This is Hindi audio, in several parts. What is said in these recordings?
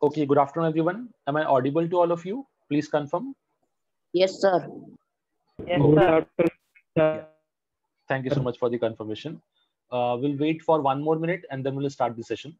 Okay, good afternoon, everyone. Am I audible to all of you? Please confirm. Yes, sir. Yes, Okay. sir. Yeah. Thank you so much for the confirmation. We'll wait for 1 more minute and then we'll start the session.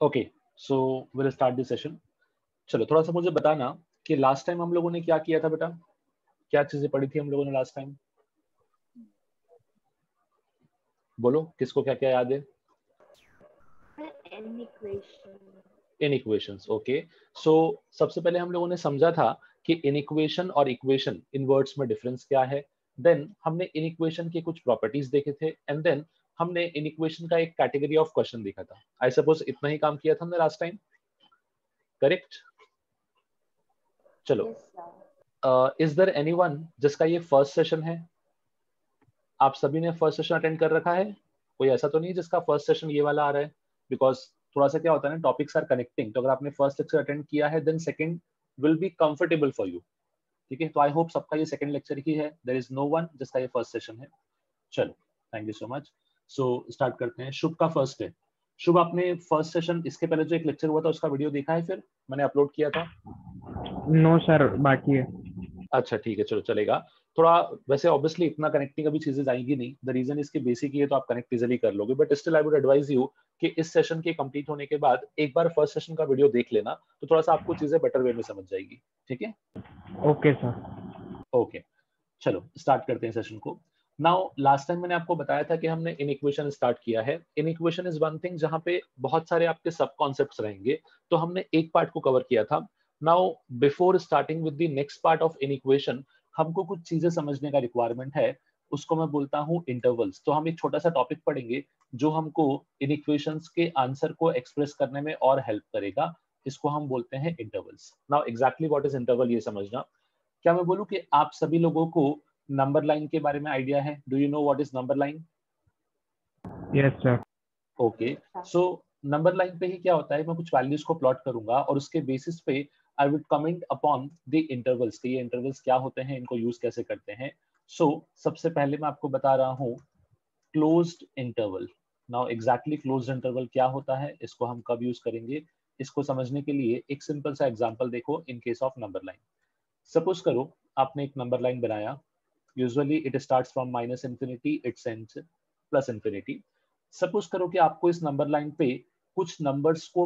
Okay, so we'll start the session. चलो थोड़ा सा मुझे बताना कि लास्ट टाइम हम लोगों ने क्या किया था बेटा, क्या चीजें पढ़ी थी हम लोगों ने लास्ट टाइम? बोलो किसको क्या क्या याद है? इनइक्वेशंस. ओके, सो सबसे पहले हम लोगों ने समझा था कि इनइक्वेशन और इक्वेशन इन वर्ड्स में डिफरेंस क्या है. देन हमने इनइक्वेशन के कुछ प्रॉपर्टीज देखे थे एंड देन हमने इनइक्वेशन का एक कैटेगरी ऑफ क्वेश्चन देखा था. आई सपोज इतना ही काम किया था हमने लास्ट टाइम, करेक्ट? चलो, इज देयर एनीवन जिसका ये फर्स्ट सेशन है? आप सभी ने फर्स्ट सेशन अटेंड कर रखा है? कोई ऐसा तो नहीं जिसका फर्स्ट सेशन ये वाला आ रहा है? बिकॉज थोड़ा सा क्या होता है ना, टॉपिक्स आर कनेक्टिंग, तो अगर आपने फर्स्ट लेक्चर अटेंड किया है then second will be comfortable for you. ठीक है, तो आई होप सबका ये सेकंड लेक्चर ही है. देयर इज नो वन जिसका ये फर्स्ट सेशन है. चलो, thank you so much. So start करते हैं. शुभ का फर्स्ट है. शुभ, आपने फर्स्ट सेशन इसके पहले जो एक लेक्चर हुआ था उसका वीडियो देखा है? फिर मैंने अपलोड किया था. नो सर, बाकी है. अच्छा ठीक है, चलो चलेगा. थोड़ा वैसे ऑब्वियसली इतना कनेक्टिंग अभी चीजें जाएंगी नहीं. द रीजन इसके बेसिक ही है, तो आप कनेक्ट इजीली कर लोगे. But still I would advise you कि इस सेशन के कंप्लीट होने के बाद एक बार फर्स्ट सेशन का वीडियो देख लेना, तो थोड़ा सा आपको चीजें बेटर वे में समझ जाएगी. ठीक है? Okay sir. ओके, चलो स्टार्ट करते हैं सेशन को. नाउ लास्ट टाइम मैंने आपको बताया था कि हमने इनइक्वेशन स्टार्ट किया है. इनइक्वेशन इज वन थिंग जहां पे बहुत सारे आपके सब कॉन्सेप्ट्स रहेंगे, तो हमने एक पार्ट को कवर किया था. Now before starting with the next part of inequation, हमको कुछ चीजें समझने का रिक्वायरमेंट है. उसको मैं बोलता हूँ इंटरवल्स. तो हम एक छोटा सा टॉपिक पढ़ेंगे जो हमको इनइक्वेशंस के आंसर को एक्सप्रेस करने में और हेल्प करेगा. इसको हम बोलते हैं intervals. Now exactly what is interval, ये समझना. क्या मैं बोलूं कि आप सभी लोगों को नंबर लाइन के बारे में आइडिया है? Do you know what is number line? Yes sir. Okay, so number line पे ही क्या होता है, मैं कुछ वैल्यूज को प्लॉट करूंगा और उसके बेसिस पे I would comment upon the intervals कि ये इंटरवल्स क्या होते हैं, इनको यूज कैसे करते हैं. सो सबसे पहले मैं आपको बता रहा हूँ closed interval. Now exactly closed interval क्या होता है, इसको हम कब यूज करेंगे, इसको समझने के लिए एक सिंपल सा एग्जांपल देखो in case of number line. Suppose करो आपने एक नंबर लाइन बनाया. Usually it starts from minus infinity, it's ends plus infinity. Suppose करो कि आपको इस नंबर लाइन पे कुछ नंबर्स को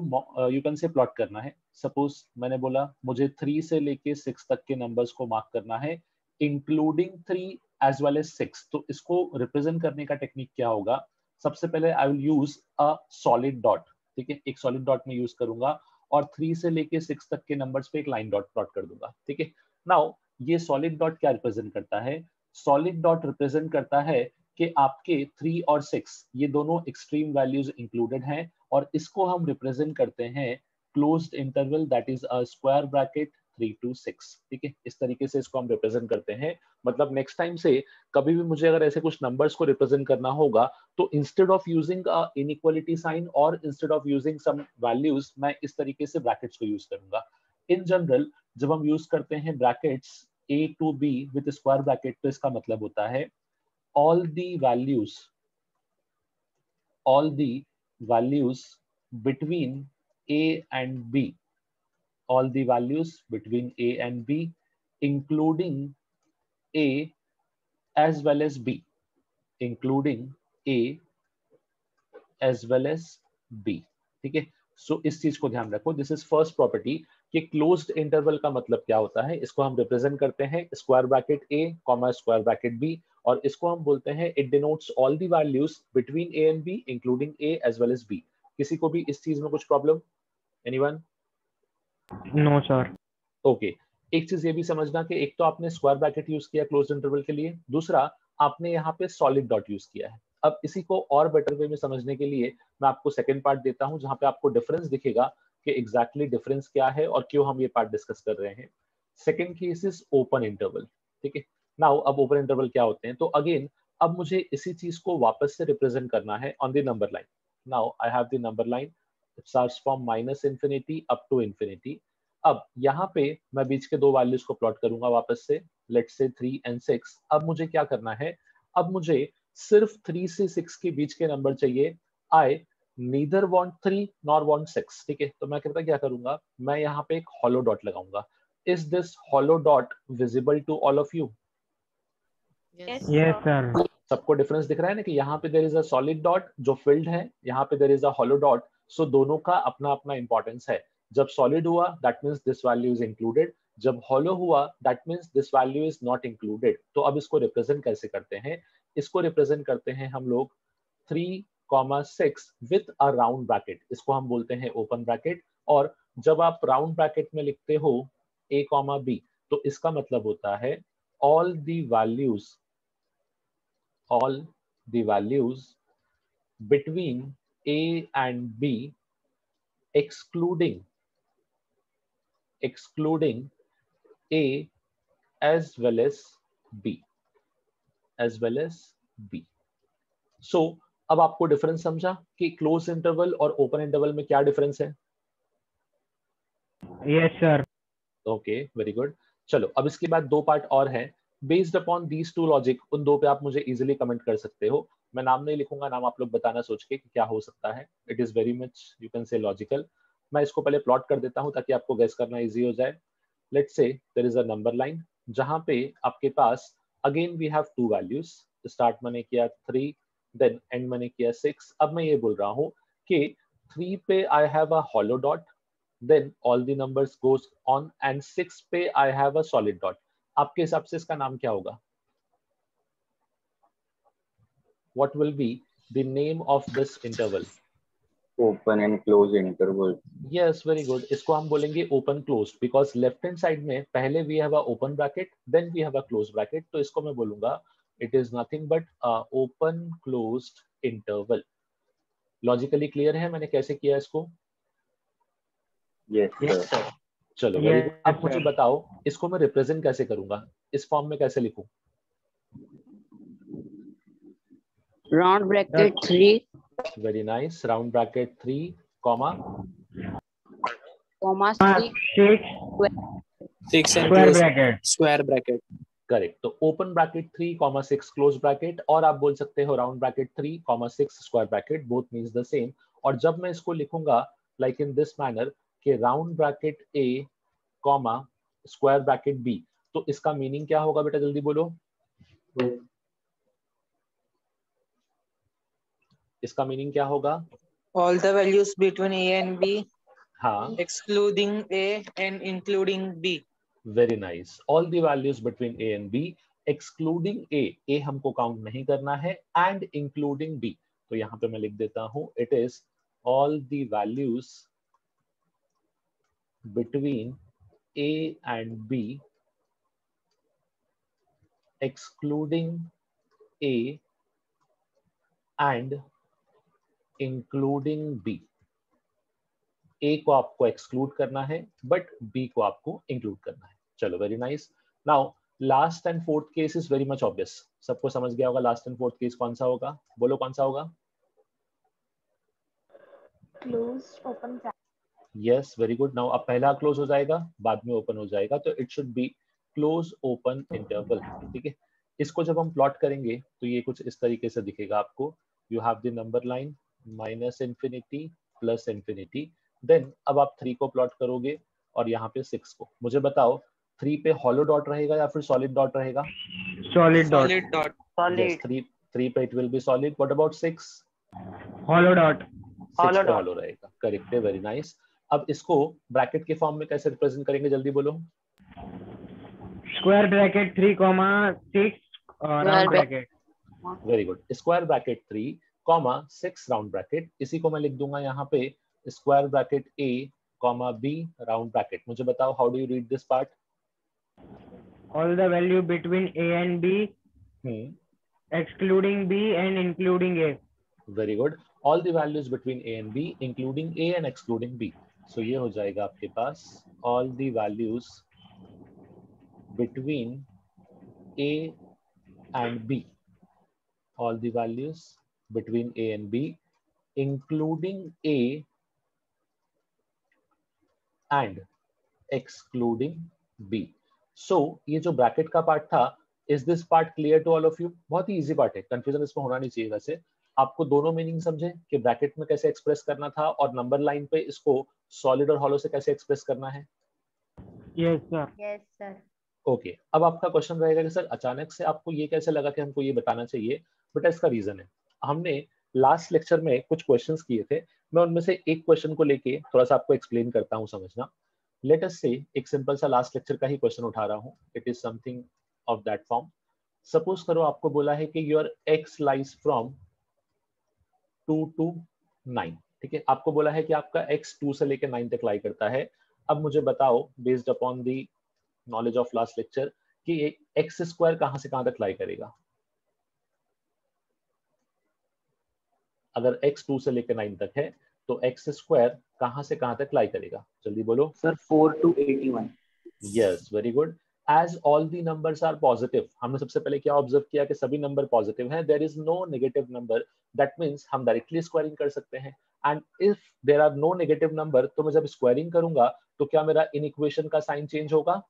यू कैन से प्लॉट करना है. सपोज मैंने बोला मुझे 3 से लेके 6 तक के नंबर्स को मार्क करना है, इंक्लूडिंग 3 एज वेल एज 6. तो इसको रिप्रेजेंट करने का टेक्निक क्या होगा, सबसे पहले I will use a solid dot. ठीक है, एक सॉलिड डॉट में यूज करूंगा और 3 से लेके 6 तक के नंबर्स पे एक लाइन डॉट प्लॉट कर दूंगा. ठीक है, नाउ ये सॉलिड डॉट क्या रिप्रेजेंट करता है, सॉलिड डॉट रिप्रेजेंट करता है कि आपके 3 और 6 ये दोनों एक्सट्रीम वैल्यूज इंक्लूडेड हैं और इसको हम रिप्रेजेंट करते हैं closed interval that is a square bracket 3 to 6. ठीक है, इस तरीके से इसको हम रिप्रेजेंट करते हैं. मतलब नेक्स्ट टाइम से कभी भी मुझे अगर ऐसे कुछ नंबर्स को रिप्रेजेंट करना होगा तो instead of using a inequality sign और instead of using some values मैं इस तरीके से ब्रैकेट्स को यूज करूंगा. इन जनरल जब हम यूज करते हैं brackets a to b with square bracket तो इसका मतलब होता है all the values between a and b, all the values between a and b including a as well as b, including a as well as b. ठीक है, सो इस चीज को ध्यान रखो. दिस इज फर्स्ट प्रॉपर्टी कि क्लोज्ड इंटरवल का मतलब क्या होता है. इसको हम रिप्रेजेंट करते हैं square bracket a comma square bracket b और इसको हम बोलते हैं it denotes all the values between a and b including a as well as b. किसी को भी इस चीज में कुछ problem, anyone? No sir. Okay, एक चीज ये भी समझना कि एक तो आपने स्क्वायर ब्रैकेट यूज किया क्लोज्ड इंटरवल के लिए, दूसरा आपने यहाँ पे सॉलिड डॉट यूज किया है. अब इसी को और बेटर वे में समझने के लिए मैं आपको सेकंड पार्ट देता हूँ जहाँ पे आपको डिफरेंस दिखेगा कि एग्जैक्टली डिफरेंस क्या है और क्यों हम ये पार्ट डिस्कस कर रहे हैं. Second case is open interval. ठीक है, नाउ अब ओपन इंटरवल क्या होते हैं, तो अगेन अब मुझे इसी चीज को वापस से रिप्रेजेंट करना है on the number line. Now I have the number line, it starts from minus infinity up to infinity. अब यहाँ पे मैं बीच के दो वैल्यूज को प्लॉट करूंगा वापस से, लेट्स से 3 and 6. अब मुझे क्या करना है, अब मुझे सिर्फ 3 से 6 के बीच के नंबर चाहिए. आई नीदर वांट 3 नॉर वांट 6. ठीक है, तो मैं कहता क्या करूंगा, मैं यहाँ पे एक हॉलो डॉट लगाऊंगा. Is this hollow dot visible to all of you? Yes, yes sir. Sir. सबको डिफरेंस दिख रहा है ना कि यहाँ पे there is a solid dot जो फिल्ड है, यहाँ पे there is a hollow dot. So दोनों का अपना अपना इंपॉर्टेंस है. जब सॉलिड हुआ that means this value is included, जब हॉलो हुआ that means this value is not included. तो अब इसको रिप्रेजेंट कैसे करते हैं, इसको रिप्रेजेंट करते हैं हम लोग 3,6 विथ अ राउंड ब्रैकेट, इसको हम बोलते हैं ओपन ब्रैकेट. और जब आप राउंड ब्रैकेट में लिखते हो a, b तो इसका मतलब होता है all the values between a and b excluding a as well as b. So अब आपको डिफरेंस समझा कि क्लोज इंटरवल और ओपन इंटरवल में क्या डिफरेंस है? Yes sir. Okay, very good. चलो अब इसके बाद दो पार्ट और हैं. Based upon these two logic, उन दो पे आप मुझे इजीली कमेंट कर सकते हो. मैं नाम नहीं लिखूंगा, नाम आप लोग बताना सोच के कि क्या हो सकता है. It is very much you can से लॉजिकल. मैं इसको पहले प्लॉट कर देता हूं ताकि आपको गेस करना इजी हो जाए. Let's say there is a number line जहां पे आपके पास again we have two values. Start मैंने किया 3, देन एंड मैंने किया 6. अब मैं ये बोल रहा हूँ कि 3 पे I have a hollow dot, then all the numbers goes on and 6 पे I have a solid dot. आपके हिसाब से इसका नाम क्या होगा? What will be the name of this interval? Open and close interval. Yes, very good. इसको हम बोलेंगे open closed because left hand side में पहले we have a open bracket, then we have a closed bracket. तो इसको मैं बोलूंगा it is nothing but a open closed interval. Logically clear है मैंने कैसे किया इसको? Yes, sir. चलो वेरी गुड. अब Yes, मुझे sir. बताओ इसको मैं रिप्रेजेंट कैसे करूंगा, इस फॉर्म में कैसे लिखूं? Round bracket 3, Very nice. Round bracket 3, comma comma 6, 6 6 and square close bracket square bracket. Correct. तो ओपन ब्रैकेट 3, 6 क्लोज ब्रैकेट, और आप बोल सकते हो round bracket 3, 6 square bracket, both means the same. और जब मैं इसको लिखूंगा लाइक इन दिस मैनर कि राउंड ब्रैकेट ए कॉमा स्क्वायर ब्रैकेट बी, तो इसका मीनिंग क्या होगा बेटा, जल्दी बोलो। इसका मीनिंग क्या होगा? All the values between A and B, हाँ, excluding A and including B. Very nice. All the values between A and B excluding A, A हमको काउंट नहीं करना है, एंड इंक्लूडिंग बी। तो यहाँ पे मैं लिख देता हूं it is all the values between A and B excluding A and including B. A को आपको एक्सक्लूड करना है बट बी को आपको इंक्लूड करना है। चलो, very nice. Now last and fourth case is very much obvious, सबको समझ गया होगा लास्ट एंड फोर्थ केस कौन सा होगा, बोलो कौन सा होगा? Close open. Yes, very good. Now अब पहला क्लोज हो जाएगा, बाद में ओपन हो जाएगा, तो it should be close open interval. ठीक है, इसको जब हम प्लॉट करेंगे तो ये कुछ इस तरीके से दिखेगा आपको। You have the number line -infinity plus infinity, then अब आप 3 को प्लॉट करोगे और यहाँ पे 6 को। मुझे बताओ 3 पे हॉलो डॉट रहेगा या फिर सॉलिड डॉट रहेगा? Solid dot. Solid dot. Yes, 3 पे it will be solid. What about 6? Hollow dot. 6 पे hollow रहेगा। करेक्ट है, वेरी नाइस। अब इसको ब्रैकेट के फॉर्म में कैसे रिप्रेजेंट करेंगे, जल्दी बोलो। Square bracket 3, 6 round bracket. Very good. Square bracket 3, 6 round bracket, इसी को मैं लिख दूंगा यहाँ पे square bracket A B round bracket. मुझे बताओ how do you read this part? All the value between A and B excluding B and including A. Very good. All the values between A and B including A and excluding B. So ये हो जाएगा आपके पास all the values between A and B, all the values between a and b including a and excluding b। so ये जो ब्रैकेट का पार्ट था, is this part clear to all of you? बहुत ही इजी पार्ट है, कंफ्यूजन इसमें होना नहीं चाहिए। वैसे आपको दोनों मीनिंग समझे कि ब्रैकेट में कैसे एक्सप्रेस करना था और नंबर लाइन पे इसको सॉलिड और हॉलो से कैसे एक्सप्रेस करना है? Yes sir. Yes sir. Okay, अब आपका क्वेश्चन रहेगा कि सर अचानक से आपको ये कैसे लगा कि हमको ये बताना चाहिए? बेटा इसका रीजन है, हमने लास्ट लेक्चर में कुछ क्वेश्चंस किए थे, मैं उनमें से एक क्वेश्चन को लेके थोड़ा सा आपको एक्सप्लेन करता हूं, समझना। लेट अस से एक सिंपल सा लास्ट लेक्चर का ही क्वेश्चन उठा रहा हूं, it is something of that form. Suppose करो आपको बोला है कि your x lies from 2 to 9। ठीक है, आपको बोला है कि आपका एक्स 2 से लेकर 9 तक लाई करता है। अब मुझे बताओ based upon the knowledge of last lecture कि एक्स स्क्वायर कहां से कहां तक लाई करेगा? अगर x 2 से लेकर 9 तक है तो x स्क्वायर कहां से कहां तक लाई करेगा, जल्दी बोलो। Sir 4 to 81। Yes, very good. As all the numbers are positive, हमने सबसे पहले क्या ऑब्जर्व किया कि सभी नंबर पॉजिटिव हैं, there is no negative number, that means हम डायरेक्टली स्क्वायरिंग कर सकते हैं। And if there are no negative number, तो मैं जब स्क्वायरिंग करूंगा तो क्या मेरा इन इक्वेशन का साइन चेंज होगा?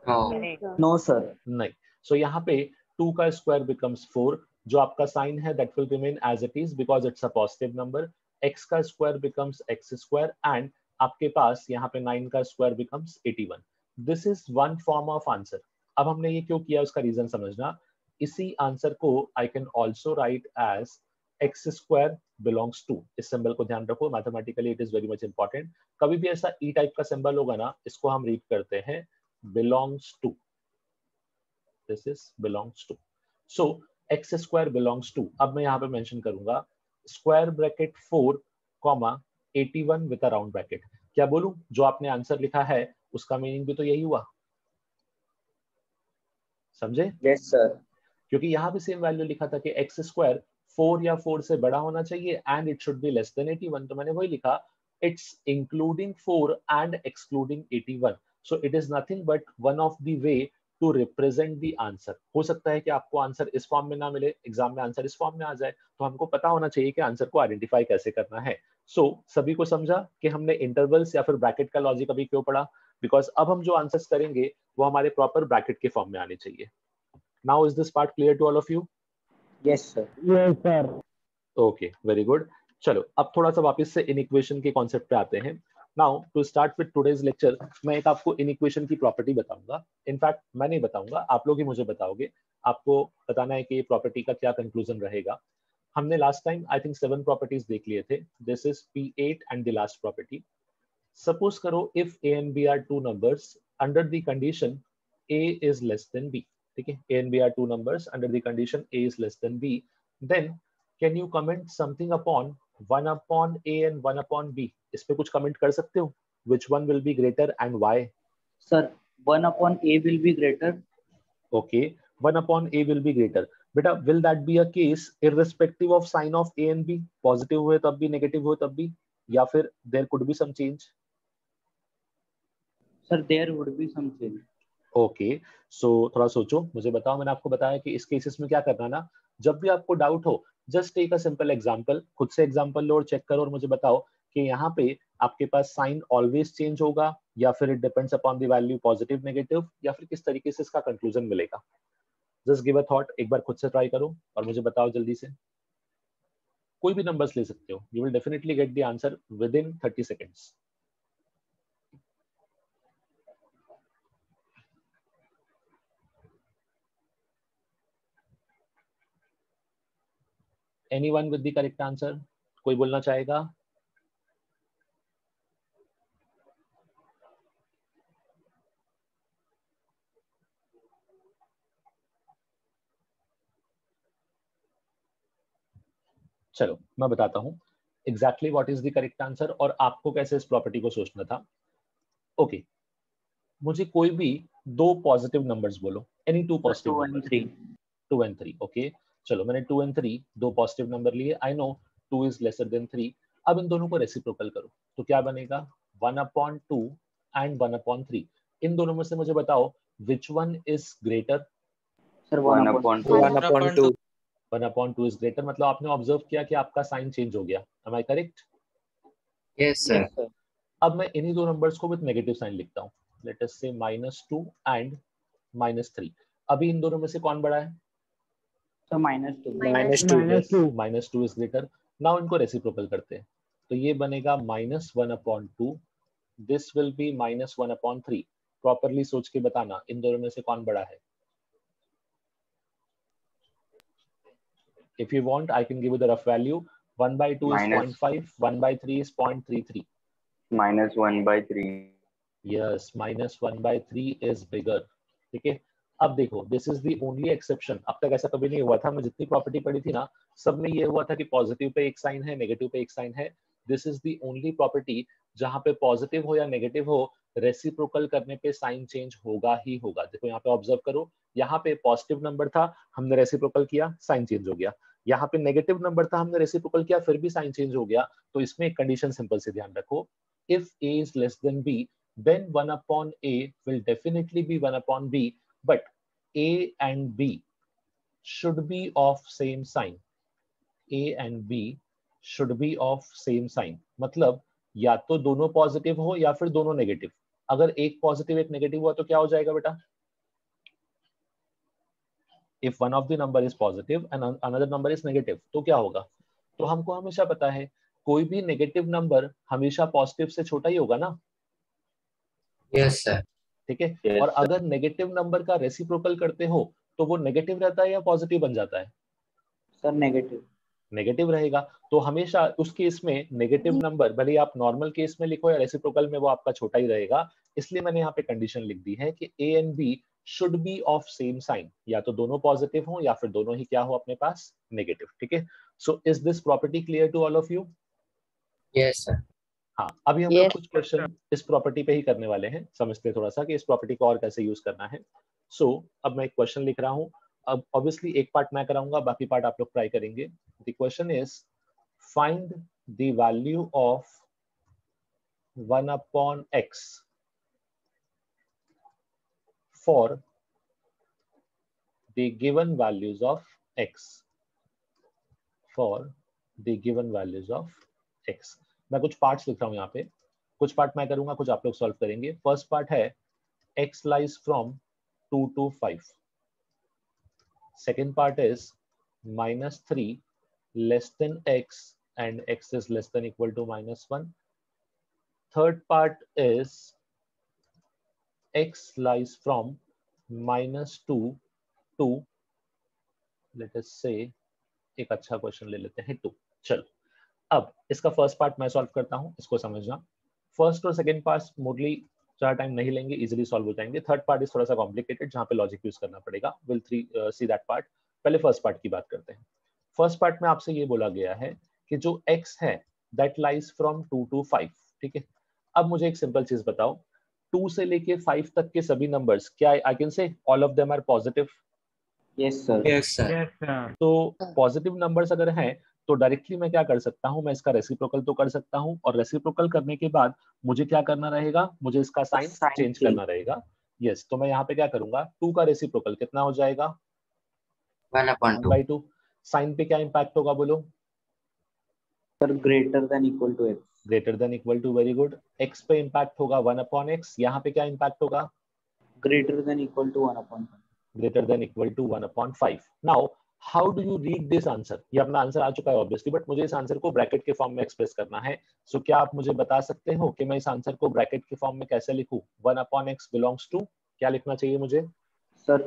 No sir. नहीं। सो यहाँ पे 2 का स्क्वायर बिकम्स 4, जो आपका साइन है that will remain as it is because it's a positive number. x का square becomes x square and आपके पास यहाँ पे 9 का square becomes 81। This is one form of answer. अब हमने ये क्यों किया उसका रीजन समझना। इसी आंसर को I can also write as x square belongs to, इस सिंबल को ध्यान रखो, mathematically it is very much important. कभी भी ऐसा ई टाइप का सिंबल होगा ना, इसको हम रीड करते हैं belongs to, this is belongs to, so x square belongs to। अब मैं यहाँ पे मेंशन करूंगा square bracket 4 81 with a round bracket. क्या बोलूं, जो आपने आंसर लिखा है उसका मीनिंग भी तो यही हुआ, समझे? Yes sir. क्योंकि यहाँ भी सेम वैल्यू लिखा था कि x स्क्वायर 4 या 4 से बड़ा होना चाहिए and it should be less then 81, तो मैंने वही लिखा, it's including 4 and excluding 81। So it is nothing but one of the way to represent the answer। हो सकता है कि आपको आंसर इस फॉर्म में ना मिले, एग्जाम में आंसर इस फॉर्म में आ जाए, तो हमको पता होना चाहिए कि आंसर को आइडेंटिफाई कैसे करना है। सो सभी को समझा कि हमने इंटरवल्स या फिर ब्रैकेट का लॉजिक अभी क्यों पढ़ा? बिकॉज अब हम जो आंसर्स करेंगे वो हमारे प्रॉपर ब्रैकेट के फॉर्म में आने चाहिए. Now is this part clear to all of you? Yes, sir. Yes, sir. Okay, very good. चलो अब थोड़ा सा वापस से इन इक्वेशन के कॉन्सेप्ट पे आते हैं. Now to start with today's lecture, मैं एक आपको इन इक्वेशन की प्रॉपर्टी बताऊंगा. इनफैक्ट मैं नहीं बताऊंगा, आप लोग ही मुझे बताओगे. आपको बताना है कि ये प्रॉपर्टी का क्या कंक्लूजन रहेगा. हमने last time I think 7 properties देख लिए थे. This is P8 and the last property. Suppose करो if A and B are two numbers under the condition A is less than B. ठीक है, A and B are two numbers under the condition A is less than B. Then can you comment something upon 1 upon A and 1 upon B? इस पे कुछ कमेंट कर सकते हो? Which one will be greater and why? Sir, 1 upon A will be greater. Okay, 1 upon A will be greater. बेटा will that be a case irrespective of sign of A and B? Positive हुए तब भी, नेगेटिव हुए तब भी, या फिर there could be some change? Sir, there would be some change. Okay, so थोड़ा सोचो, मुझे बताओ. मैंने आपको बताया कि इस केसेस में क्या करना ना, जब भी आपको डाउट हो just take a simple example, खुद से एग्जांपल लो और चेक करो और मुझे बताओ कि यहाँ पे आपके पास साइन ऑलवेज चेंज होगा या फिर it depends upon the value positive negative, या फिर किस तरीके से इसका कंक्लूजन मिलेगा. जस्ट गिव अ थॉट, एक बार खुद से ट्राई करो और मुझे बताओ जल्दी से. कोई भी नंबर्स ले सकते हो, you will definitely get the answer with in 30 seconds. Anyone with the correct answer? कोई बोलना चाहेगा? चलो मैं बताता हूँ exactly what is the correct answer और आपको कैसे इस प्रॉपर्टी को सोचना था. ओके, मुझे कोई भी दो पॉजिटिव नंबर्स बोलो, any two positive 2 and 3. 2 and 3. Okay, चलो मैंने 2 and 3 दो पॉजिटिव नंबर लिए. I know 2 is lesser than 3. अब इन दोनों को रेसिप्रोकल करो तो क्या बनेगा? 1 upon 2 and 1 upon 3. इन दोनों में से मुझे बताओ which one is greater? Sir, 1 upon 2. 1 upon 2. 1 upon 2 is greater, मतलब आपने ऑब्जर्व किया कि आपका साइन चेंज हो गया. Am I correct? Yes, sir. Yes, sir. अब मैं इन्हीं दो नंबर्स को विद नेगेटिव साइन लिखता हूँ. लेट अस से -2 एंड -3. अभी इन दोनों में से कौन बड़ा है? Sir, -2. -2. -2 is greater. नाउ इनको रेसिप्रोकल करते हैं तो ये बनेगा -1 upon 2. This will B -1 upon 3. Properly सोच के बताना इन दोनों में से कौन बड़ा है. If you want, I can give you the rough value. 1 by 2 is Minus. 0.5, 1 by 3 is 0.33. -1/3. Yes, -1 by 3 is bigger. ठीक है, अब देखो this is the only exception. अब तक ऐसा कभी नहीं हुआ था. मैं जितनी प्रॉपर्टी पढ़ी थी ना, सब में ये हुआ था कि पॉजिटिव पे एक साइन है, नेगेटिव पे एक साइन है. This is the only property जहां पे पॉजिटिव हो या नेगेटिव हो, रेसिप्रोकल करने पे साइन चेंज होगा ही होगा. देखो यहाँ पे ऑब्जर्व करो, यहाँ पे पॉजिटिव नंबर था, हमने रेसिप्रोकल किया, साइन चेंज हो गया. यहाँ पे नेगेटिव नंबर था, हमने रेसिप्रोकल किया, फिर भी साइन चेंज हो गया. तो इसमें एक कंडीशन सिंपल से ध्यान रखो. If A is less than B, then 1 upon A will definitely be 1 upon B, but A and B should be of same sign. A and B should be of same sign. मतलब या तो दोनों पॉजिटिव हो या फिर दोनों नेगेटिव. अगर एक पॉजिटिव एक नेगेटिव हुआ तो क्या हो जाएगा बेटा? If one of the number is positive and another number is negative, तो क्या होगा? तो हमको हमेशा पता है कोई भी नेगेटिव नंबर हमेशा पॉजिटिव से छोटा ही होगा ना. Yes, sir. ठीक है, Yes, और sir. अगर नेगेटिव नंबर का रेसिप्रोकल करते हो तो वो नेगेटिव रहता है या पॉजिटिव बन जाता है? Sir, negative. नेगेटिव रहेगा. तो हमेशा उस केस में नेगेटिव नंबर भले ही आप नॉर्मल केस में लिखो या रेसिप्रोकल में, वो आपका छोटा ही रहेगा. इसलिए मैंने यहाँ पे कंडीशन लिख दी है कि A and B should be of same sign. या तो दोनों पॉजिटिव हो या फिर दोनों ही क्या हो अपने पास? नेगेटिव. ठीक है, so is this property clear to all of you? Yes, sir. हाँ, अभी हम लोग Yes. कुछ क्वेश्चन इस प्रॉपर्टी पे ही करने वाले हैं. समझते हैं थोड़ा सा कि इस प्रॉपर्टी को और कैसे यूज करना है. सो अब मैं एक क्वेश्चन लिख रहा हूँ. अब ऑब्वियसली एक पार्ट मैं कराऊंगा, बाकी पार्ट आप लोग ट्राई करेंगे. The question is find the value of 1 upon x for the given values of x. For the given values of x. मैं कुछ पार्ट्स लिख रहा हूँ यहाँ पे. कुछ पार्ट मैं करूंगा, कुछ आप लोग सॉल्व करेंगे। फर्स्ट पार्ट है x lies from 2 to 5. Second part is -3 less than x and x is less than equal to -1. Third part is x lies from -2 to, let us say, एक अच्छा क्वेश्चन ले लेते हैं 2। चलो, अब इसका फर्स्ट पार्ट मैं सॉल्व करता हूं, इसको समझना। फर्स्ट और सेकंड पार्ट मोडली ज्यादा टाइम नहीं लेंगे, इजीली सॉल्व हो जाएंगे। थर्ड पार्ट इज थोड़ा सा कॉम्प्लिकेटेड, जहां पे लॉजिक यूज करना पड़ेगा। Will see that part. पहले फर्स्ट पार्ट की बात करते हैं। फर्स्ट पार्ट में आपसे ये बोला गया है कि जो x है दैट लाइज फ्रॉम 2 to 5, ठीक है। अब मुझे एक सिंपल चीज बताओ, 2 से लेके 5 तक के सभी नंबर्स, क्या I can say all of them are positive? Yes, sir. Yes, sir. Yes, sir. तो पॉजिटिव नंबर्स अगर हैं तो डायरेक्टली मैं क्या कर सकता हूं, मैं इसका रेसिप्रोकल तो कर सकता हूं, और रेसिप्रोकल करने के बाद मुझे क्या करना रहेगा, मुझे इसका साइन Sign चेंज change. करना रहेगा। यस, तो मैं यहाँ पे क्या करूंगा, 2 का रेसिप्रोकल कितना हो जाएगा? 1/2. 1/2। साइन पे क्या इंपैक्ट होगा बोलो? Sir, greater than equal to x. Greater than equal to, very good. X पे इंपैक्ट होगा 1/x, यहाँ पे क्या इंपैक्ट होगा? Greater than equal to 1/5. Greater than equal to 1/5। Now how do you read this answer? ये अपना आंसर आ चुका है ऑब्वियसली, बट मुझे इस आंसर को ब्रैकेट के फॉर्म में एक्सप्रेस करना है। सो क्या आप मुझे बता सकते हो कि मैं इस आंसर को ब्रैकेट के फॉर्म में कैसे लिखूं? 1/x बिलोंग्स टू, क्या लिखना चाहिए मुझे? Sir,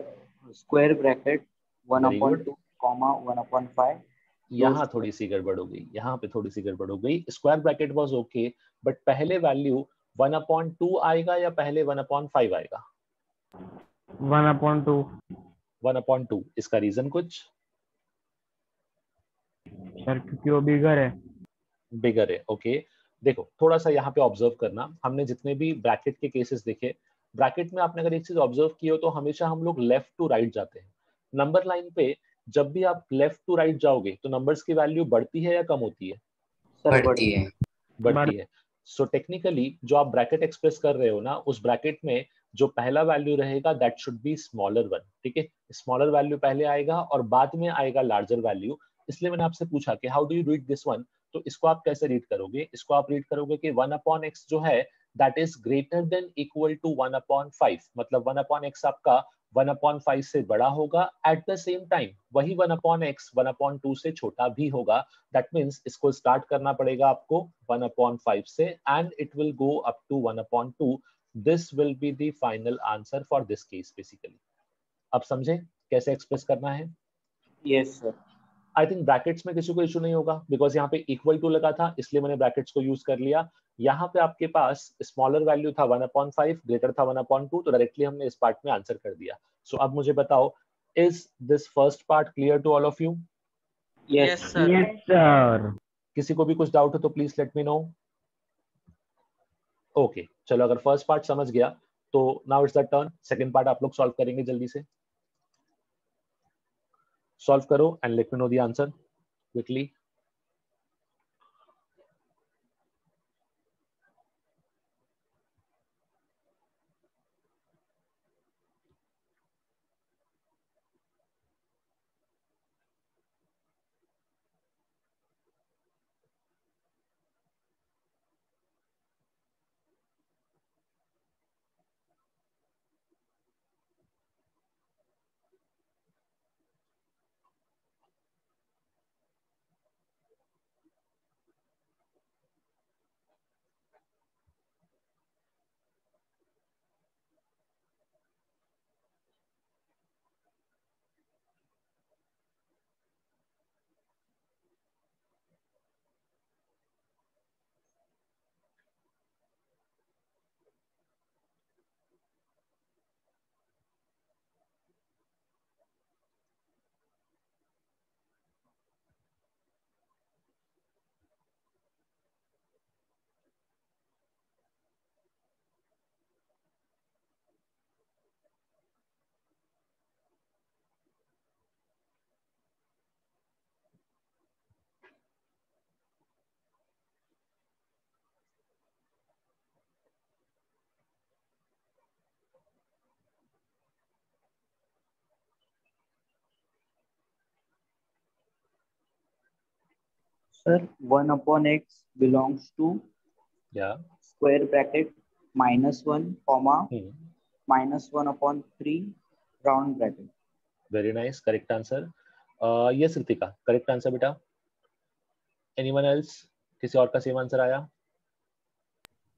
square bracket very good. 1/2 comma 1/5. यहाँ थोड़ी सी गड़बड़ हो गई, यहाँ पे थोड़ी सी गड़बड़ हो गई। Square bracket was okay, but पहले वैल्यू 1/2 आएगा या पहले 1/5 आएगा? 1/2. 1/2। इसका रीजन कुछ? सर क्योंकि वो बिगर है. बिगर है, ओके। देखो थोड़ा सा यहाँ पे ऑब्जर्व करना, हमने जितने भी ब्रैकेट के केसेस देखे, ब्रैकेट में आपने अगर एक चीज ऑब्जर्व की हो तो हमेशा हम लोग लेफ्ट टू राइट जाते हैं। नंबर लाइन पे जब भी आप लेफ्ट टू राइट जाओगे तो नंबर्स की वैल्यू बढ़ती है या कम होती है? Sir, बढ़ती है. बढ़ती है। सो टेक्निकली जो आप ब्रैकेट एक्सप्रेस कर रहे हो ना, उस ब्रैकेट में जो पहला वैल्यू रहेगा that should be smaller one, ठीक है। स्मॉलर वैल्यू पहले आएगा और बाद में आएगा लार्जर वैल्यू। इसलिए मैंने आपसे पूछा कि how do you read this one, तो इसको आप कैसे रीड करोगे? इसको आप रीड करोगे कि 1/x जो है that is greater than equal to 1/5, मतलब 1/x आपका 1/5 से बड़ा होगा। एट द सेम टाइम वही 1/x 1/2 से छोटा भी होगा। दैट मीन्स इसको स्टार्ट करना पड़ेगा आपको 1/5 से, and it will go up to 1/2। This will be the final answer for this case basically. अब समझे कैसे एक्सप्रेस करना है? yes, sir. I think brackets में किसी को इशू नहीं होगा, बिकॉज यहाँ पे इक्वल टू लगा था इसलिए मैंने ब्रैकेट्स को यूज कर लिया। यहाँ पे आपके पास स्मॉलर वैल्यू था 1/5, ग्रेटर था 1/2, तो डायरेक्टली हमने इस पार्ट में आंसर कर दिया। सो अब मुझे बताओ, is this first part clear to all of you? Yes, sir. Yes, sir. किसी को भी कुछ डाउट हो तो please let me no. Okay, चलो अगर फर्स्ट पार्ट समझ गया तो now it's the turn, second part आप लोग सॉल्व करेंगे। जल्दी से सॉल्व करो and let me know the answer quickly. Sir, 1/x belongs to या square bracket -1 comma -1/3 round bracket. Very nice, correct answer. Yes Ritika, correct answer बेटा। Anyone else? किसी और का सेम आंसर आया?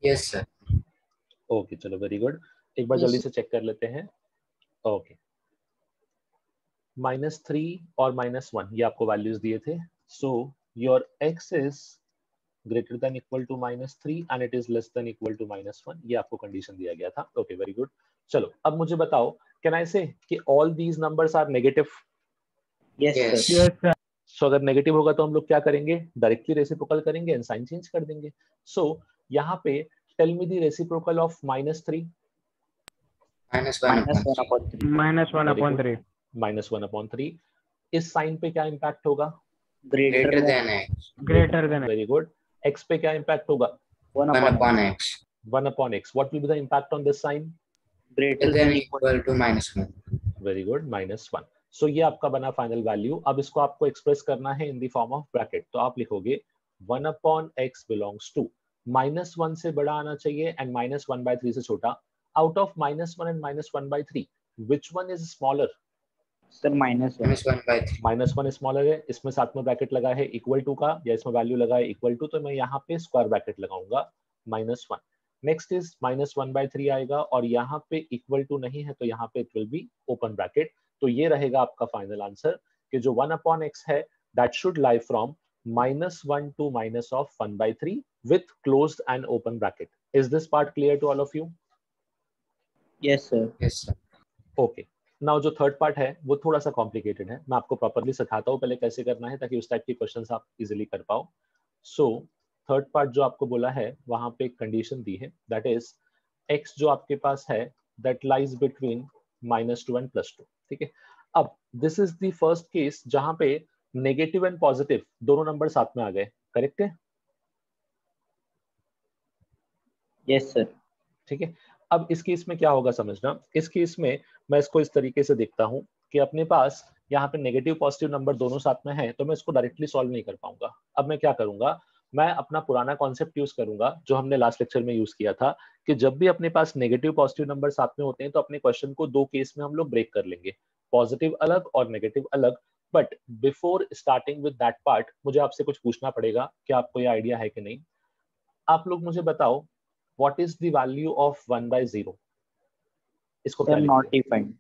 Yes sir. ओके चलो वेरी गुड। एक बार Yes, जल्दी sir. से चेक कर लेते हैं। ओके, -3 और -1 ये आपको वैल्यूज दिए थे। So your x is greater than equal to -3 and it is less than equal to -1, ये आपको कंडीशन दिया गया था। Okay very good. चलो अब मुझे बताओ, कैन आई से कि all these numbers are negative? Yes, Yes. sir. Yes, sir. So अगर नेगेटिव होगा तो हम लोग क्या करेंगे? डायरेक्टली रेसिप्रोकल करेंगे एंड साइन चेंज कर देंगे। सो यहाँ पे tell me the reciprocal of -3। -1/3. -1/3. -1/3। इस साइन पे क्या इंपैक्ट होगा? Greater Greater than than x. Greater than x. Very good. x पे क्या इंपैक्ट होगा? 1/x. 1/x। What will be the impact on this sign? greater Greater than than equal equal to -1. Very good, -1। So ये आपका बना फाइनल वैल्यू। अब इसको आपको एक्सप्रेस करना है in the form of bracket, तो आप लिखोगे 1/x बिलोंग्स टू, -1 से बड़ा आना चाहिए एंड -1/3 से छोटा। Out of -1 and -1/3 which one is smaller? sir -1 -1/3. -1 smaller है, इसमें साथ में ब्रैकेट लगा है इक्वल टू का, या इसमें वैल्यू लगा है इक्वल टू, तो मैं यहाँ पे स्क्वायर ब्रैकेट लगाऊंगा -1। नेक्स्ट इज -1/3 आएगा और यहाँ पे इक्वल टू नहीं है तो यहाँ पे it will be open bracket. तो ये रहेगा आपका फाइनल आंसर कि जो 1/x है that should lie from -1 to -1/3 with closed and open bracket. Is this part clear to all of you? yes sir Yes sir. Okay, now जो थर्ड पार्ट है वो थोड़ा सा कॉम्प्लिकेटेड है, मैं आपको प्रॉपर्ली सिखाता हूँ पहले कैसे करना है ताकि उस टाइप की क्वेश्चंस आप इजीली कर पाओ। सो थर्ड पार्ट जो आपको बोला है वहां पे एक कंडीशन दी है, दैट इज x जो आपके पास है दैट लाइज बिटवीन -2 एंड +2। ठीक है, अब this is the first case जहां पे नेगेटिव एंड पॉजिटिव दोनों नंबर साथ में आ गए, करेक्ट है? yes sir ठीक है, अब इस केस में क्या होगा समझना। इस केस में मैं इसको इस तरीके से देखता हूं कि अपने पास यहाँ पे नेगेटिव पॉजिटिव नंबर दोनों साथ में है, तो मैं इसको डायरेक्टली सॉल्व नहीं कर पाऊंगा। अब मैं क्या करूंगा, मैं अपना पुराना कॉन्सेप्ट यूज करूंगा जो हमने लास्ट लेक्चर में यूज किया था कि जब भी अपने पास नेगेटिव पॉजिटिव नंबर साथ में होते हैं तो अपने क्वेश्चन को दो केस में हम लोग ब्रेक कर लेंगे, पॉजिटिव अलग और नेगेटिव अलग। But before starting with that part मुझे आपसे कुछ पूछना पड़ेगा कि आपको ये आइडिया है कि नहीं। आप लोग मुझे बताओ what is the value of 1/0? इसको क्या sir लिखते not हैं? defined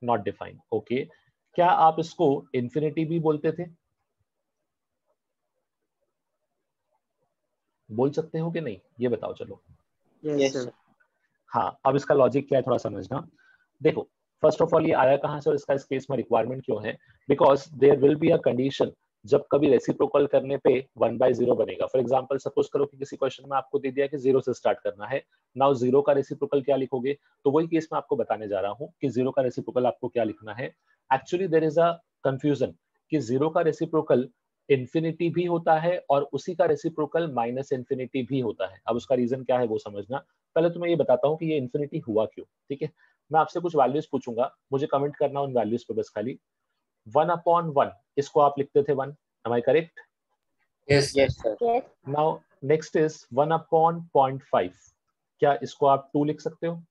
Not defined. ओके, क्या आप इसको इंफिनिटी भी बोलते थे? बोल सकते हो कि नहीं, ये बताओ चलो। yes sir हाँ, अब इसका लॉजिक क्या है थोड़ा समझना। देखो, फर्स्ट ऑफ ऑल ये आया कहाँ से और इसका इस केस में रिक्वायरमेंट क्यों है? Because there will be a condition जब कभी रेसिप्रोकल करने पे 1/0 बनेगा। फॉर एग्जांपल सपोज करो कि किसी क्वेश्चन में आपको दे दिया कि 0 से स्टार्ट करना है। नाउ 0 का रेसिप्रोकल क्या लिखोगे? तो वही केस मैं आपको बताने जा रहा हूँ कि 0 का रेसिप्रोकल आपको क्या लिखना है। Actually there is a confusion कि 0 का रेसिप्रोकल इंफिनिटी भी होता है और उसी का रेसिप्रोकल -इंफिनिटी भी होता है। अब उसका रीजन क्या है वो समझना। पहले तो मैं ये बताता हूँ कि ये इंफिनिटी हुआ क्यों। ठीक है, मैं आपसे कुछ वैल्यूज पूछूंगा, मुझे कमेंट करना उन वैल्यूज पे बस खाली। 1/1 इसको आप लिखते थे 1, am I correct? Yes sir. yes sir Yes. Now next is 1/0.5, क्या इसको आप 2 लिख सकते हो?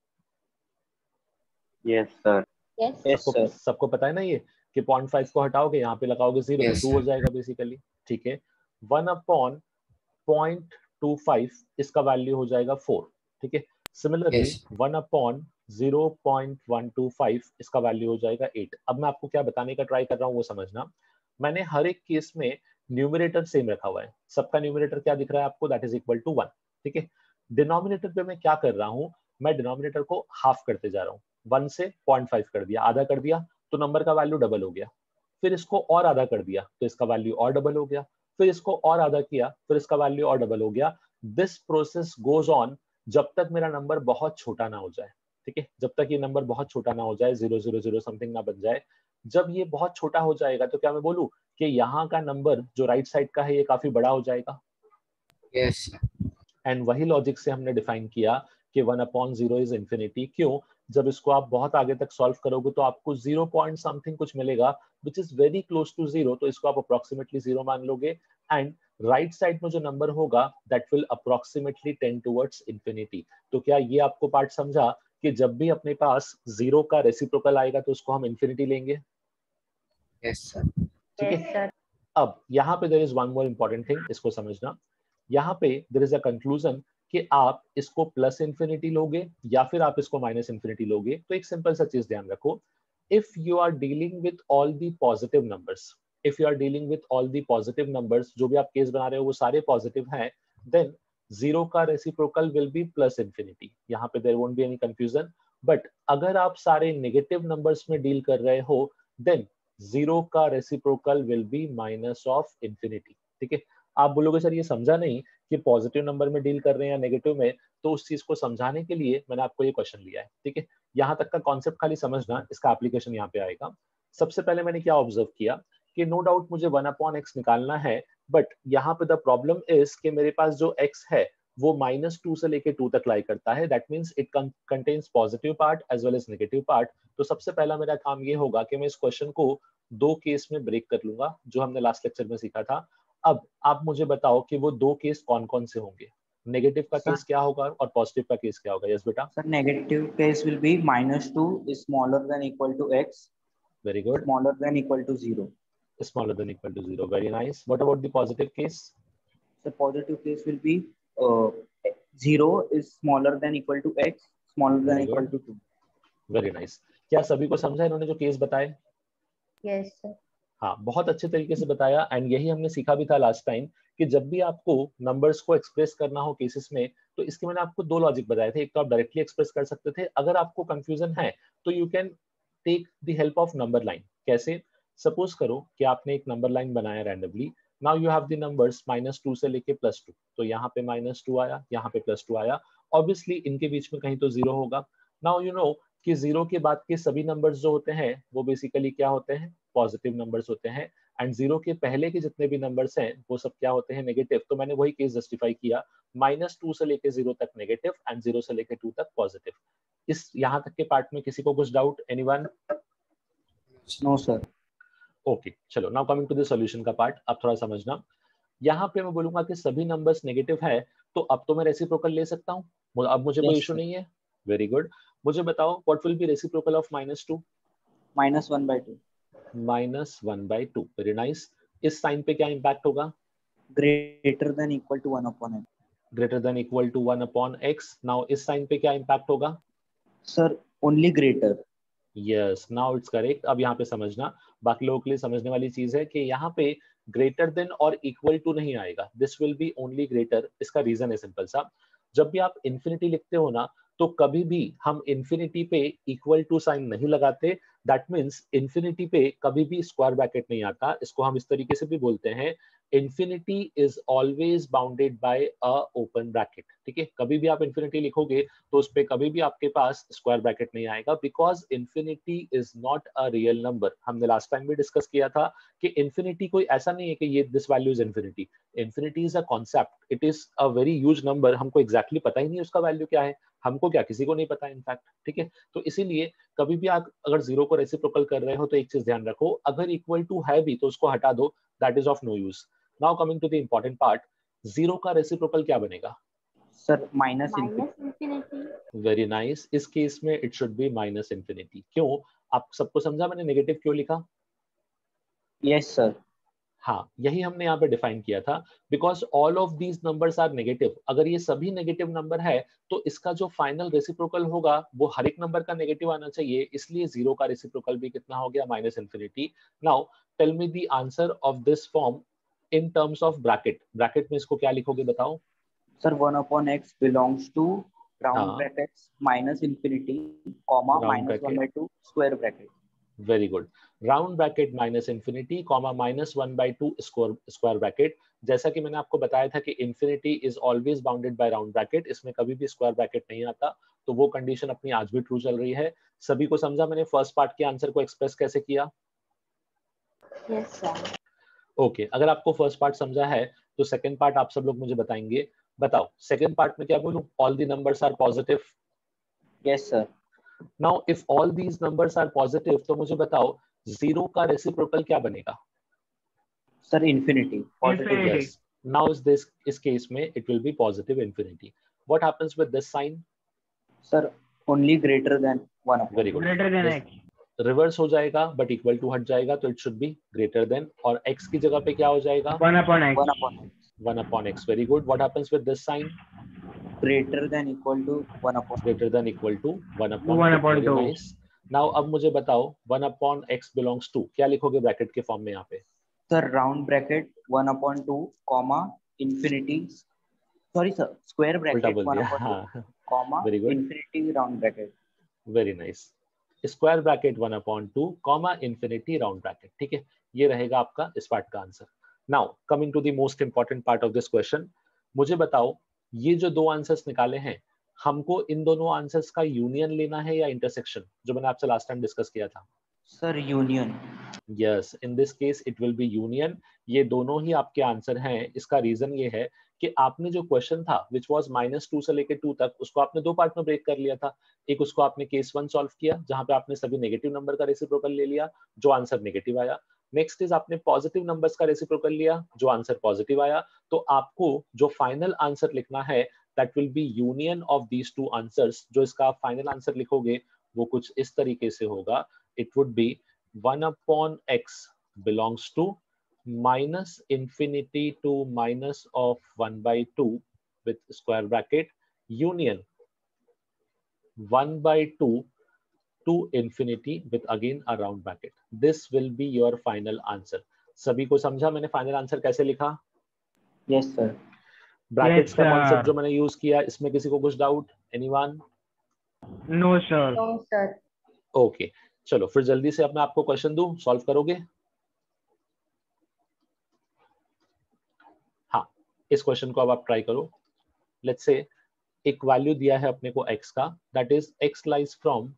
yes sir Yes. yes sir सबको पता है ना ये कि 0.5 को हटाओगे यहाँ पे लगाओगे 0 Yes, तो 2 हो sir. जाएगा बेसिकली। ठीक है, 1/0.25 इसका वैल्यू हो जाएगा 4। ठीक है, सिमिलरली Yes. 1/0.125 इसका वैल्यू हो जाएगा 8। अब मैं आपको क्या बताने का ट्राई कर रहा हूँ वो समझना। मैंने हर एक केस में न्यूमरेटर सेम रखा हुआ है, सबका न्यूमरेटर क्या दिख रहा है आपको? That is equal to 1। ठीक है, डिनोमिनेटर पे मैं क्या कर रहा हूँ, मैं डिनोमिनेटर को हाफ करते जा रहा हूँ। 1 से 0.5 कर दिया, आधा कर दिया तो नंबर का वैल्यू डबल हो गया। फिर इसको और आधा कर दिया तो इसका वैल्यू और डबल हो गया। फिर इसको और आधा किया फिर इसका वैल्यू और डबल हो गया। दिस प्रोसेस गोज ऑन जब तक मेरा नंबर बहुत छोटा ना हो जाए। ठीक है, जब तक ये नंबर बहुत छोटा ना हो जाए, 000 समथिंग ना बन जाए। जब ये बहुत छोटा हो जाएगा तो क्या मैं बोलूं कि यहाँ का नंबर जो राइट साइड का है ये काफी बड़ा हो जाएगा। Yes sir. एंड वही लॉजिक से हमने डिफाइन किया कि 1/0 इज इंफिनिटी। क्यों? जब इसको आप बहुत आगे तक सॉल्व करोगे तो आपको 0 पॉइंट समथिंग कुछ मिलेगा which is very close to 0, तो इसको आप अप्रोक्सीमेटली 0 मान लोगे। एंड राइट साइड में जो नंबर होगा that will approximately tend towards infinity. तो क्या ये आपको पार्ट समझा कि जब भी अपने पास 0 का रेसिप्रोकल आएगा तो उसको हम इंफिनिटी लेंगे? Yes, sir. ठीक है। अब यहाँ पे there is one more important thing, इसको समझना। यहाँ पे देयर इज अ कंक्लूजन कि आप इसको प्लस इंफिनिटी लोगे या फिर आप इसको माइनस इंफिनिटी लोगे। तो एक सिंपल सा चीज ध्यान रखो, if you are dealing with all the positive numbers, if you are dealing with all the positive numbers, जो भी आप केस बना रहे हो वो सारे पॉजिटिव हैं, देन 0 का reciprocal will be plus infinity. यहाँ पे there won't be any confusion. But अगर आप सारे नेगेटिव नंबर्स में डील कर रहे हो देन 0 का reciprocal will be minus of infinity. ठीक है। आप बोलोगे सर ये समझा नहीं कि पॉजिटिव नंबर में डील कर रहे हैं या नेगेटिव में, तो उस चीज को समझाने के लिए मैंने आपको ये क्वेश्चन लिया है। ठीक है, यहाँ तक का कॉन्सेप्ट खाली समझना, इसका एप्लीकेशन यहाँ पे आएगा। सबसे पहले मैंने क्या ऑब्जर्व किया कि नो डाउट मुझे 1/x निकालना है, बट यहाँ पे द प्रॉब्लम इज कि मेरे पास जो x है वो -2 से लेके 2 तक लाई करता है। That means it contains positive part as well as negative part. तो सबसे पहला मेरा काम ये होगा कि मैं इस क्वेश्चन को 2 केस में ब्रेक कर लूंगा, जो हमने लास्ट लेक्चर में सीखा था। अब आप मुझे बताओ कि वो 2 केस कौन कौन से होंगे, नेगेटिव का केस क्या होगा और पॉजिटिव का केस क्या होगा? यस बेटा। Sir, negative case will be -2 is smaller than equal to x, very good. smaller than equal to 0. Smaller than equal to 0. Very nice. What about the positive case? The positive case will be 0 is smaller than equal to x, smaller than Very equal good. to 2. Very nice. क्या सभी को समझा इन्होंने जो केस बताए? Yes, sir. हाँ, बहुत अच्छे तरीके से बताया। एंड यही हमने सीखा भी था लास्ट टाइम कि जब भी आपको नंबर्स को एक्सप्रेस करना हो केसेस में, तो इसके मैंने आपको 2 लॉजिक बताए थे। एक तो आप डायरेक्टली एक्सप्रेस कर सकते थे, अगर आपको कंफ्यूजन है तो you can take the help of number line. कैसे? सपोज करो कि आपने एक नंबर लाइन बनाया randomly. Now you have the numbers -2 से लेके +2। तो यहाँ पे -2 आया, यहाँ पे +2 आया। ऑब्वियसली इनके बीच में कहीं तो 0 होगा। नाउ यू नो कि 0 के बाद के सभी नंबर्स जो होते हैं वो बेसिकली क्या होते हैं? पॉजिटिव नंबर्स होते हैं। एंड 0 के पहले के जितने भी नंबर्स हैं वो सब क्या होते हैं? नेगेटिव। तो मैंने वही केस जस्टिफाई किया, -2 से लेके 0 तक नेगेटिव एंड 0 से लेके 2 तक पॉजिटिव। इस यहाँ तक के पार्ट में किसी को कुछ doubt? Anyone? No, sir. Okay, चलो now coming to the solution का पार्ट। अब थोड़ा समझना, यहाँ पे मैं बोलूंगा कि सभी नंबर्स नेगेटिव है, तो अब तो मैं रेसिप्रोकल ले सकता हूँ, अब मुझे कोई Yes, इशू sir. नहीं है। Very good. मुझे बताओ what will B reciprocal of -2? -1/2. -1/2। Very nice. इस साइन पे क्या इंपैक्ट होगा? Greater than equal to 1 upon x. Greater than equal to 1/x। Now इस साइन पे क्या इंपैक्ट होगा? Sir, only greater. Yes, now it's correct. अब यहाँ पे समझना, बाकी लोगों के लिए समझने वाली चीज है कि यहाँ पे ग्रेटर देन और इक्वल टू नहीं आएगा, this will B only greater. इसका रीजन है सिंपल सा, जब भी आप इन्फिनिटी लिखते हो ना तो कभी भी हम इन्फिनिटी पे इक्वल टू साइन नहीं लगाते। दैट मीन्स इन्फिनिटी पे कभी भी स्क्वायर ब्रैकेट नहीं आता। इसको हम इस तरीके से भी बोलते हैं, infinity is always bounded by a open bracket. ठीक है, कभी भी आप इन्फिनिटी लिखोगे तो उस पे कभी भी आपके पास स्क्वायर ब्रैकेट नहीं आएगा, because infinity is not a real number. हमने लास्ट टाइम भी डिस्कस किया था कि इन्फिनिटी कोई ऐसा नहीं है कि ये this value is infinity. Infinity is a concept, it is a very huge number. हमको एग्जैक्टली पता ही नहीं उसका वैल्यू क्या है, हमको क्या, किसी को नहीं पता इनफैक्ट। ठीक है, तो इसीलिए कभी भी आप अगर 0 को रेसिप्रोकल कर रहे हो तो एक चीज ध्यान रखो, अगर इक्वल टू है भी तो उसको हटा दो, that is of no use. Now coming to the important part, 0 का रेसिप्रोकल क्या बनेगा? Sir, minus infinity. -infinity. Very nice. इस केस में इट शुड बी -इंफिनिटी। क्यों? आप सबको समझा मैंने नेगेटिव क्यों लिखा? Yes, sir. हाँ, यही हमने यहाँ पे डिफाइन किया था, because all of these numbers are negative. अगर ये सभी नेगेटिव नंबर है तो इसका जो फाइनल रेसिप्रोकल होगा वो हर एक नंबर का नेगेटिव आना चाहिए, इसलिए 0 का रेसिप्रोकल भी कितना हो गया? -Minus infinity. Now tell me the answer of this form in terms of bracket. Bracket में इसको क्या लिखोगे बताओ? Sir, 1 upon x belongs to round हाँ, brackets -infinity, comma round bracket. -1/2 square bracket. Very good. Round bracket -infinity comma -1/2 square bracket. जैसा कि मैंने आपको बताया था कि infinity is always bounded by round bracket, इसमें कभी भी स्क्वायर ब्रैकेट नहीं आता, तो वो कंडीशन अपनी आज भी ट्रू चल रही है। सभी को समझा मैंने फर्स्ट पार्ट के आंसर को एक्सप्रेस कैसे किया? Yes, sir. ओके, अगर आपको फर्स्ट पार्ट समझा है तो सेकंड पार्ट आप सब लोग मुझे बताएंगे। बताओ सेकंड पार्ट में क्या बोलूं? All the numbers are positive. Yes, sir. Now if all these numbers are positive तो मुझे बताओ 0 का रेसिप्रोकल क्या बनेगा? Sir, infinity. Infinity. Yes. Now इस केस में it will be positive infinity. What happens with this sign? Sir, only greater than 1 upon. Very good. Greater than This x. Reverse हो जाएगा बट इक्वल टू हट जाएगा, तो it should be greater than, और x की जगह पे क्या हो जाएगा? 1 upon x. 1 upon x. 1 upon x. Very good. What happens with this sign? Greater than equal to 1 upon. Greater than equal to 1 upon 1 2. upon Very 2. nice. Now अब मुझे बताओ 1 upon x belongs to, क्या लिखोगे ब्रैकेट के फॉर्म में यहाँ पे? Sir, round bracket 1 upon 2, comma, infinity. Sorry, sir. Square उल्टा bracket बोल 1 दिया. upon 2, हाँ. comma, Very good. infinity round bracket. Very nice. Square bracket 1 upon 2, comma infinity round bracket. ठीक है, ये रहेगा आपका इस पार्ट का answer. Now coming to the most important part of this question, मुझे बताओ ये जो दो आंसर्स निकाले हैं, हमको इन दोनों आंसर्स का यूनियन लेना है या इंटरसेक्शन, जो मैंने आपसे लास्ट टाइम डिस्कस किया था? Sir, union. Yes, in this case it will B union. ये दोनों ही आपके आंसर हैं. इसका रीजन ये है कि आपने जो क्वेश्चन था विच वाज -2 से लेके 2 तक, उसको आपने दो पार्ट में ब्रेक कर लिया था. एक उसको आपने केस 1 सॉल्व किया जहां पे आपने सभी नेगेटिव नंबर का रेसिप्रोकल ले लिया, जो आंसर नेगेटिव आया. नेक्स्ट इज आपने पॉजिटिव नंबर्स का रेसिप्रोकल लिया, जो आंसर पॉजिटिव आया. तो आपको जो फाइनल आंसर लिखना है that will B union of these two answers. जो इसका फाइनल आंसर लिखोगे वो कुछ इस तरीके से होगा. It would be 1 upon x belongs to minus infinity to minus of 1 by 2 with square bracket union 1 by 2 to infinity with again a round bracket. This will be your final answer. सभी को समझा मैंने फाइनल आंसर कैसे लिखा? Yes, sir. ब्रैकेट्स का sir. कॉन्सेप्ट जो मैंने यूज किया, इसमें किसी को कुछ doubt? Anyone? No, sir. No, sir. Okay, चलो फिर जल्दी से अपना आपको क्वेश्चन दूं, सॉल्व करोगे? हाँ, इस क्वेश्चन को अब आप ट्राई करो. लेट्स से एक वैल्यू दिया है अपने को x का, that is x lies from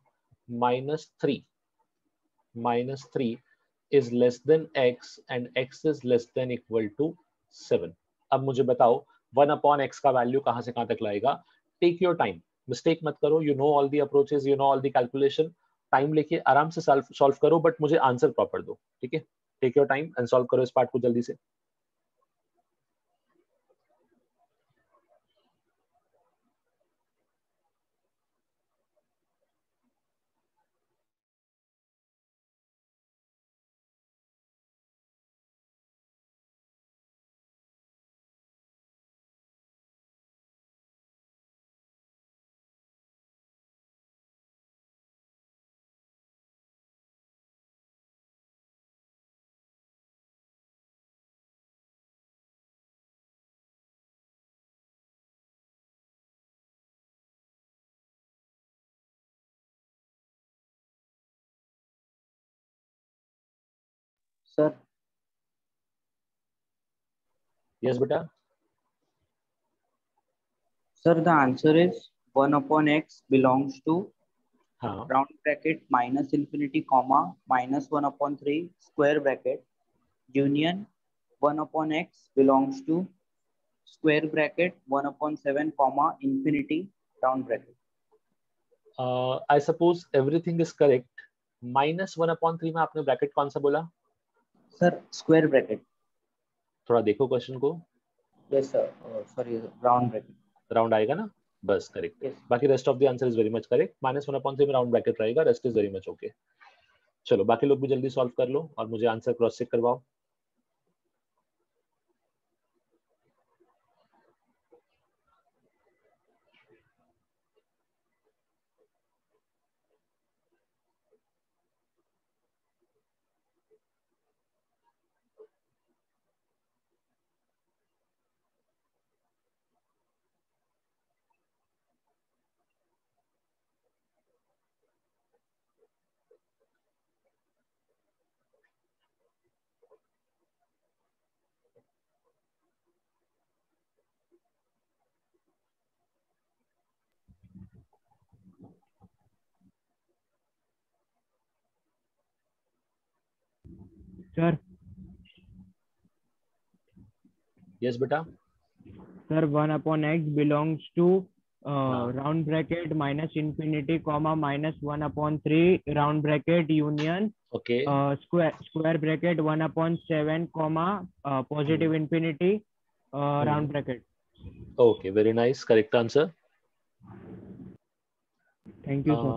-3 is less than x and x is less than equal to 7. अब मुझे बताओ 1 upon x का वैल्यू कहां से कहां तक लाएगा? टेक योर टाइम, मिस्टेक मत करो. You know all the approaches, you know all the calculation. Time लेके आराम से सॉल्व करो, बट मुझे आंसर प्रॉपर दो. ठीक है, take your time and solve करो इस पार्ट को जल्दी से. Sir, यस बेटा. sir, the answer is 1 upon x belongs to हाँ, round bracket minus infinity, comma, minus 1 upon 3, square bracket, union 1 upon x belongs to square bracket 1 upon 7, comma, infinity, round bracket. I suppose everything is correct. -1/3 में आपने ब्रैकेट कौन सा बोला? Sir, square bracket. थोड़ा देखो क्वेश्चन को. Yes, sir. Sorry, round bracket. Round आएगा ना? बस करेक्ट. Yes. बाकी rest of the answer is very much correct. -1/3 में राउंड ब्रैकेट रहेगा, rest is very much okay. चलो बाकी लोग भी जल्दी सॉल्व कर लो और मुझे आंसर क्रॉस चेक करवाओ. Sir. यस बेटा. Sir, 1 upon x belongs to हाँ. round bracket minus infinity, comma, minus 1 upon 3, round bracket union okay. square bracket 1 upon 7, comma, positive infinity, round bracket. Okay, very nice. Correct answer. Thank you, sir.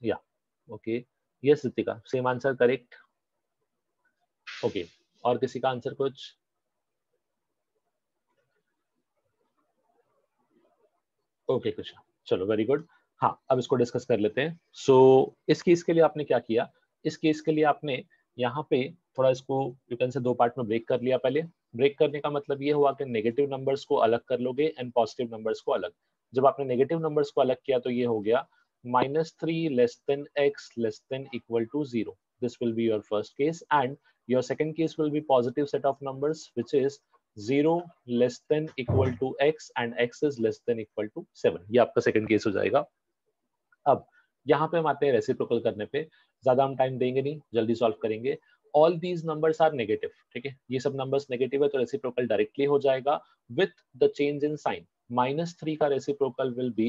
Yeah. Okay. Yes, Ritika. Same answer. Correct. Okay. और किसी का आंसर कुछ? ओके कुछ. चलो वेरी गुड. हाँ, अब इसको डिस्कस कर लेते हैं. सो इस केस के लिए आपने क्या किया? इस केस के लिए आपने यहाँ पे थोड़ा इसको यू कैन से दो पार्ट में ब्रेक कर लिया. पहले ब्रेक करने का मतलब ये हुआ कि नेगेटिव नंबर्स को अलग कर लोगे एंड पॉजिटिव नंबर्स को अलग. जब आपने नेगेटिव नंबर्स को अलग किया तो ये हो गया -3 less than x less than equal to 0. This will be your first case and your second case will be positive set of numbers which is 0 less than equal to x and x is less than equal to 7. ये आपका सेकंड केस हो जाएगा. अब यहाँ पे हम आते हैं रेसिप्रोकल करने पे. ज्यादा हम टाइम देंगे नहीं, जल्दी सॉल्व करेंगे. All these numbers are negative. ठीक है, ये सब नंबर्स नेगेटिव है तो रेसिप्रोकल डायरेक्टली हो जाएगा with the change in sign. -3 का रेसिप्रोकल विल बी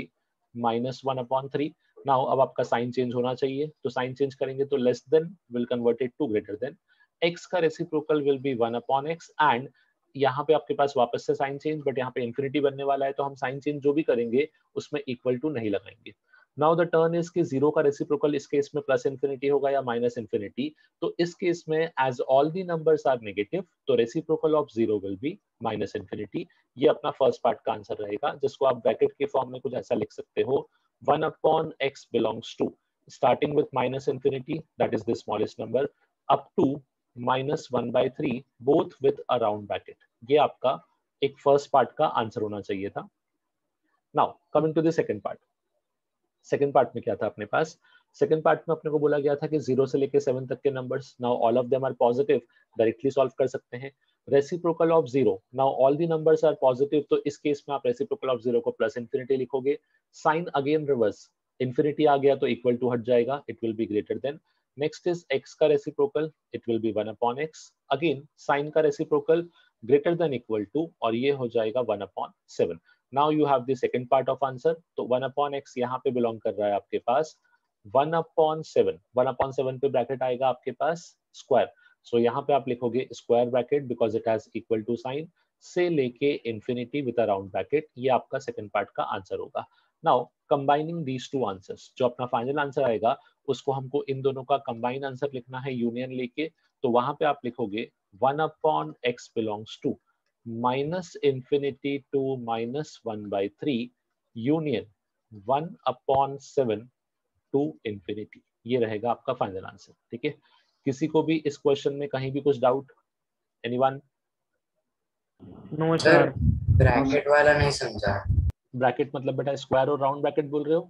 -1/3. नाउ अब आपका साइन चेंज होना चाहिए तो साइन चेंज करेंगे तो less than will convert it to greater than. x का reciprocal will be 1/x and यहाँ पे आपके पास वापस से साइन चेंज, बट यहाँ पे इंफिनिटी बनने वाला है तो हम साइन चेंज जो भी करेंगे उसमें इक्वल टू नहीं लगाएंगे. नाउ द टर्न इज कि 0 का रेसिप्रोकल इस केस में प्लस इंफिनिटी होगा या माइनस इंफिनिटी. तो इस केस में as all the numbers are negative तो reciprocal of 0 will be minus infinity. ये अपना फर्स्ट पार्ट का आंसर रहेगा, जिसको आप ब्रैकेट के फॉर्म में कुछ ऐसा लिख सकते हो 1/x belongs to starting with minus infinity, that is the smallest number, up to -1/3 both with a round bracket. ये आपका एक फर्स्ट पार्ट का आंसर होना चाहिए था. Now coming to the second part. Second part में क्या था अपने पास? सेकंड पार्ट में अपने को बोला गया था कि 0 से लेके 7 तक के numbers, now all of them are positive, directly solve कर सकते हैं. Reciprocal of 0, now all the numbers are positive तो इस केस में आप रेसिप्रोकल ऑफ 0 को प्लस इंफिनिटी लिखोगे. साइन अगेन रिवर्स, इंफिनिटी आ गया तो इक्वल टू हट जाएगा, it will be greater than. Next is x का reciprocal, it will be 1/x. Again sign का reciprocal greater than equal to और ये हो जाएगा 1/7. Now you have the second part of answer. तो 1/x यहाँ पे बिलोंग कर रहा है आपके पास 1/7. 1/7 पे ब्रैकेट आएगा आपके पास स्क्वायर. सो यहाँ पे आप लिखोगे square bracket because it has equal to sign से लेके infinity with a round bracket. ये आपका सेकंड पार्ट का आंसर होगा. Now combining these two answers, जो अपना फाइनल आंसर आएगा उसको हमको इन दोनों का कंबाइन आंसर लिखना है यूनियन लेके. तो वहां पे आप लिखोगे 1/x belongs to minus infinity to -1/3 union 1/7 to infinity. ये रहेगा आपका फाइनल आंसर. ठीक है, किसी को भी इस क्वेश्चन में कहीं भी कुछ doubt? Anyone? No sir sir. Bracket वाला नहीं समझा. ब्रैकेट मतलब बेटा स्क्वायर और राउंड ब्रैकेट बोल रहे हो?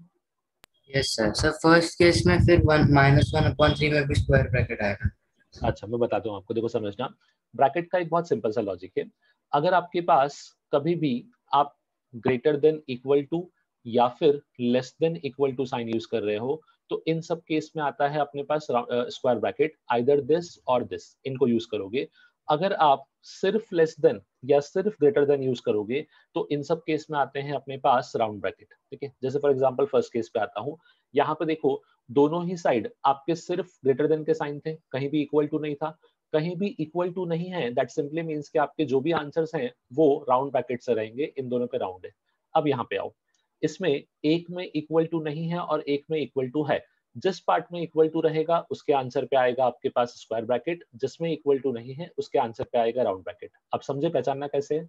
Yes sir. Sir first case में फिर -1/3 में भी स्क्वायर ब्रैकेट आएगा. अच्छा मैं बताता हूँ आपको, देखो समझना. ब्रैकेट का एक बहुत सिंपल सा लॉजिक है. अगर आपके पास कभी भी आप ग्रेटर देन इक्वल टू या फिर less than equal to sign use कर रहे हो तो इन सब केस में आता है अपने पास स्क्वायर ब्रैकेट. आइदर दिस और दिस, इनको यूज करोगे. अगर आप सिर्फ लेस देन या सिर्फ ग्रेटर देन यूज करोगे तो इन सब केस में आते हैं अपने पास राउंड ब्रैकेट. ठीक है, जैसे फॉर एग्जांपल फर्स्ट केस पे आता हूँ. यहाँ पे देखो दोनों ही साइड आपके सिर्फ ग्रेटर देन के साइन थे, कहीं भी इक्वल टू नहीं था. कहीं भी इक्वल टू नहीं है दैट सिंपली मींस कि आपके जो भी आंसर्स हैं वो राउंड ब्रैकेट से रहेंगे. इन दोनों के राउंड है. अब यहाँ पे आओ, इसमें एक में इक्वल टू नहीं है और एक में इक्वल टू है. जिस पार्ट में इक्वल टू रहेगा उसके आंसर पे आएगा आपके पास स्क्वायर ब्रैकेट, जिसमें इक्वल टू नहीं है उसके आंसर पे आएगा राउंड ब्रैकेट. अब समझे पहचानना कैसे है?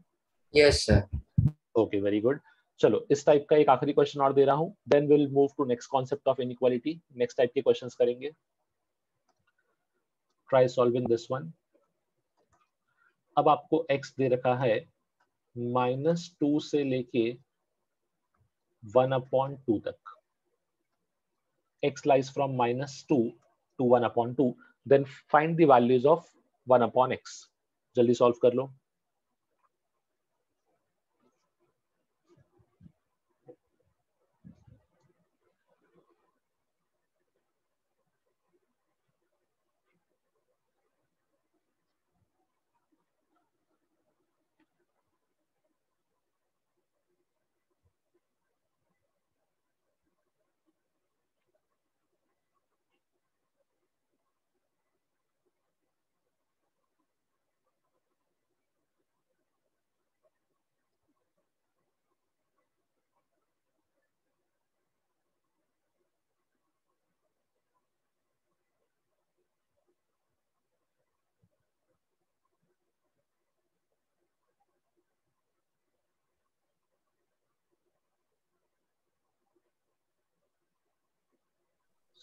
Yes sir. Okay very good. चलो इस टाइप का एक आखिरी क्वेश्चन और दे रहा हूं, then will move to next concept of inequality. Next type के क्वेश्चंस करेंगे. Try solving this one. अब आपको x दे रखा है -2 से लेके 1/2 तक. x lies from -2 to 1/2. then find the values of 1/x. जल्दी सॉल्व कर लो.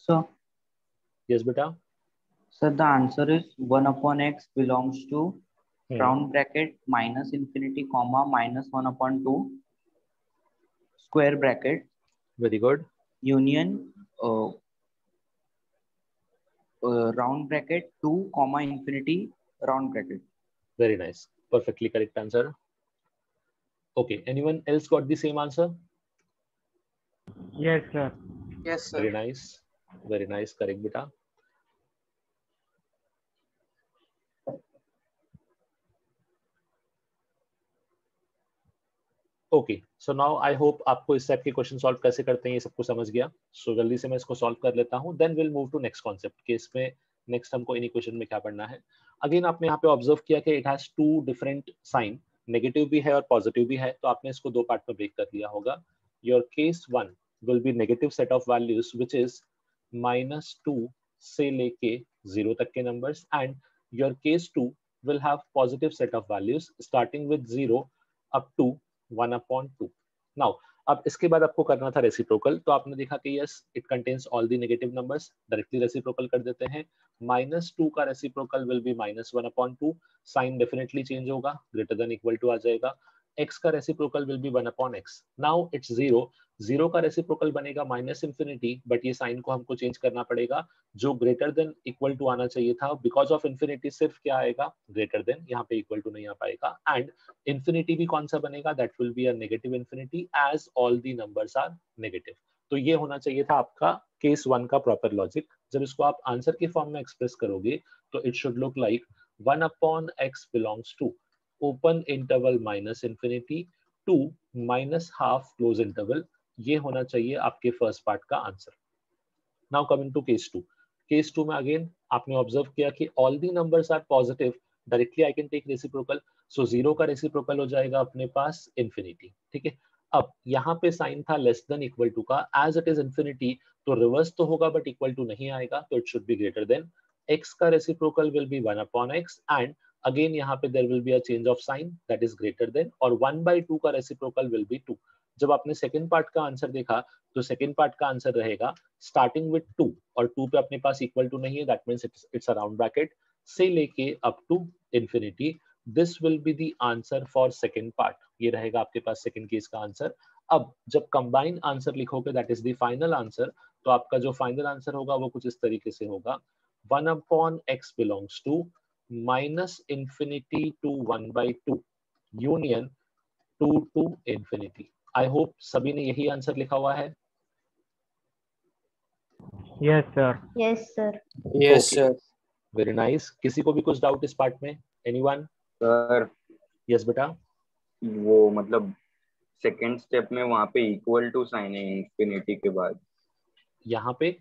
So, यस बेटा. sir, the answer is 1 upon x belongs to round bracket minus infinity comma minus 1 upon 2 square bracket Very good. union round bracket 2 comma infinity round bracket. Very nice. Perfectly correct answer. Okay. Anyone else got the same answer? Yes, sir. Yes, sir. Very nice. Very nice. Correct, beta. Okay so now I hope आपको इस टाइप के क्वेश्चन सॉल्व कैसे करते हैं ये सबको समझ गया. सो जल्दी से मैं इसको सॉल्व कर लेता हूँ, then will move to next concept कि इसमें नेक्स्ट हमको इन इक्वेशन में क्या पढ़ना है. अगेन आपने यहाँ पे ऑब्जर्व किया कि it has two different sign, negative भी है और पॉजिटिव भी है, तो आपने इसको दो पार्ट में ब्रेक कर दिया होगा. Your case 1 will be negative set of values which is -2 से लेके 0 तक के numbers, and your case 2 will have positive set of values starting with 0 up to 1/2. Now, अब इसके बाद आपको करना था रेसिप्रोकल, तो आपने देखा कि yes it contains all the negative numbers, directly reciprocal कर देते हैं. -2 का reciprocal will be -1/2, sign definitely change होगा, ग्रेटर देन इक्वल टू आ जाएगा. x का reciprocal will be 1/x. Now it's 0 का रेसिप्रोकल बनेगा -infinity, बट ये साइन को हमको चेंज करना पड़ेगा, जो ग्रेटर देन इक्वल टू आना चाहिए था. बिकॉज ऑफ इन्फिनिटी सिर्फ क्या आएगा, ग्रेटर देन, यहाँ पे इक्वल टू नहीं आ पाएगा. एंड इन्फिनिटी भी कौन सा बनेगा, that will be a negative infinity as all the numbers are negative. तो ये होना चाहिए था आपका केस 1 का प्रॉपर लॉजिक. जब इसको आप आंसर के फॉर्म में एक्सप्रेस करोगे तो it should look like 1/x belongs to open interval -infinity to -half close interval. ये होना चाहिए आपके फर्स्ट पार्ट का answer. Now coming to case 2. Case 2 में अगेन आपने ऑब्जर्व किया कि all the numbers are positive, directly I can take reciprocal. So 0 का रेसिप्रोकल हो जाएगा अपने पास इन्फिनिटी. ठीक है, अब यहाँ पे साइन था लेस देन इक्वल टू का, एज इट इज इन्फिनिटी तो रिवर्स तो होगा बट इक्वल टू नहीं आएगा, तो it should be greater than. x का reciprocal will be 1/x, and again यहाँ पे there will be a change of sign, that is greater than, और 1/2 का रेसिप्रोकल विल बी 2. जब आपने सेकंड पार्ट का आंसर देखा तो सेकंड पार्ट का आंसर रहेगा स्टार्टिंग विद 2, और 2 पे अपने पास इक्वल टू नहीं है, that means it's a round bracket, से लेके up to infinity. This will be the answer for second part. ये रहेगा आपके पास सेकंड केस का आंसर. अब जब कंबाइन आंसर लिखोगे, that is the final answer, तो आपका जो फाइनल आंसर होगा वो कुछ इस तरीके से होगा, 1/x belongs to -infinity to 1/2 union 2 to infinity. I hope सभी ने यही आंसर लिखा हुआ है. Yes, sir. Yes, sir. Yes, Okay. sir. Very nice. किसी को भी कुछ डाउट इस पार्ट में? एनीवन? सर यस बेटा. वो मतलब सेकंड स्टेप में वहाँ पे इक्वल टू साइन है इंफिनिटी के बाद. यहाँ पे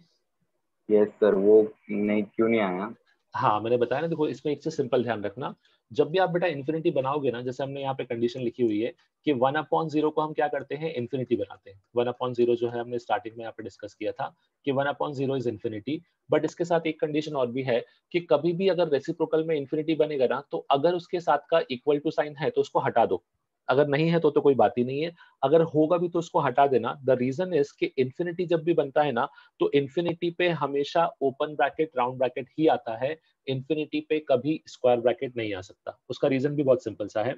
यस सर, वो नहीं क्यों नहीं आया? हाँ मैंने बताया ना, देखो इसमें एक चीज सिंपल ध्यान रखना, जब भी आप बेटा इन्फिनिटी बनाओगे ना, जैसे हमने यहाँ पे कंडीशन लिखी हुई है कि 1/0 को हम क्या करते हैं, इन्फिनिटी बनाते हैं. 1/0 जो है हमने स्टार्टिंग में यहाँ पे डिस्कस किया था कि 1/0 इज इन्फिनिटी, बट इसके साथ एक कंडीशन और भी है कि कभी भी अगर रेसिप्रोकल में इन्फिनिटी बनेगा ना, तो अगर उसके साथ का इक्वल टू साइन है तो उसको हटा दो, अगर नहीं है तो कोई बात ही नहीं है, अगर होगा भी तो उसको हटा देना. द रीजन इज कि इन्फिनिटी जब भी बनता है ना, तो इन्फिनिटी पे हमेशा ओपन ब्रैकेट राउंड ब्रैकेट ही आता है, इन्फिनिटी पे कभी स्क्वायर ब्रैकेट नहीं आ सकता. उसका रीजन भी बहुत सिंपल सा है.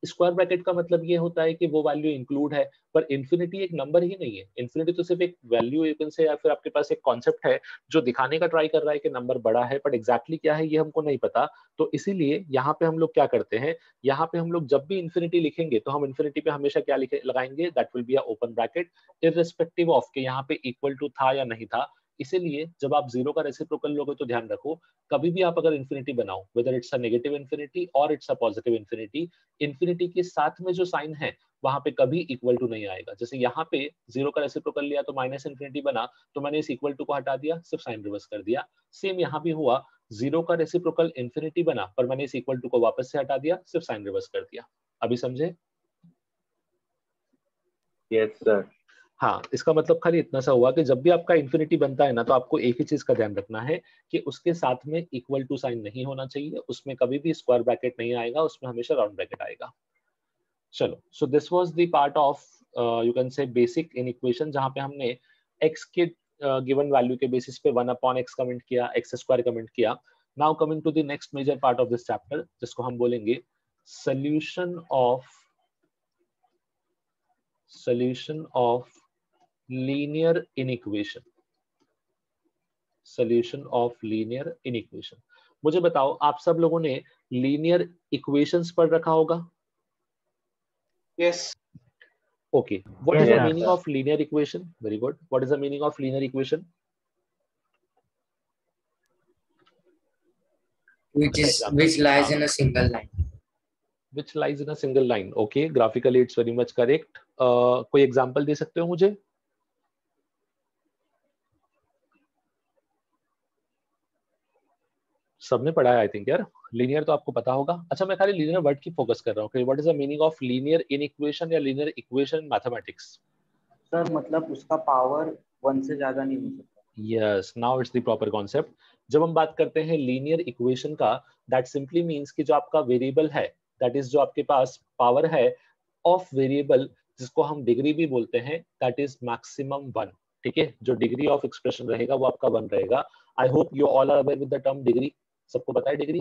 स्क्वायर ब्रैकेट का मतलब ये होता है कि वो वैल्यू इंक्लूड है, पर इन्फिनिटी एक नंबर ही नहीं है. इन्फिनिटी तो सिर्फ एक वैल्यू यू कैन से, या फिर आपके पास एक कॉन्सेप्ट है जो दिखाने का ट्राई कर रहा है कि नंबर बड़ा है, बट एग्जैक्टली क्या है ये हमको नहीं पता. तो इसीलिए यहाँ पे हम लोग क्या करते हैं, यहाँ पे हम लोग जब भी इन्फिनिटी लिखेंगे तो हम इन्फिनिटी पे हमेशा क्या लगाएंगे, that will be a open bracket, irrespective of के यहाँ पे इक्वल टू था या नहीं था. इसीलिए जब आप 0 का रेसिप्रोकल लोगे तो ध्यान रखो, कभी भी आप अगर इन्फिनिटी बनाओ, whether it's a negative infinity और it's a positive infinity, infinity के साथ में जो साइन है वहां पे कभी इक्वल टू नहीं आएगा. जैसे यहाँ पे 0 का रेसिप्रोकल लिया तो -infinity बना, तो मैंने इस इक्वल टू को हटा दिया, सिर्फ साइन रिवर्स कर दिया. सेम यहाँ भी हुआ, 0 का रेसिप्रोकल इन्फिनिटी बना, पर मैंने इस इक्वल टू को वापस से हटा दिया, सिर्फ साइन रिवर्स कर दिया. अभी समझे? Yes sir. हाँ, इसका मतलब खाली इतना सा हुआ कि जब भी आपका इन्फिनिटी बनता है ना, तो आपको एक ही चीज का ध्यान रखना है कि उसके साथ में इक्वल टू साइन नहीं होना चाहिए, उसमें कभी भी स्क्वायर ब्रैकेट नहीं आएगा, उसमें हमेशा राउंड ब्रैकेट आएगा. चलो, so this was the part of you can से बेसिक इन इक्वेशन, जहां पे हमने x के गिवन वैल्यू के बेसिस पे 1/x कमेंट किया, x² कमेंट किया. Now coming to the next major part of this chapter, जिसको हम बोलेंगे solution of linear inequation. Solution of linear inequation. मुझे बताओ, आप सब लोगों ने लीनियर इक्वेशंस पढ़ रखा होगा? Yes. Okay. What is Yes, the sir. meaning of linear equation? Very good. What is the meaning of linear equation? Which lies in a single line. Which lies in a single line. Okay. Graphically, it's very much correct. कोई एग्जांपल दे सकते हो मुझे? सबने पढ़ा है आई थिंक यार. लीनियर तो आपको पता होगा. अच्छा, मैं खाली लीनियर वर्ड की फोकस कर रहा हूँ. What is the meaning of linear in equation या linear equation in mathematics? Sir मतलब उसका पावर 1 से ज्यादा नहीं हो सकता. Yes, now it's the proper concept. जब हम बात करते हैं लीनियर इक्वेशन का, दैट सिंपली मींस कि जो आपका वेरिएबल है, दैट इज जो आपके पास पावर है ऑफ वेरिएबल, जिसको हम डिग्री भी बोलते हैं, दैट इज मैक्सिमम 1. ठीक है, जो डिग्री ऑफ एक्सप्रेशन रहेगा वो आपका 1 रहेगा. I hope you all are aware with the term degree. सबको पता है डिग्री?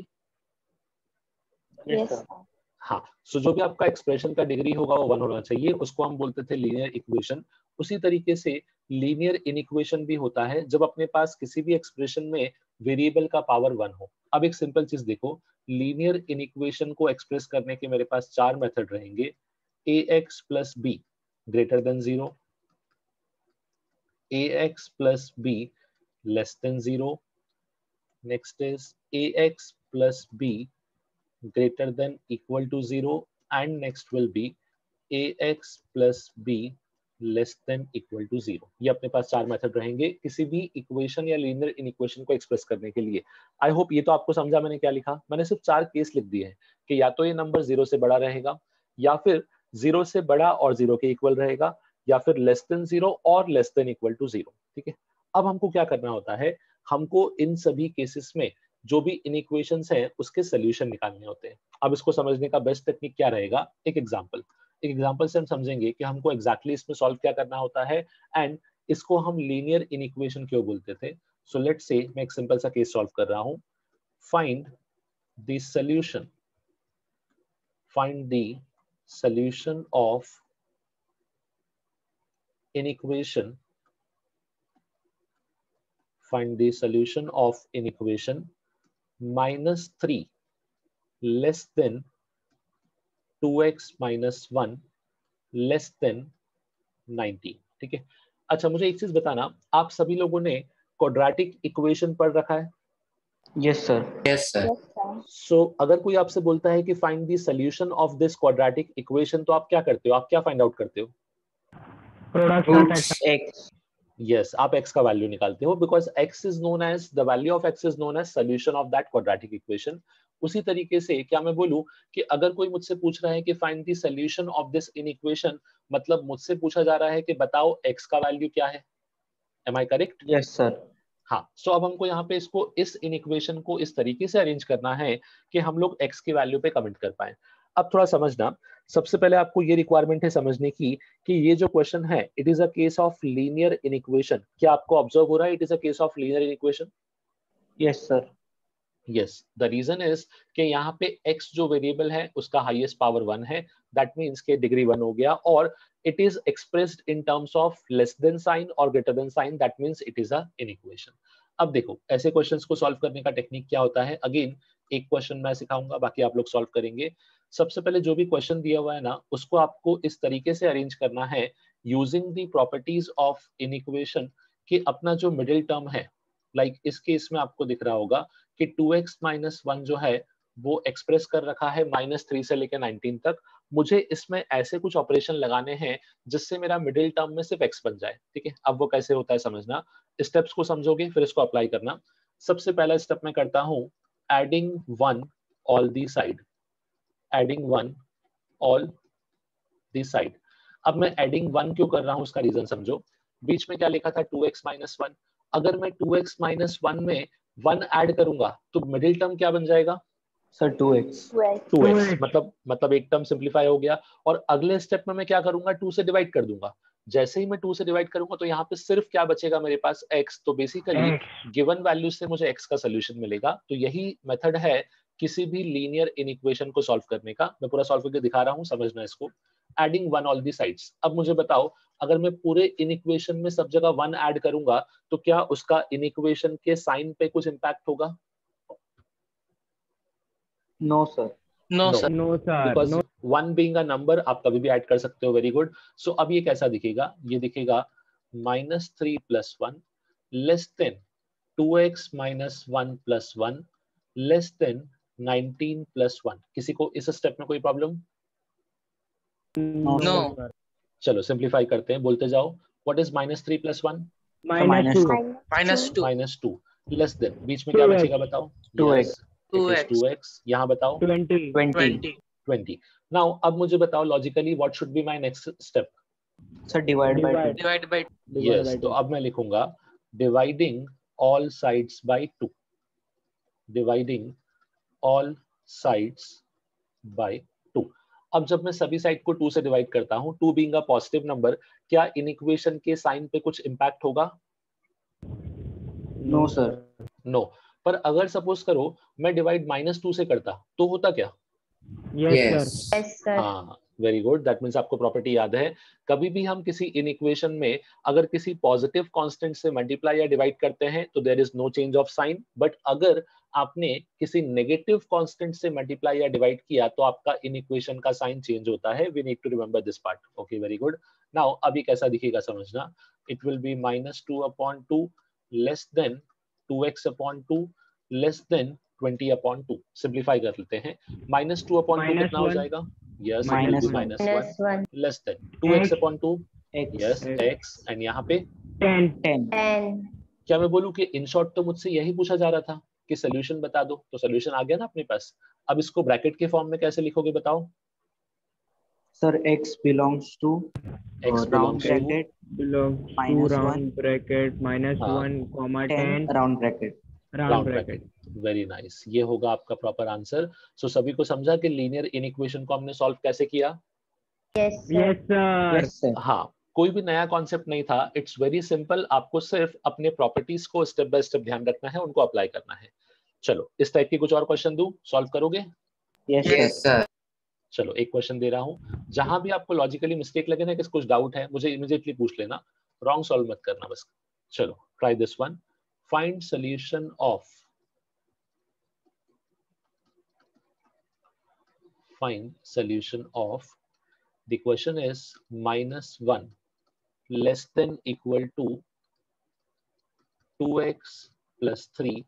Yes, sir. हाँ. सो जो भी आपका एक्सप्रेशन का डिग्री होगा वो 1 होना चाहिए. उसको हम बोलते थे लीनियर इक्वेशन. उसी तरीके से लीनियर इनइक्वेशन भी होता है जब अपने पास किसी भी एक्सप्रेशन में वेरिएबल का पावर 1 हो. अब एक सिंपल चीज देखो, लीनियर इनइक्वेशन को एक्सप्रेस करने के मेरे पास 4 मेथड रहेंगे. ax plus b greater than 0, ax plus b less than 0, next is ax plus b greater than equal to 0, and next will be ax plus b less than equal to 0. ये अपने पास 4 मेथड रहेंगे किसी भी इक्वेशन या लीनियर इनइक्वेशन को एक्सप्रेस करने के लिए. आई होप ये तो आपको समझा मैंने क्या लिखा. मैंने सिर्फ 4 केस लिख दिए हैं कि या तो ये नंबर 0 से बड़ा रहेगा, या फिर 0 से बड़ा और 0 के इक्वल रहेगा, या फिर लेस देन 0 और लेस देन इक्वल टू 0. ठीक है, अब हमको क्या करना होता है, हमको इन सभी केसेस में जो भी इनइक्वेशंस हैं उसके सोल्यूशन निकालने होते हैं. अब इसको समझने का बेस्ट टेक्निक क्या रहेगा, एक एग्जांपल से हम समझेंगे कि हमको एग्जैक्टली इसमें सॉल्व क्या करना होता है, एंड इसको हम लीनियर इनइक्वेशन क्यों बोलते थे. सो लेट्स से मैं एक सिंपल सा केस सॉल्व कर रहा हूं. Find the solution of inequation. Find the solution of inequation -3 less than 2x minus 1 less than 90. ठीक है. अच्छा, मुझे एक चीज बताना, आप सभी लोगों ने क्वाड्रेटिक इक्वेशन पढ़ रखा है? Yes sir. Yes, sir. Yes, sir. So अगर कोई आपसे बोलता है कि find the solution of this quadratic equation, तो आप क्या करते हो, आप क्या फाइंड आउट करते हो? Product Roots. X. यस, आप x का वैल्यू निकालते हो, because x is known as the value of x is known as solution of that quadratic equation. उसी तरीके से क्या मैं बोलूं कि अगर कोई मुझसे पूछ रहा है कि find the solution of this inequation, मतलब मुझसे पूछा जा रहा है कि बताओ x का वैल्यू क्या है. Am I correct? Yes sir. हाँ. सो अब हमको यहाँ पे इसको, इस इनइक्वेशन को इस तरीके से अरेंज करना है कि हम लोग x की वैल्यू पे कमेंट कर पाए. अब थोड़ा समझना, सबसे पहले आपको ये रिक्वायरमेंट है समझने की कि ये जो क्वेश्चन है, it is a case of linear inequation. क्या आपको ऑब्जर्व हो रहा है, it is a case of linear inequation? Yes sir. Yes. The reason is कि यहाँ पे x जो वेरिएबल है उसका हाईएस्ट पावर 1 है. दैट मीन्स के डिग्री 1 हो गया, और it is expressed in terms of less than sign और greater than sign. That means it is a inequation. अब देखो, ऐसे क्वेश्चंस को सॉल्व करने का टेक्निक क्या होता है. अगेन एक क्वेश्चन मैं सिखाऊंगा, बाकी आप लोग सॉल्व करेंगे. सबसे पहले जो भी क्वेश्चन दिया हुआ है ना, उसको आपको इस तरीके से अरेंज करना है using the properties of inequation कि अपना जो मिडिल टर्म है, लाइक इस केस में आपको दिख रहा होगा कि 2x minus 1 जो है वो एक्सप्रेस कर रखा है -3 से लेकर 19 तक. मुझे इसमें ऐसे कुछ ऑपरेशन लगाने हैं जिससे मेरा मिडिल टर्म में सिर्फ x बन जाए. ठीक है, अब वो कैसे होता है समझना. स्टेप्स को समझोगे फिर इसको अप्लाई करना. सबसे पहला स्टेप मैं करता हूं adding 1 all the side. Adding 1 all the side. अब मैं एडिंग 1 क्यों कर रहा हूं, उसका रीजन समझो. बीच में क्या लिखा था, 2x minus 1. अगर मैं 2x minus 1 में 1 ऐड करूंगा तो मिडिल टर्म क्या बन जाएगा सर? 2x. 2x. मतलब एक टर्म सिंप्लीफाई हो गया. और अगले स्टेप में मैं क्या करूंगा, 2 से डिवाइड कर दूंगा. जैसे ही मैं 2 से डिवाइड करूंगा तो यहाँ पे सिर्फ क्या बचेगा मेरे पास, x। तो बेसिकली गिवन वैल्यू से मुझे x का सोल्यूशन मिलेगा। तो यही मेथड है किसी भी लीनियर इनइक्वेशन को सॉल्व करने का। मैं पूरा सॉल्व करके दिखा रहा हूँ, समझना इसको। Adding one all the sides. अब मुझे बताओ, अगर मैं पूरे इनइक्वेशन में सब जगह 1 ऐड करूंगा तो क्या उसका इनइक्वेशन के साइन पे कुछ इंपैक्ट होगा? No sir. No No. Sir. No sir, because no. 1 being a number आप कभी भी ऐड कर सकते हो। Very good. सो अब ये कैसा दिखेगा? ये दिखेगा -3 + 1 less than 2x - 1 + 1 less than 19 + 1। किसी को इस स्टेप में कोई प्रॉब्लम? No no. सर। चलो सिंप्लीफाई करते हैं, बोलते जाओ। What is -3 + 1? -2 -2 -2 लेस देन, बीच में क्या 2x बचेगा बताओ? 2x। Yes, it is 2x। यहाँ बताओ 20 20 20। नाउ अब मुझे बताओ logically what should be my next step? Sir divide by 2। Divide by yes, तो अब मैं लिखूंगा dividing all sides by 2। Dividing all sides by 2। अब जब मैं सभी साइड को 2 से डिवाइड करता हूं, 2 बीइंग अ पॉजिटिव नंबर, क्या इन इक्वेशन के साइन पे कुछ इंपैक्ट होगा? No sir. नो। पर अगर सपोज करो मैं डिवाइड -2 से करता तो होता क्या? Yes sir. Yes. हाँ, वेरी गुड। दैट मीन्स आपको प्रॉपर्टी याद है। कभी भी हम किसी इन इक्वेशन में अगर किसी पॉजिटिव कांस्टेंट से मल्टीप्लाई या डिवाइड करते हैं तो there is no change of sign. But अगर आपने किसी नेगेटिव कांस्टेंट से मल्टीप्लाई या डिवाइड किया तो आपका इन इक्वेशन का साइन चेंज होता है। We need to remember this part. Okay, very good. Now अभी कैसा दिखेगा समझना। It will be -2/2 less than 2x/2 less than 20/2। Simplify कर लेते हैं। -2/2 कितना हो -1 जाएगा? Yes, it will be -1 less than 2x/2। Yes, x। and यहाँ पे 10 क्या मैं बोलूँ कि इन शॉर्ट तो मुझसे यही पूछा जा रहा था कि सोल्यूशन बता दो, तो सोल्यूशन आ गया ना अपने पास। अब इसको ब्रैकेट के फॉर्म में कैसे लिखोगे बताओ? Sir x belongs to x round belongs to, bracket belongs to -1 round bracket -1, 10 10 round bracket। round bracket। Very nice. ये होगा आपका प्रॉपर आंसर। सो सभी को समझा कि लीनियर इनइक्वेशन को हमने सॉल्व कैसे किया? Yes sir. Yes sir. हाँ, कोई भी नया कॉन्सेप्ट नहीं था। It's very simple. आपको सिर्फ अपने प्रॉपर्टीज को स्टेप बाय स्टेप ध्यान रखना है, उनको अप्लाई करना है। चलो, इस टाइप की कुछ और क्वेश्चन दूं, सॉल्व करोगे? Yes Yes, sir. sir. चलो एक क्वेश्चन दे रहा हूं। जहां भी आपको लॉजिकली मिस्टेक लगे ना कि कुछ डाउट है, मुझे इमीडिएटली पूछ लेना। रॉन्ग सॉल्व मत करना बस। चलो try this one. Find solution of the question is -1 less than equal to 2x plus 3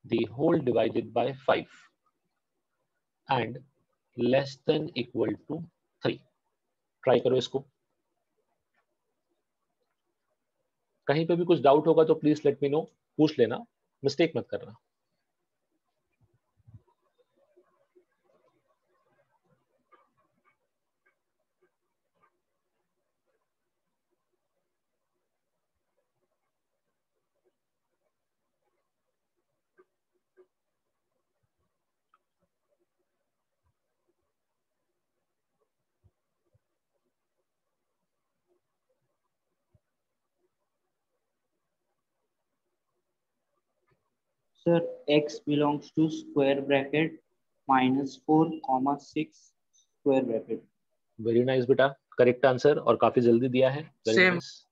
the whole divided by 5 and less than equal to 3। Try करो इसको। कहीं पे भी कुछ डाउट होगा तो प्लीज लेट मी नो, पूछ लेना, मिस्टेक मत करना। Sir, x belongs to square bracket -4, 6 square bracket। Very nice बेटा, करेक्ट आंसर और काफी जल्दी दिया है। Very Same. नाइस।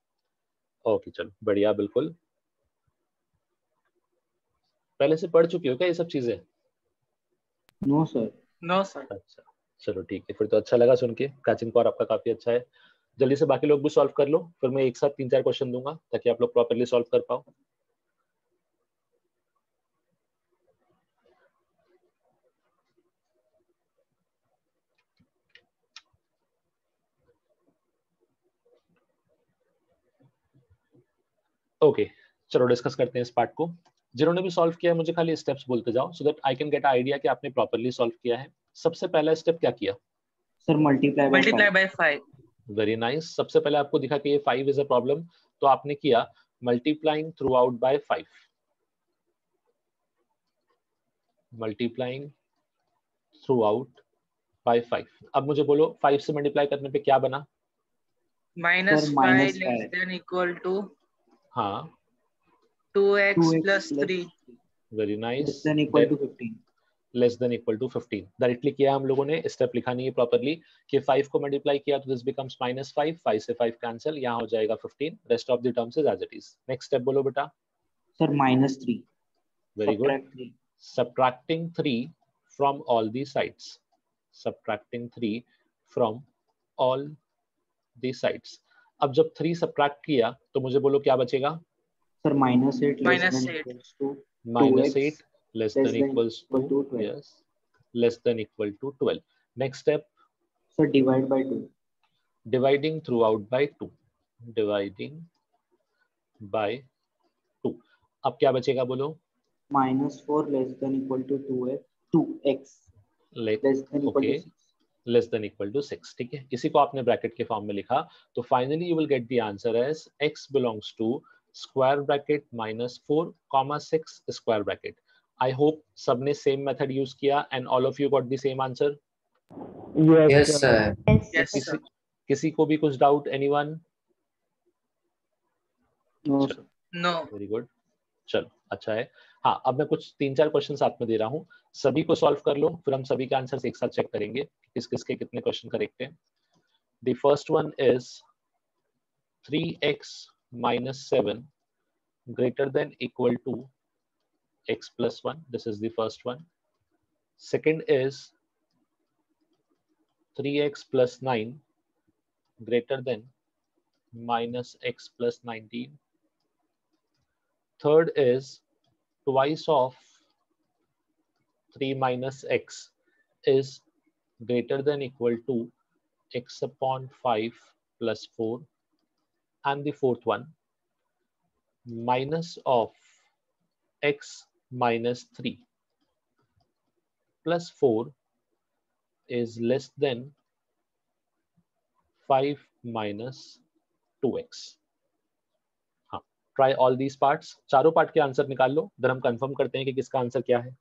ओके चलो बढ़िया, बिल्कुल। पहले से पढ़ चुके हो क्या ये सब चीजें? No sir. No sir. अच्छा चलो ठीक है, फिर तो अच्छा लगा सुन के। कैचिंग पावर आपका काफी अच्छा है। जल्दी से बाकी लोग भी सॉल्व कर लो, फिर मैं एक साथ 3-4 क्वेश्चन दूंगा ताकि आप लोग प्रॉपर्ली सॉल्व कर पाओ। ओके चलो डिस्कस करते हैं इस पार्ट को। जिन्होंने भी सॉल्व किया है मुझे खाली स्टेप्स बोलते जाओ so that I can get idea कि आपने प्रॉपर्ली सॉल्व किया है। सबसे पहला स्टेप क्या किया? Sir multiply by 5। Very nice. सबसे पहले आपको दिखा कि ये 5 इज अ प्रॉब्लम, तो आपने किया multiplying through out by 5। Multiplying through out by 5। अब मुझे बोलो 5 से मल्टीप्लाई करने पे क्या बना? minus Sir, 5 minus less 5. than equal to हाँ 2x 2x plus plus 3. Very less nice. than equal to 15. Less than equal to 15 directly किया हम लोगों ने, स्टेप लिखा नहीं है प्रॉपर्ली कि 5 को मल्टीप्लाई किया तो दिस बिकम्स -5, 5 से 5 कैंसिल, यहाँ हो जाएगा 15. Rest of the terms is as it is. Next step बोलो बेटा. Sir, minus 3. Very good. Subtract 3. Subtracting 3 from all the sides. Subtracting 3 from all the sides. अब जब 3 सब्ट्रैक्ट किया तो मुझे बोलो क्या बचेगा. Sir, minus 8 less Minus than 8. equals to -8 less less than than equals equal to, to 12. yes, less than equal to 12. Next step, Sir, divide by 2. dividing throughout by 2. Dividing by 2. अब क्या बचेगा बोलो. Minus 4 less than equal to 2x Like, less than equal okay, to 6. Less than equal to 6. ठीक है, इसी को आपने ब्रैकेट के फॉर्म में लिखा. तो finally you will get the answer as x belongs to square bracket -4, 6 square bracket. I hope सबने सेम मेथड यूज किया and all of you got the same answer. Yes, sir. Yes, किसी sir. किसी को भी कुछ doubt, anyone? No, sir. No. Very good. चलो अच्छा है. हाँ, अब मैं कुछ 3-4 क्वेश्चन साथ में दे रहा हूँ, सभी को सॉल्व कर लो, फिर हम सभी के आंसर्स एक साथ चेक करेंगे किस किस के कितने क्वेश्चन करेक्ट हैं. The first one is 3x minus 7 greater than equal to x plus 1. This is the first one. Second is 3x plus 9 greater than minus x plus 19. Third is twice of 3 minus x is greater than equal to x upon 5 plus 4. And the fourth one, minus of x minus 3 plus 4 is less than 5 minus 2x. हाँ, ट्राई ऑल दीज पार्ट्स. चारों पार्ट के आंसर निकाल लो, देन हम कंफर्म करते हैं कि किसका आंसर क्या है.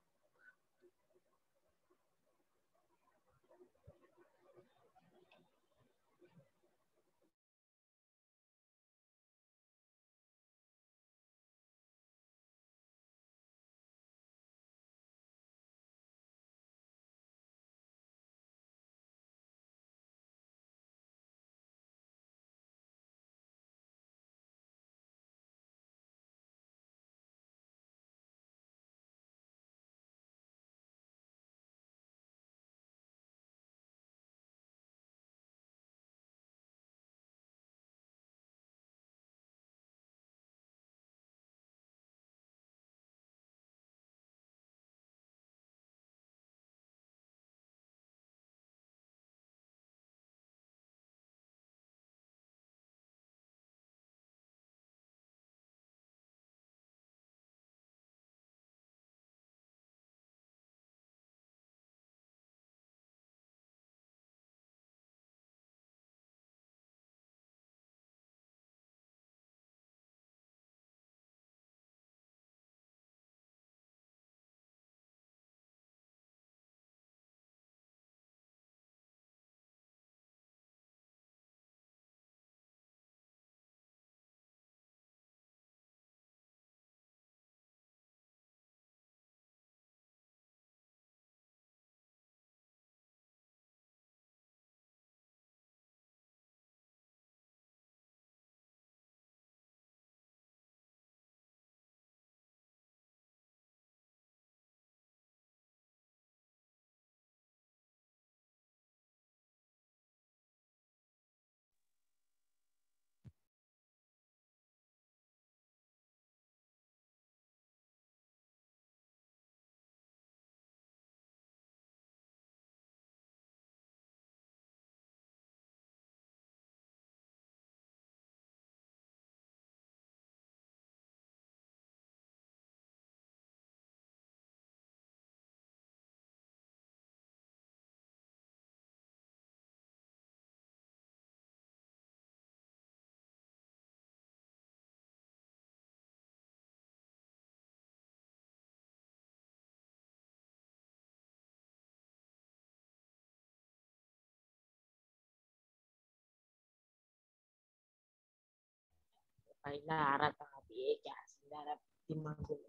पहला आ रहा था, अब ये क्या समझा रहा दिमाग को।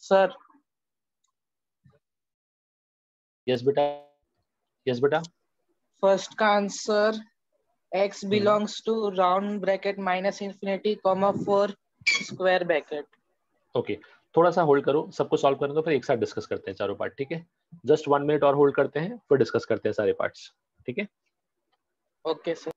सर यस बेटा, यस बेटा। फर्स्ट का answer x belongs to round bracket minus infinity comma 4 square bracket। Okay, थोड़ा सा होल्ड करो, सबको सॉल्व करने दो, फिर एक साथ डिस्कस करते हैं चारों पार्ट, ठीक है? जस्ट 1 मिनट और होल्ड करते हैं, फिर डिस्कस करते हैं सारे पार्ट्स, ठीक है? Okay sir.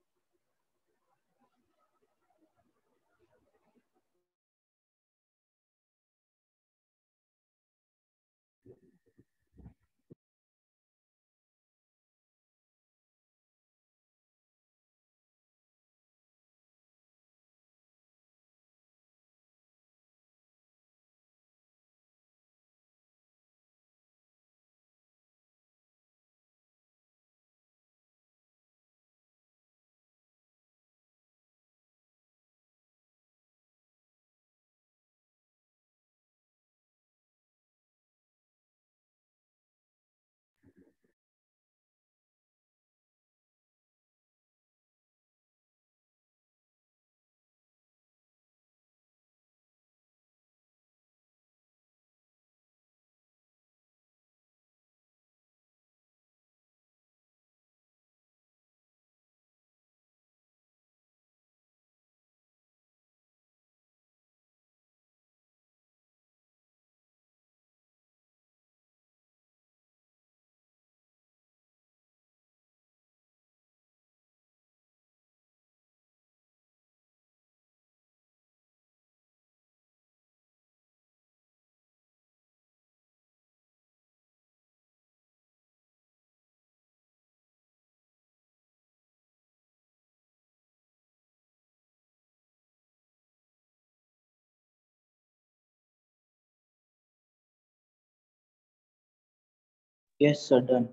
Yes, sir, done.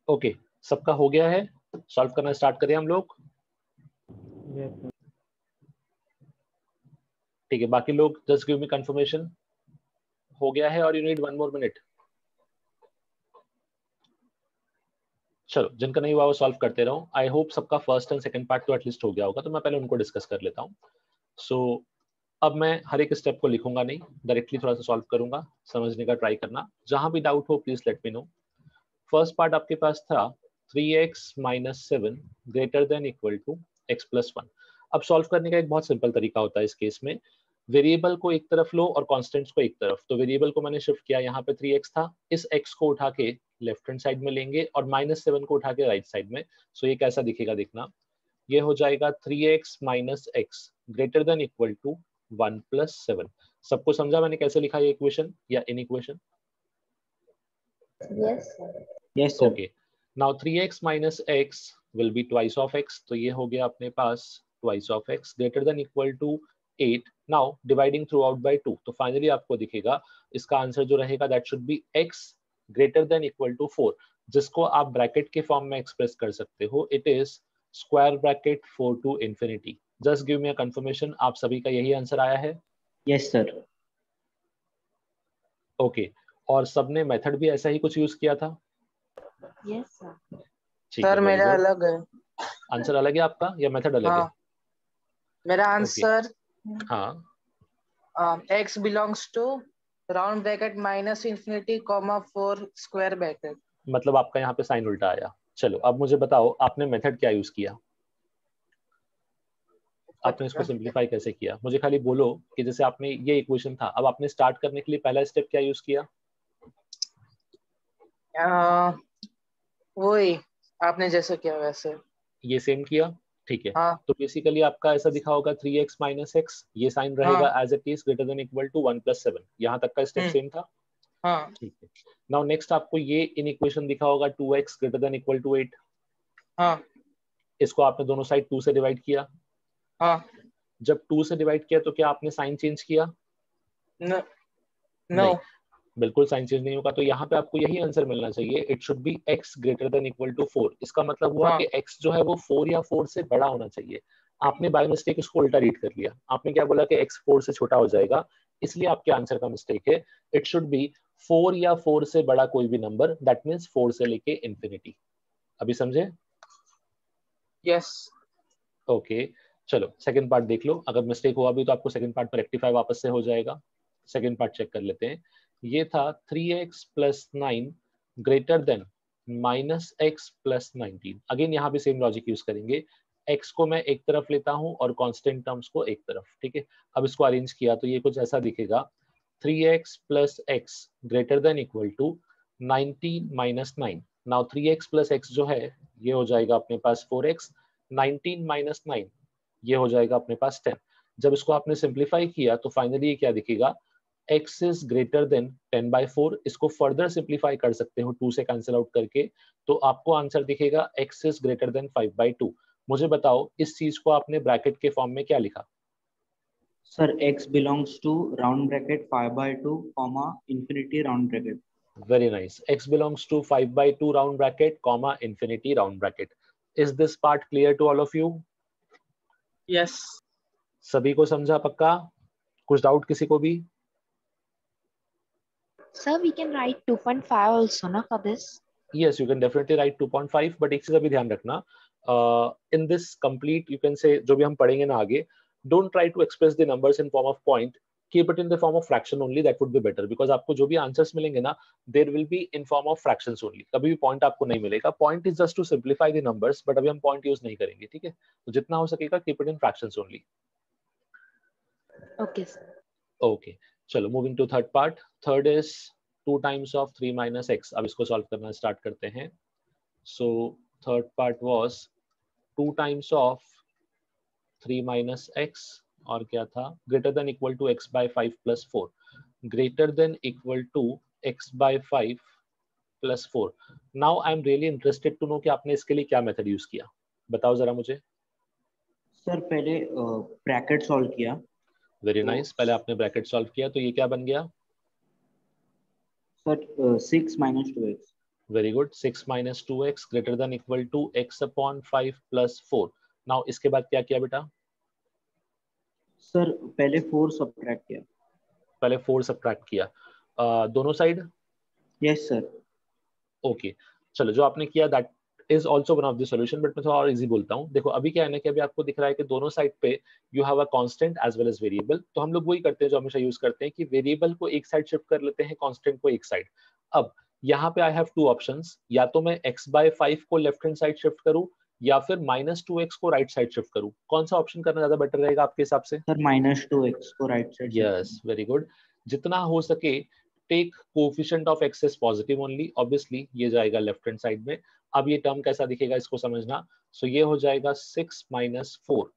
Okay, सबका हो गया है, सॉल्व करना स्टार्ट करें हम लोग। Yes, sir. ठीक है, बाकी लोग जस्ट गिव मी कंफर्मेशन हो गया है और यू नीड 1 मोर मिनट। चलो, जिनका नहीं हुआ वो सॉल्व करते रहो। आई होप सबका फर्स्ट एंड सेकंड पार्ट तो एटलीस्ट हो गया होगा, तो मैं पहले उनको डिस्कस कर लेता हूँ। सो अब मैं हर एक स्टेप को लिखूंगा नहीं, डायरेक्टली थोड़ा सा सॉल्व करूंगा, समझने का ट्राई करना। जहां भी डाउट हो please let me know. First part आपके पास था 3x - 7 greater than equal to x + 1। अब सॉल्व करने का एक बहुत सिंपल तरीका होता है इस केस में। वेरिएबल को एक तरफ लो और कांस्टेंट्स को एक तरफ। तो वेरिएबल को मैंने शिफ्ट किया, यहाँ पे 3x था, इस x को उठा के लेफ्ट हैंड साइड में लेंगे और -7 को उठा के राइट साइड में। सो ये कैसा दिखेगा देखना, ये हो जाएगा 3x - x greater than equal to 1 + 7। सबको समझा मैंने कैसे लिखा ये इक्वेशन या in equation? Yes, sir. Yes, sir. Okay. Now 3x - x will be twice of x, तो ये हो गया अपने पास twice of x greater than equal to 8. Now dividing throughout by 2, तो finally आपको दिखेगा इसका आंसर जो रहेगा that should be x greater than equal to 4, जिसको आप ब्रैकेट के फॉर्म में एक्सप्रेस कर सकते हो. It is square bracket 4 to infinity. Just give me a confirmation, आप सभी का यही आंसर आया है? Yes sir. ओके, और सबने मेथड भी ऐसा ही कुछ यूज किया था? Yes sir. ठीक है, सर very मेरा good. अलग है. आंसर अलग है आपका या मेथड अलग है? हाँ, मेरा आंसर हाँ, x belongs to round bracket minus infinity comma 4 square bracket. मतलब आपका यहाँ पे साइन उल्टा आया. चलो अब मुझे बताओ आपने मेथड क्या यूज किया, आपने इसको सिंपलीफाई कैसे किया? मुझे खाली बोलो कि जैसे आपने ये इक्वेशन था, अब आपने स्टार्ट करने के लिए पहला स्टेप क्या यूज किया? वही आपने जैसे किया वैसे. ये सेम किया, ठीक है. हाँ. तो बेसिकली आपका ऐसा दिखा होगा 3x - x, ये साइन रहेगा as it is greater than equal to 1 + 7. यहाँ तक का स्टेप सेम था. हाँ. ठीक है. नाउ नेक्स्ट आपको ये इन इक्वेशन दिखा होगा 2x greater than equal to 8. हाँ. इसको आपने दोनों साइड 2 से डिवाइड किया. हाँ. जब 2 से डिवाइड किया तो क्या आपने साइन चेंज किया? नो. नहीं, बिल्कुल साइन चेंज नहीं होगा. तो यहाँ पे आपको यही आंसर मिलना चाहिए. It should B x greater than equal to 4. इसका मतलब हुआ कि x जो है वो 4 या 4 से बड़ा होना चाहिए. आपने बाय मिस्टेक इसको उल्टा रीड कर लिया. आपने क्या बोला कि x 4 से छोटा हो जाएगा, इसलिए आपके आंसर का मिस्टेक है. इट शुड बी 4 या 4 से बड़ा कोई भी नंबर, दैट मीन्स 4 से लेके इंफिनिटी. अभी समझे? यस. ओके, चलो सेकंड पार्ट देख लो. अगर मिस्टेक हुआ भी तो आपको सेकंड पार्ट पर रेक्टिफाई वापस से हो जाएगा. सेकंड पार्ट चेक कर लेते हैं. ये था 3x + 9 greater than -x + 19. Again यहाँ भी सेम लॉजिक यूज करेंगे. x को मैं एक तरफ लेता हूँ और कांस्टेंट टर्म्स को एक तरफ. ठीक है, अब इसको अरेंज किया तो ये कुछ ऐसा दिखेगा. 3x + x greater than equal to 19 - 9. Now 3x + x जो है ये हो जाएगा अपने पास 4x. 19 - 9 ये हो जाएगा अपने पास 10. जब इसको आपने सिंप्लीफाई किया तो फाइनली ये क्या दिखेगा? x is greater than 10/4. इसको फर्दर सिंप्लीफाई कर सकते हो 2 से कैंसिल आउट करके, तो आपको आंसर दिखेगा x is greater than 5/2. मुझे बताओ इस चीज को आपने ब्रैकेट के फॉर्म में क्या लिखा? Sir x belongs to round bracket 5/2 comma infinity round bracket. Very nice. x belongs to 5/2 round bracket comma infinity round bracket. Is this part clear to all of you? Yes. सभी को समझा पक्का? कुछ डाउट किसी को भी? Sir, we can write 2.5 also, na, for this? Yes, you can definitely write 2.5, but एक चीज अभी ध्यान रखना. In this complete, you can say जो भी हम पढ़ेंगे ना आगे, don't try to express the numbers in form of point. Keep it in the form of fraction only. That would be better because आपको जो भी answers मिलेंगे ना, there will be in form of fractions only. कभी भी point आपको नहीं मिलेगा. Point is just to simplify the numbers, but अभी हम point use नहीं करेंगे, ठीक है? तो जितना हो सकेगा keep it in fractions only. Okay, sir. Okay. चलो moving to third part. Third is 2 times of 3 - x. अब इसको सॉल्व करना स्टार्ट करते हैं. So third part was 2 times of 3 - x और क्या था? Greater than equal to x/5 + 4. Greater than equal to x/5 + 4. Now I am really interested to know कि आपने इसके लिए क्या मेथड यूज किया. बताओ जरा मुझे. सर पहले ब्रैकेट सॉल्व किया. Very nice. पहले आपने ब्रैकेट सॉल्व किया तो ये क्या बन गया? Sir 6 - 2x. Very good. 6 - 2x greater than equal to x/5 + 4. Now इसके बाद क्या किया बेटा? सर पहले 4 सब्ट्रैक्ट किया. पहले 4 सब्ट्रैक्ट किया. दोनों साइड? Yes sir. ओके, चलो जो आपने किया that is also one of the solution, but मैं थोड़ा और इजी बोलता हूँ. देखो अभी क्या है ना कि अभी आपको दिख रहा है कि दोनों साइड पे you have a constant as well as variable. तो हम लोग वही करते हैं जो हमेशा यूज करते हैं कि वेरिएबल को एक साइड शिफ्ट कर लेते हैं, कांस्टेंट को एक साइड. अब यहाँ पे आई हैव 2 ऑप्शंस. या तो मैं x/5 को लेफ्ट हैंड साइड शिफ्ट करूँ या फिर -2x को राइट साइड शिफ्ट करूँ. कौन सा ऑप्शन करना ज्यादा बेटर रहेगा आपके हिसाब से? सर -2x को right side. Yes, very good. जितना हो सके take coefficient of x is positive only. Obviously ये जाएगा लेफ्ट हैंड साइड में. अब ये टर्म कैसा दिखेगा इसको समझना. सो ये हो जाएगा 6 - 4.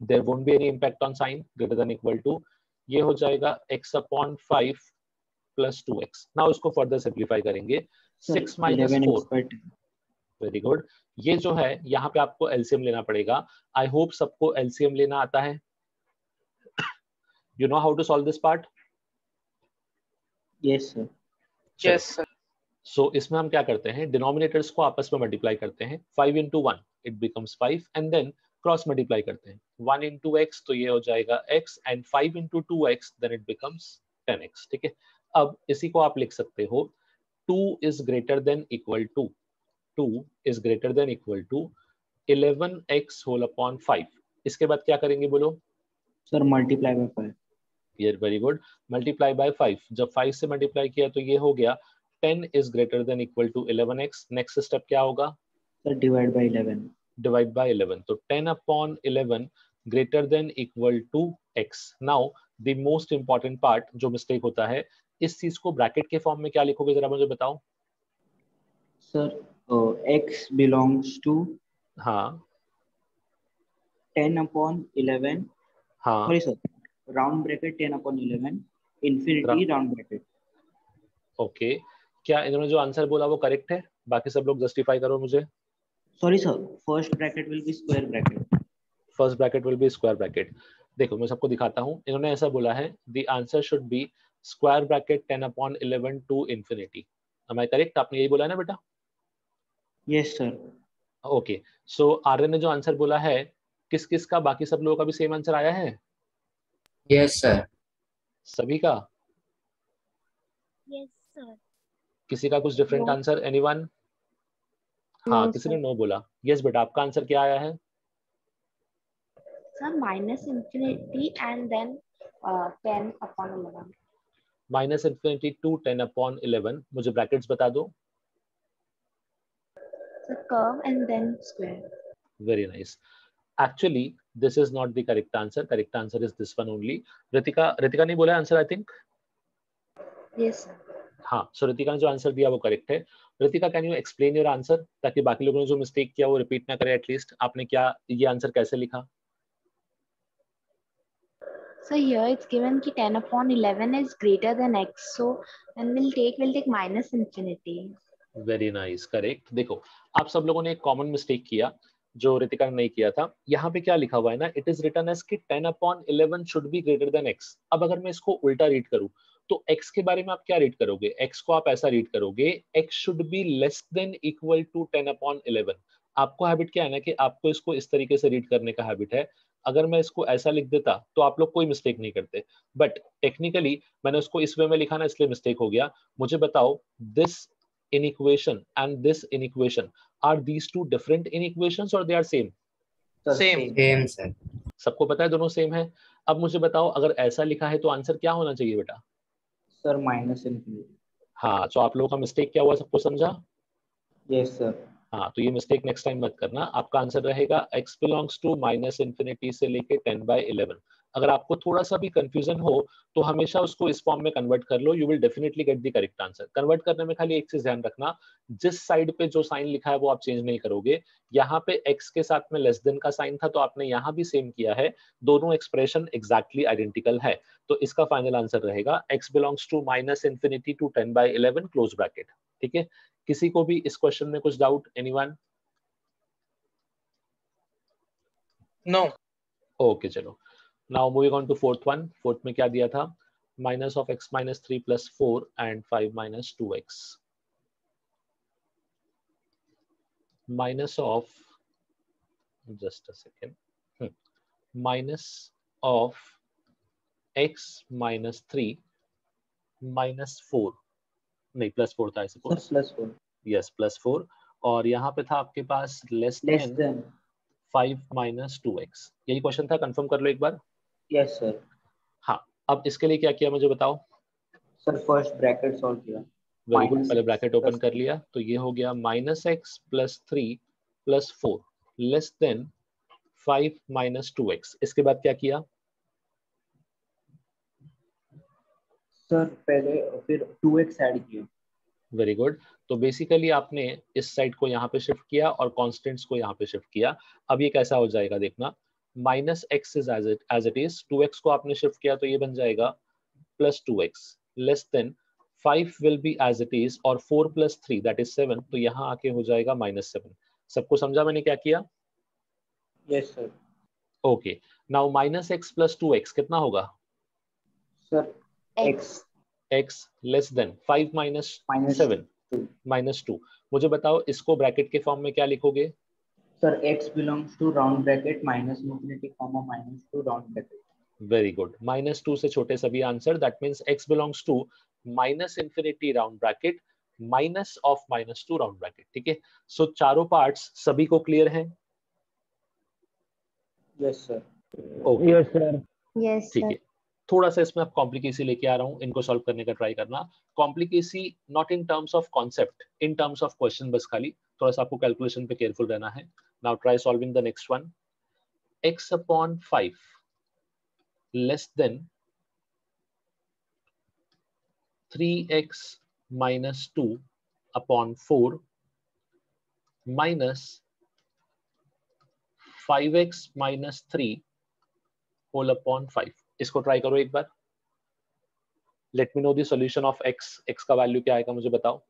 There won't be any impact on sign. Greater than equal to ये हो जाएगा x/5 + 2x. नाउ इसको फर्दर सिंपलीफाई करेंगे. 6 - 4. Very good. ये जो है यहाँ पे आपको एलसीएम लेना पड़ेगा। आई होप सबको एलसीएम लेना आता है। You know how to solve this part? Yes sir. Yes sir. So इसमें हम क्या करते हैं, डिनोमिनेटर्स को आपस में मल्टीप्लाई करते हैं। 5 into 1 it becomes 5 and then cross multiply करते हैं। 1 into x तो ये हो जाएगा x and 5 into 2x then it becomes 10x। ठीक है, अब इसी को आप लिख सकते हो 2 is greater than equal to 2 is greater than equal to 11x whole upon 5। इसके बाद क्या करेंगे बोलो? Sir multiply by 5। ये वेरी गुड, मल्टीप्लाई बाय 5। जब 5 से मल्टीप्लाई किया तो ये हो गया 10 is greater than equal to 11x। Next step क्या होगा? Sir divide by 11। Divide by 11, तो 10 upon 11 greater than equal to x। Now the most important part जो मिस्टेक होता है, इस चीज को ब्रैकेट के फॉर्म में क्या लिखोगे जरा मुझे बताओ। सर x बिलोंग्स टू हाँ 10 upon 11। हाँ sorry sir, round bracket 10 upon 11 infinity round bracket. Okay, क्या इन्होंने जो आंसर बोला वो करेक्ट है? बाकी सब लोग जस्टिफाई करो मुझे। Sorry sir, first bracket will be square bracket. First bracket will be square bracket. देखो मैं सबको दिखाता हूँ, इन्होंने ऐसा बोला है the answer should be square bracket 10 upon 11 to infinity. am I correct? आपने यही बोला है ना बेटा? Yes sir. Okay, so Aryan ने जो आंसर बोला है, किस किस का, बाकी सब लोगों का भी सेम आंसर आया है? Yes sir. सभी का? Yes sir. किसी का कुछ डिफरेंट आंसर? एनीवन? हाँ, किसी ने नो बोला। यस बेटा, आपका आंसर क्या आया है? Sir minus infinity and then 10 upon 11। Minus infinity to 10 upon 11। मुझे ब्रैकेट्स बता दो। Sir curve and then square. Very nice. Actually, this is not the correct answer. Correct answer is this one only. Ritika ने बोला answer I think. Yes sir. हाँ, सो रितिका ने जो आंसर दिया वो करेक्ट है। Ritika, can you explain your answer ताकि बाकी लोगों ने जो मिस्टेक किया वो रिपीट ना करे एटलीस्ट। आपने क्या ये आंसर कैसे लिखा? So here it's given कि 10 upon 11 is greater than x, so then we'll take minus infinity. Very nice, correct. देखो आप सब लोगों ने एक कॉमन मिस्टेक किया जो रितिका ने नहीं किया था। यहाँ पे क्या लिखा हुआ है ना, इट इज रिटन एज कि 10 upon 11 should be greater than x। अब अगर मैं इसको उल्टा रीड करूँ तो x के बारे में आप क्या रीड करोगे? x को आप ऐसा रीड करोगे x should be less than equal to 10 upon 11। आपको हैबिट क्या है ना कि आपको इसको इस तरीके से रीड करने का हैबिट है। अगर मैं इसको ऐसा लिख देता तो आप लोग कोई मिस्टेक नहीं करते, बट टेक्निकली मैंने उसको इस वे में लिखा ना, इसलिए मिस्टेक हो गया। मुझे बताओ, this inequation and this inequation, are these two different inequations or they are same? Same. Same sir. सबको पता है दोनों सेम है। अब मुझे बताओ, अगर ऐसा लिखा है तो आंसर क्या होना चाहिए बेटा? Sir minus infinity. हाँ, तो आप लोगों का मिस्टेक क्या हुआ, सबको समझा? Yes sir. हाँ, तो ये मिस्टेक नेक्स्ट टाइम मत करना। आपका आंसर रहेगा x belongs to minus infinity से लेके 10/11। अगर आपको थोड़ा सा भी कंफ्यूजन हो तो हमेशा उसको इस फॉर्म में कन्वर्ट कर लो, you will definitely get the correct answer. Convert करने में खाली एक चीज ध्यान रखना, जिस साइड पे जो साइन लिखा है वो आप चेंज नहीं करोगे। यहाँ पे x के साथ में लेस देन का साइन था तो आपने यहाँ भी सेम किया है। दोनों एक्सप्रेशन एग्जैक्टली आइडेंटिकल है, तो इसका फाइनल आंसर रहेगा x belongs to minus infinity to 10/11 close bracket. ठीक है, किसी को भी इस क्वेश्चन में कुछ डाउट? एनीवन? नो। ओके, चलो now moving on to fourth one. Fourth में क्या दिया था? Minus of x minus 3 plus 4 and 5 minus 2x। Minus of, just a second, minus of x minus 3 minus 4, नहीं प्लस 4 था I suppose. Plus 4। Yes, plus 4। और यहाँ पे था आपके पास लेस देन 5 माइनस 2x। यही क्वेश्चन था, कंफर्म कर लो एक बार। Yes sir. हाँ, अब इसके लिए क्या किया मुझे बताओ। सर फर्स्ट ब्रैकेट सॉल्व किया। वेरी गुड, पहले ब्रैकेट ओपन कर लिया तो ये हो गया minus x plus 3 plus 4 less than 5 minus 2x। इसके बाद क्या किया? सर पहले फिर 2x ऐड किया। वेरी गुड, तो बेसिकली आपने इस साइड को यहाँ पे शिफ्ट किया और कॉन्स्टेंट्स को यहाँ पे शिफ्ट किया। अब ये कैसा हो जाएगा देखना, minus x is as it is, 2x को आपने शिफ्ट किया तो ये बन जाएगा plus 2x less than 5 will be as it is, और 4 + 3 दैट इज 7, तो यहाँ आके हो जाएगा -7। सबको समझा मैंने क्या किया? Yes sir. Okay, now -x + 2x कितना होगा? Sir x x less than 5 - 7 -2। मुझे बताओ इसको ब्रैकेट के फॉर्म में क्या लिखोगे? Sir x belongs to round bracket minus infinity comma minus 2 round bracket। Very good, -2 से छोटे सभी answer, that means x belongs टू -infinity round bracket minus of -2 round bracket. ठीक है, सो चारों पार्ट्स सभी को क्लियर हैं? Yes sir. Okay, yes sir. yes ठीक sir है। थोड़ा सा इसमें आप कॉम्प्लिकेसी लेके आ रहा हूँ, इनको सॉल्व करने का ट्राई करना। Complicacy not in terms of concept, in terms of question, बस खाली थोड़ा सा आपको कैलकुलेशन पे केयरफुल रहना है। Now try solving the next one. x/5 less than 3x - 2/4 minus 5x - 3 whole upon 5। इसको ट्राई करो एक बार। Let me know the solution of x। x का वैल्यू क्या आएगा मुझे बताओ।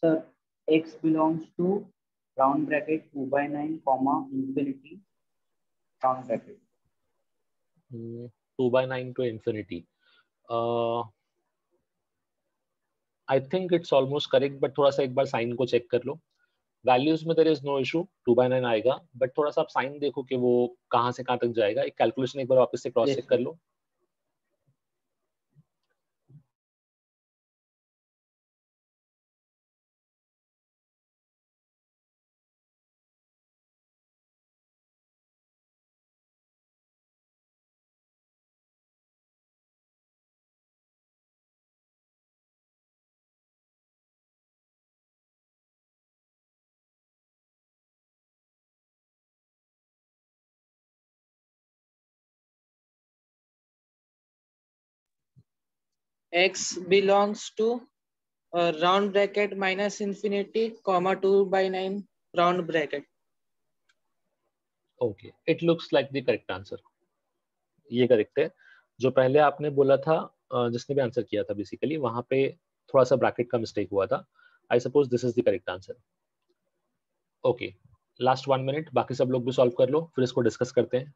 Sir x belongs to round bracket 2/9 comma infinity round bracket। 2/9 to infinity। I think it's almost correct, but थोड़ा सा एक बार साइन को चेक कर लो। वैल्यूज में देयर इज नो इशू, 2/9 आएगा, बट थोड़ा सा आप साइन देखो कि वो कहाँ से कहाँ तक जाएगा। एक कैलकुलेशन एक बार वापस से क्रॉस Yes, चेक कर लो। x belongs to round bracket minus infinity comma 2/9 round bracket। Okay, it looks like the correct answer. ये करेक्ट है। जो पहले आपने बोला था, जिसने भी आंसर किया था बेसिकली, वहां पे थोड़ा सा ब्रैकेट का मिस्टेक हुआ था। I suppose this is the correct answer. Okay, last 1 minute, बाकी सब लोग भी सॉल्व कर लो, फिर इसको डिस्कस करते हैं।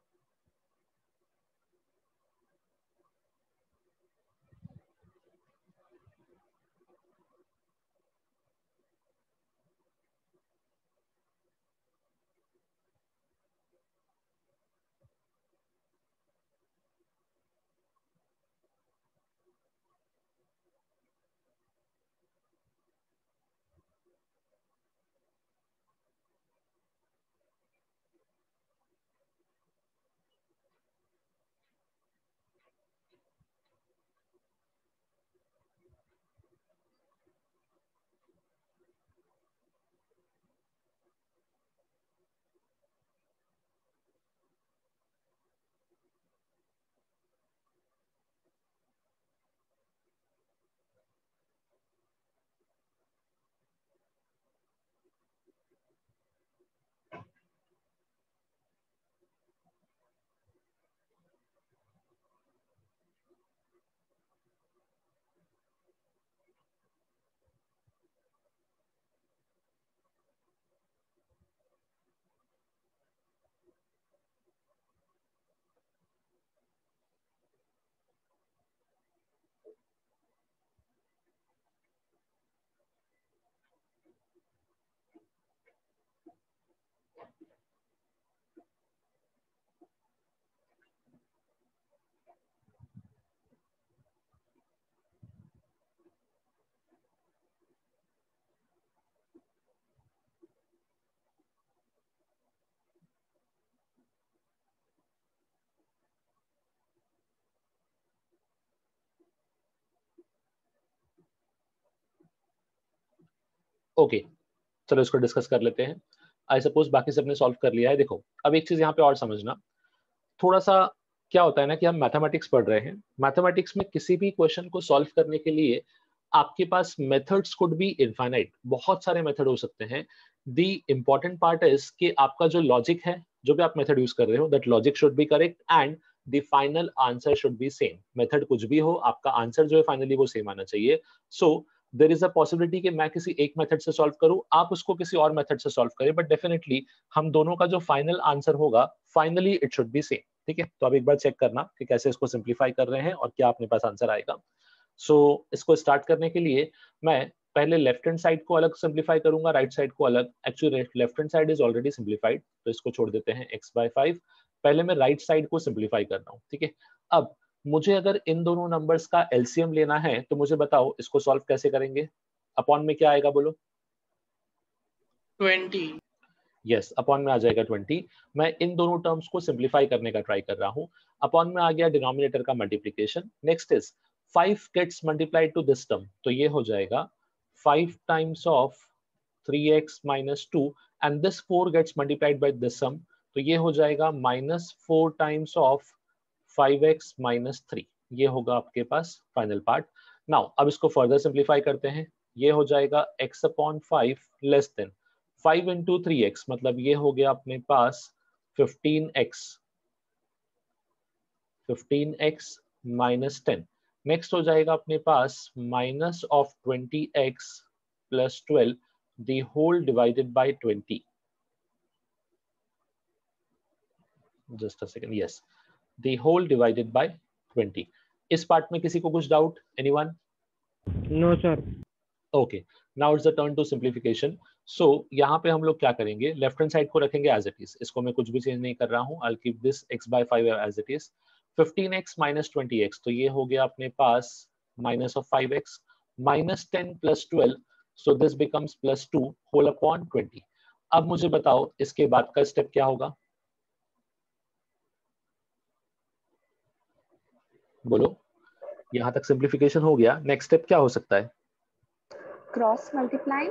ओके, चलो इसको डिस्कस कर लेते हैं। आई सपोज बाकी सबने सॉल्व कर लिया है। देखो अब एक चीज यहाँ पे और समझना, थोड़ा सा क्या होता है ना कि हम मैथमेटिक्स पढ़ रहे हैं, मैथमेटिक्स में किसी भी क्वेश्चन को सॉल्व करने के लिए आपके पास मेथड्स कुड बी इनफाइनाइट, बहुत सारे मेथड हो सकते हैं। द इम्पॉर्टेंट पार्ट इज कि आपका जो लॉजिक है, जो भी आप मेथड यूज कर रहे हो, that logic should be correct and the final answer should B same. Method कुछ भी हो, आपका आंसर जो है फाइनली वो सेम आना चाहिए। सो देर इज अ पॉसिबिलिटी कि मैं किसी एक मेथड से सॉल्व करूं, आप उसको किसी और मेथड से सॉल्व करें, बट डेफिनेटली हम दोनों का जो फाइनल आंसर होगा finally it should B same. ठीक है, तो अब एक बार चेक करना कि कैसे इसको सिंप्लीफाई कर रहे हैं और क्या अपने पास आंसर आएगा। सो इसको स्टार्ट करने के लिए मैं पहले लेफ्ट हैंड साइड को अलग सिंप्लीफाई करूंगा, राइट साइड को अलग। Actually left hand side is already simplified, तो इसको छोड़ देते हैं x/5। पहले मैं राइट साइड को सिंप्लीफाई कर रहा हूँ। ठीक है, अब मुझे अगर इन दोनों नंबर्स का एलसीएम लेना है तो मुझे बताओ इसको सॉल्व कैसे करेंगे। अपॉन में क्या आएगा बोलो? 20। यस, अपॉन में आ जाएगा 20। मैं इन दोनों टर्म्स को सिंप्लीफाई करने का ट्राई कर रहा हूँ। अपॉन में आ गया डिनोमिनेटर का multiplication. Next is 5 gets multiplied to this term, तो ये हो जाएगा 5 times of 3x minus 2 and this 4 gets multiplied by this sum, तो ये हो जाएगा -4 टाइम्स ऑफ 5x minus 3। ये होगा आपके पास फाइनल पार्ट। नाउ अब इसको फर्दर सिंप्लीफाई करते हैं। ये हो जाएगा x/5 less than 5 into 3x, मतलब ये हो गया अपने पास 15x, 15x minus 10। नेक्स्ट हो जाएगा अपने पास minus of 20x plus 12 the whole divided by 20। just a second, yes, the whole divided by 20। इस पार्ट में किसी को कुछ doubt? Anyone? No sir. Okay, now it's the turn to simplification. So यहाँ पे हम लोग क्या करेंगे, लेफ्ट हैंड साइड को रखेंगे एज इट इज, इसको मैं कुछ भी चेंज नहीं कर रहा हूँ। I keep this x/5 as it is. 15x minus 20x, तो ये हो गया अपने पास minus of 5x minus 10 plus 12, so this becomes plus 2 whole upon 20। अब मुझे बताओ इसके बाद का स्टेप क्या होगा, बोलो। यहाँ तक सिंप्लीफिकेशन हो गया, नेक्स्ट स्टेप क्या हो सकता है? Cross multiply.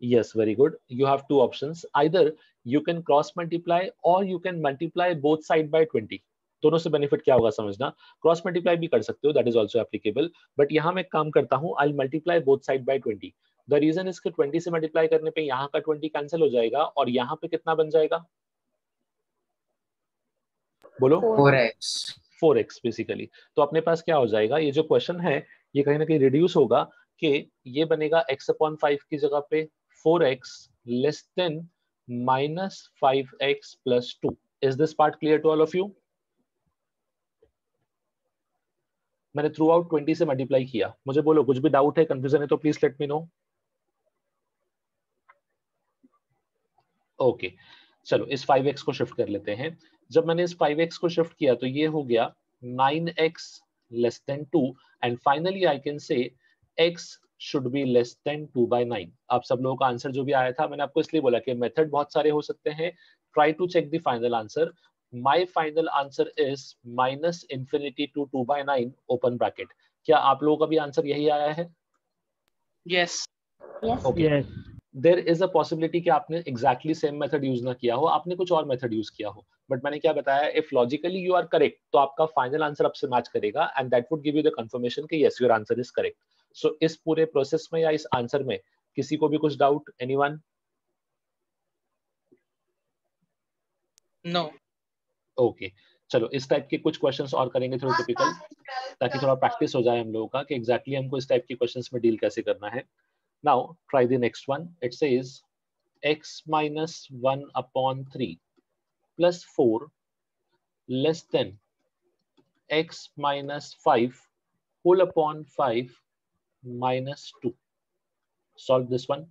Yes, very good. You have two options. Either you can cross multiply or you can multiply both side by 20। दोनों से बेनिफिट क्या होगा समझना। क्रॉस मल्टीप्लाई भी कर सकते हो, that is also applicable, but यहाँ मैं काम करता हूँ, I multiply both side by 20। The reason इसके 20 से मल्टीप्लाई करने पे यहाँ का 20 कैंसिल हो जाएगा और यहाँ पे कितना बन जाएगा बोलो? 4x। 4x basically. तो अपने पास क्या हो जाएगा, ये जो क्वेश्चन है ये कहीं ना कहीं रिड्यूस होगा कि ये बनेगा x/5 की जगह पे 4x less than -5x plus 2। Is this part clear to all of you? मैंने थ्रू आउट 20 से मल्टीप्लाई किया, मुझे बोलो कुछ भी डाउट है, कंफ्यूजन है तो please let me no. Okay, चलो इस 5x को शिफ्ट कर लेते हैं। जब मैंने इस 5x को शिफ्ट किया तो ये हो गया 9x less than 2 and finally I can से x should be less then 2/9। आप सब लोगों का आंसर जो भी आया था, मैंने आपको इसलिए बोला कि मेथड बहुत सारे हो सकते हैं, try to check the final answer. My final answer is -∞ to 2/9 open bracket. क्या आप लोगों का भी आंसर यही आया है? Yes. Yes. Okay, yes. There is a possibility कि आपने एग्जैक्टली सेम मेथड यूज ना किया हो, आपने कुछ और मेथड यूज किया हो, बट मैंने क्या बताया, if logically you are correct तो आपका फाइनल आंसर आपसे मैच करेगा and that would give you the confirmation कि yes your answer is correct. So इस पूरे प्रोसेस में या इस आंसर में किसी को भी कुछ डाउट? एनीवन? No. ओके, चलो इस टाइप के कुछ क्वेश्चंस और करेंगे थोड़े टिपिकल, ताकि थोड़ा प्रैक्टिस हो जाए हम लोगों का कि एग्जैक्टली हमको इस टाइप के क्वेश्चंस में डील कैसे करना है। Now try the next one. It says x minus 1/3 plus 4 less than x minus 5 whole upon 5 minus 2। Solve this one.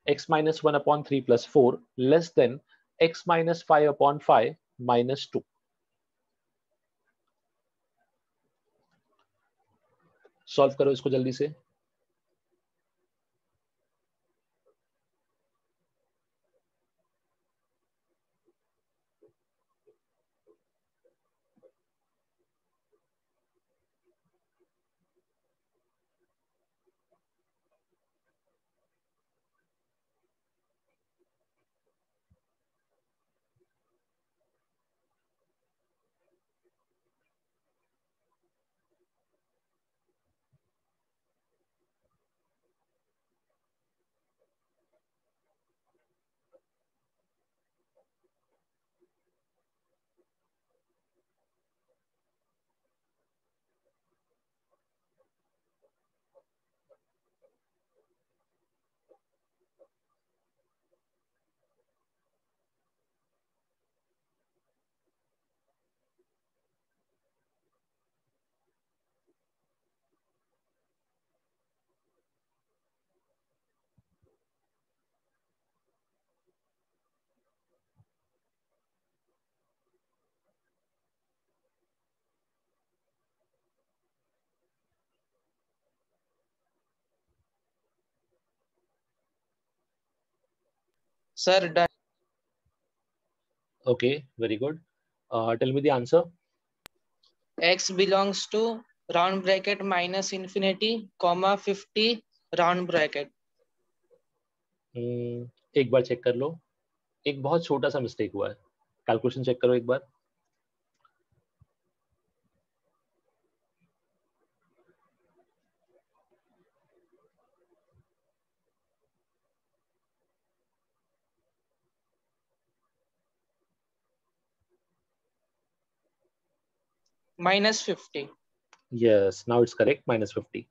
X minus 1/3 plus 4 less than x minus 5/5 minus 2। Solve करो इसको जल्दी से। Sir, done. Okay, very good. Tell me the answer. X belongs to round bracket minus infinity, comma 50 round bracket. एक बार चेक कर लो, एक बहुत छोटा सा मिस्टेक हुआ है, कैलकुलेशन चेक करो एक बार। Minus 50. Yes, now it's correct, minus 50.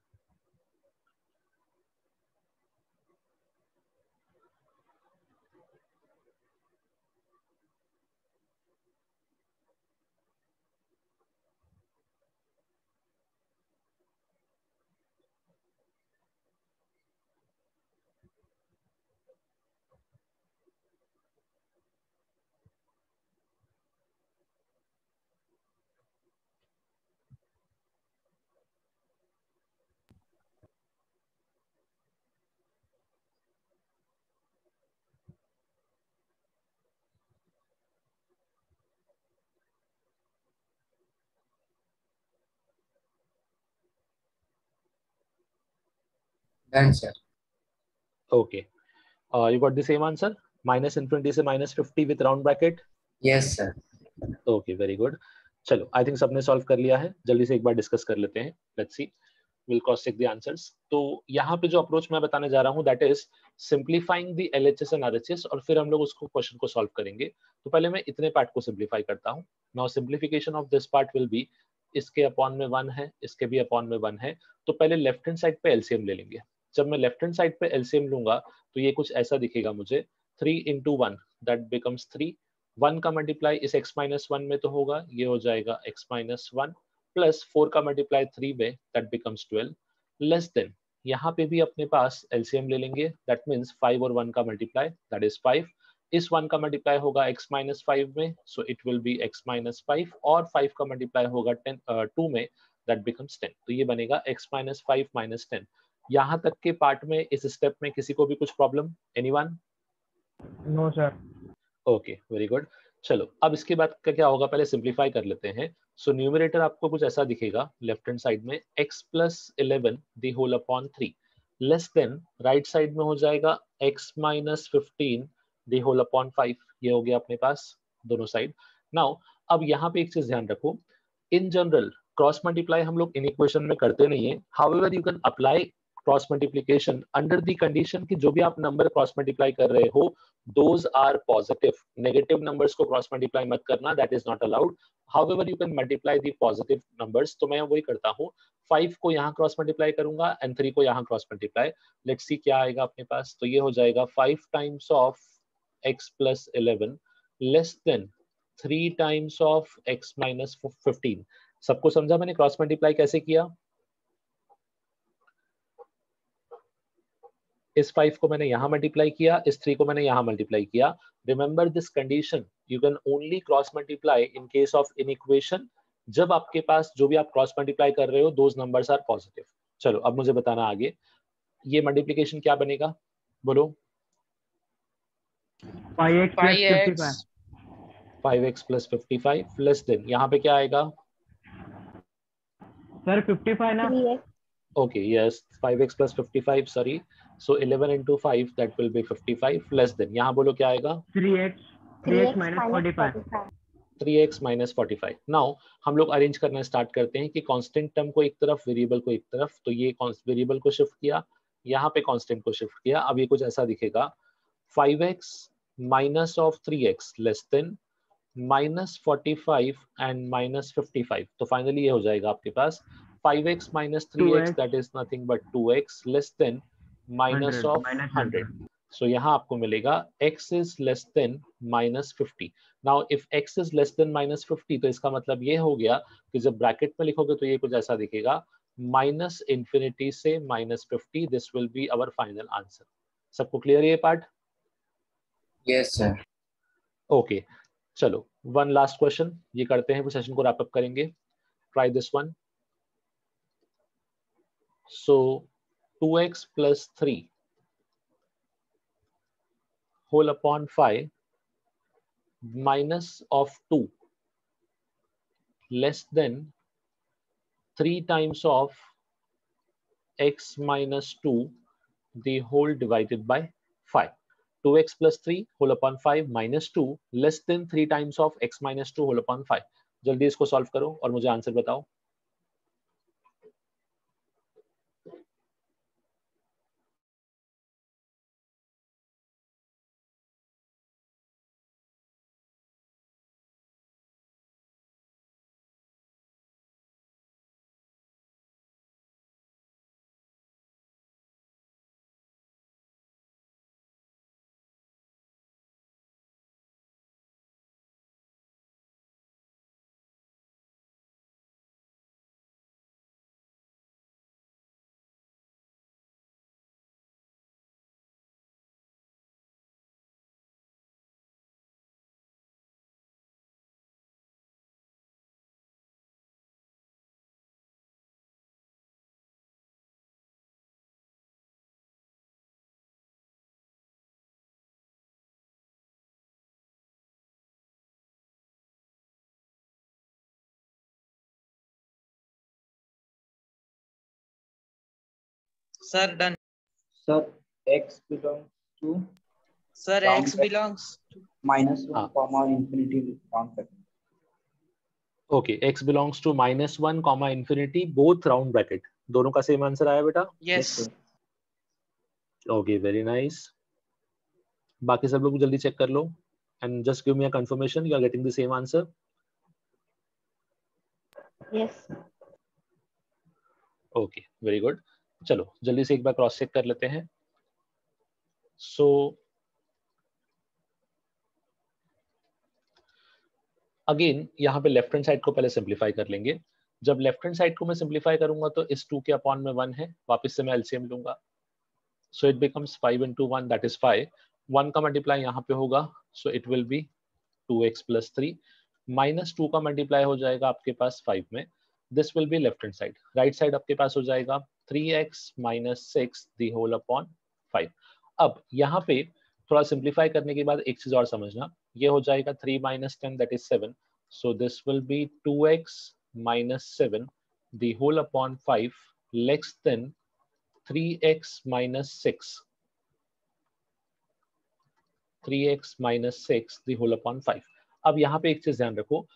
Done, sir. Okay. You got the same answer? Minus infinity से minus 50 with round bracket? Yes, sir. Okay, very good. चलो, I think सबने solve कर लिया है. जल्दी से एक बार discuss कर लेते हैं. Let's see. We'll cross check the answers. तो यहाँ पे जो approach मैं बताने जा रहा हूँ, that is simplifying the LHS and RHS, और फिर हम लोग उसको question को solve करेंगे. तो पहले मैं इतने part को simplify करता हूँ. Now simplification of this part will be, इसके upon में 1 है, इसके भी upon में 1 है. तो पहले left hand side पे LCM ले लेंगे. जब मैं लेफ्ट हैंड साइड पे एलसीएम लूंगा तो ये कुछ ऐसा दिखेगा मुझे, 3 into 1 दैट बिकम्स 3. 1 का मल्टीप्लाई इस x minus 1 में तो होगा, ये हो जाएगा x minus 1 प्लस 4 का मल्टीप्लाई 3 में दैट बिकम्स 12 लेस देन, यहाँ पे भी अपने पास एलसीएम ले लेंगे, दैट मीन्स 5 और 1 का मल्टीप्लाई दैट इज 5. इस 1 का मल्टीप्लाई होगा x minus 5 में, so it will B x minus 5, और 5 का मल्टीप्लाई होगा 2 में दैट बिकम्स 10. तो ये बनेगा x minus 5 minus 10. यहाँ तक के पार्ट में इस स्टेप में किसी को भी कुछ problem? Anyone? No sir. Okay, very good. चलो, अब इसके बाद का क्या होगा, पहले सिंप्लीफाई कर लेते हैं. सो न्यूमरेटर आपको कुछ ऐसा दिखेगा लेफ्ट हैंड साइड में, x plus 11 the whole upon 3 less then, right side में हो जाएगा x minus 15 the whole upon 5. ये हो गया अपने पास दोनों साइड. नाउ अब यहाँ पे एक चीज ध्यान रखो, इन जनरल क्रॉस मल्टीप्लाई हम लोग इन इक्वेशन में करते नहीं है. However you can apply cross multiplication under the condition कि जो भी आप नंबर क्रॉस मल्टीप्लाई कर रहे हो those are positive. Negative numbers को क्रॉस मल्टीप्लाई मत करना, that is not allowed. However you can multiply the positive numbers. तो मैं वही करता हूँ, 5 को यहाँ क्रॉस मल्टीप्लाई करूंगा एंड 3 को यहाँ क्रॉस मल्टीप्लाई. लेट्स सी क्या आएगा अपने पास. तो ये हो जाएगा 5 times of x plus 11 less than 3 times of x minus 15. सबको समझा मैंने क्रॉस मल्टीप्लाई कैसे किया? इस 5 को मैंने यहाँ मल्टीप्लाई किया, इस 3 को मैंने यहाँ मल्टीप्लाई किया. Remember this condition, you can only cross multiply in case of inequation, जब आपके पास जो भी आप क्रॉस मल्टीप्लाई कर रहे हो दोज नंबर्स आर पॉजिटिव. चलो अब मुझे बताना आगे, ये मल्टीप्लिकेशन क्या बनेगा, बोलो. 5x plus 55 लेस देन, यहाँ पे क्या आएगा सर? 55 ना? 3x. Okay, yes, 5x plus 55, sorry. So 11 into 5, that will be 55 less than. यहाँ बोलो क्या आएगा? 3x minus 45. 3x minus 45. Now हम लोग अरेंज करना स्टार्ट करते हैं कि कांस्टेंट टर्म को एक तरफ, वेरिएबल को एक तरफ. तो ये वेरिएबल को शिफ्ट किया, यहाँ पे कांस्टेंट को शिफ्ट किया. अब ये कुछ ऐसा दिखेगा, 5x minus of 3x less than minus 45 and minus 55. तो फाइनली ये हो जाएगा आपके पास 5x minus 3x, that is nothing but 2x less than minus of 100. So यहाँ आपको मिलेगा x is less than minus 50. Now if x is less than minus 50, तो इसका मतलब ये हो गया कि जब ब्रैकेट में लिखोगे तो ये कुछ ऐसा दिखेगा, minus infinity से minus 50. This will be our final answer. सबको क्लियर है ये पार्ट? Yes, sir. Okay. चलो, वन लास्ट क्वेश्चन ये करते हैं, सेशन को रैप अप करेंगे. Try this one. So 2x plus 3 whole upon 5 minus of 2 less than 3 times of x minus 2 the whole divided by 5. 2x plus 3 whole upon 5 minus 2 less than 3 times of x minus 2 whole upon 5. जल्दी इसको सॉल्व करो और मुझे आंसर बताओ. Sir, done. Sir, x belongs to Sir, round x bracket belongs to minus 1 हाँ. comma infinity round bracket. Okay, x belongs to minus 1 comma infinity both round bracket. दोनों का सेम आंसर आया बेटा? yes. sir. Okay, very nice. बाकी सब लोग जल्दी चेक कर लो and just give me a confirmation you are getting the same answer. Yes. Okay, very good. चलो जल्दी से एक बार क्रॉस चेक कर लेते हैं. So अगेन यहाँ पे लेफ्ट हैंड साइड को पहले सिंप्लीफाई कर लेंगे. जब लेफ्ट हैंड साइड को मैं सिंप्लीफाई करूंगा तो इस 2 के अपॉन में 1 है, वापस से मैं एलसीएम लूंगा. So it becomes 5 into 1 that is 5. 1 का मल्टीप्लाई यहाँ पे होगा, so it will B 2x plus 3 minus 2 का मल्टीप्लाई हो जाएगा आपके पास 5 में. This will be left hand side. Right side आपके पास हो जाएगा 3x minus 6 the whole upon 5. अब यहाँ पे थोड़ा सिंप्लीफाई करने के बाद एक चीज और समझना, ये हो जाएगा 3 minus 10 that is 7. So this will be 2x minus 7 the whole upon 5 less than 3x minus 6. 3x minus 6 the whole upon 5. अब यहाँ पे एक चीज ध्यान रखो,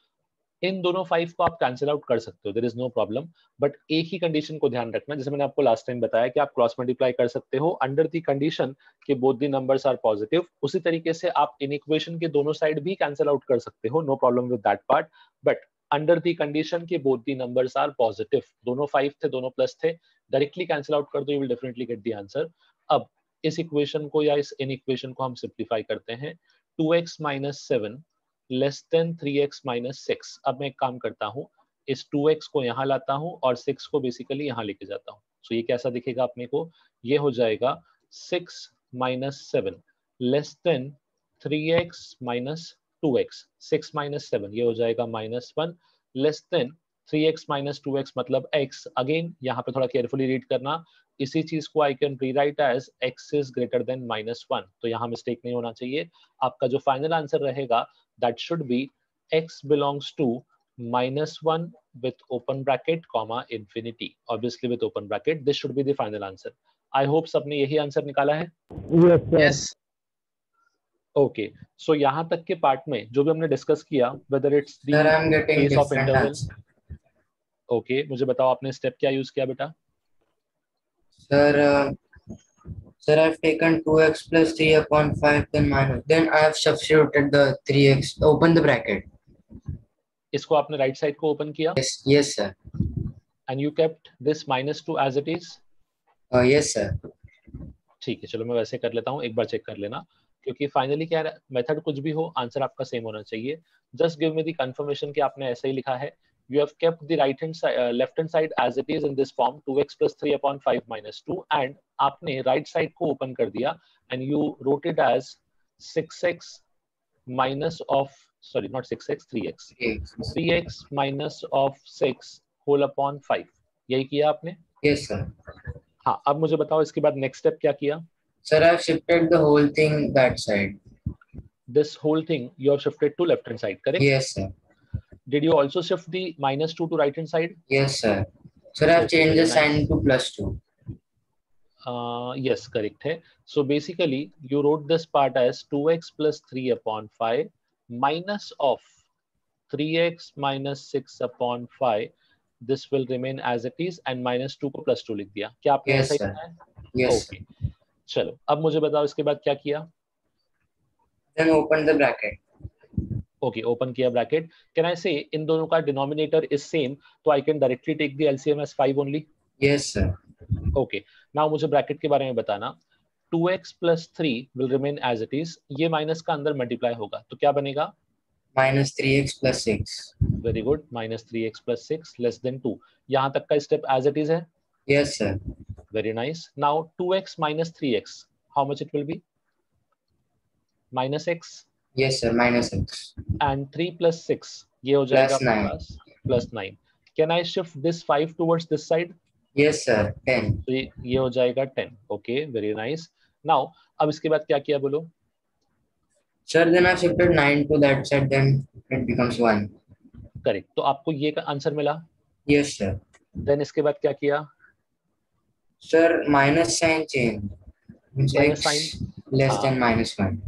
इन दोनों 5 को आप कैंसिल आउट कर सकते हो, there is no problem, but एक ही कंडीशन को ध्यान रखना, जैसे मैंने आपको लास्ट टाइम बताया कि आप क्रॉस मल्टीप्लाई कर सकते हो अंडर द कंडीशन कि both the numbers are positive. उसी तरीके से आप इन इक्वेशन के दोनों साइड भी कैंसिल आउट कर सकते हो, no problem with that part, but under the condition कि both the numbers are positive. दोनों 5 थे, दोनों प्लस थे, डायरेक्टली कैंसिल आउट कर दो, you will definitely get the answer. अब इस इक्वेशन को या इस इन इक्वेशन को हम सिंप्लीफाई करते हैं. 2x minus 7 less than 3x minus 6. अब मैं एक काम करता हूँ, इस 2x को यहाँ लाता हूँ और 6 को बेसिकली यहाँ लेके जाता हूँ. सो ये कैसा दिखेगा अपने को, ये हो जाएगा 6 minus 7 less than 3x minus 2x. 6 minus 7 ये हो जाएगा -1 less than 3x minus 2x मतलब x. अगेन यहाँ पे थोड़ा केयरफुली रीड करना, इसी चीज को I can rewrite as x is greater than -1. तो यहाँ मिस्टेक नहीं होना चाहिए. आपका जो फाइनल आंसर रहेगा that should be x belongs to -1 with open bracket comma infinity, obviously with open bracket. This should be the final answer. I hope सबने यही आंसर निकाला है. Yes, sir. Yes. Okay, so यहाँ तक के पार्ट में जो भी हमने डिस्कस किया, whether it's the Sir, I'm getting case of different interval. answer. Okay, मुझे बताओ आपने स्टेप क्या यूज किया बेटा? Sir, I've taken 2x plus 3 upon 5 then minus. Then I have substituted the 3x. Open the bracket. इसको आपने राइट साइड को ओपन किया Yes, sir. and you kept this -2 as it is. Yes, sir. ठीक है, चलो मैं वैसे कर लेता हूँ, एक बार चेक कर लेना, क्योंकि फाइनली क्या मेथड कुछ भी हो, आंसर आपका सेम होना चाहिए. Just give me the confirmation कि आपने ऐसा ही लिखा है. You have kept the left hand side as it is in this form, 2x plus 3 upon 5 minus 2, and आपने right side को open कर दिया and you wrote it as 6x minus of, sorry not 6x, 3x. 3x minus of 6 whole upon 5. यही किया आपने? Yes, sir. हाँ, अब मुझे बताओ इसके बाद नेक्स्ट स्टेप क्या किया? Sir, I've shifted the whole thing that side. this whole thing you have shifted to left hand side, correct? Yes, sir. Did you also shift the -2 to right hand side? Yes, sir. Sir, I've Okay, changed the very sign nice. to +2. Yes, correct है. So basically you wrote this part as 2x plus 3 upon 5 minus of 3x minus 6 upon 5. This will remain as it is and -2 को +2 लिख दिया. क्या आपने Yes, ऐसा ही sir. किया है? Yes, Okay. चलो अब मुझे बताओ इसके बाद क्या किया? then open the bracket. Okay, open किया bracket. Can I say इन दोनों का denominator is same, तो I can directly take the LCM as 5 only? Yes, sir. Okay. Now मुझे bracket के बारे में बताना. 2x plus 3 will remain as it is. ये माइनस का अंदर मल्टीप्लाई होगा तो क्या बनेगा? -3x plus 6. Very good. -3x plus 6 less than 2. यहाँ तक का स्टेप as it is है? Yes, sir. Very nice. Now 2x minus 3x. How much it will be? -x. Yes, sir. -x. And 3 plus 6. ये हो जाएगा Plus 9. Pass +9. Can I shift this 5 towards this side? Yes, sir. 10. तो ये हो जाएगा 10. Okay, very nice. Now अब इसके बाद क्या किया बोलो? Sir, then I shifted 9 to that side, then it becomes 1. Correct. तो आपको ये का आंसर मिला. Yes, sir. देन इसके बाद क्या किया? Sir, minus sign change. Means Minus x sign? less हाँ. than -1.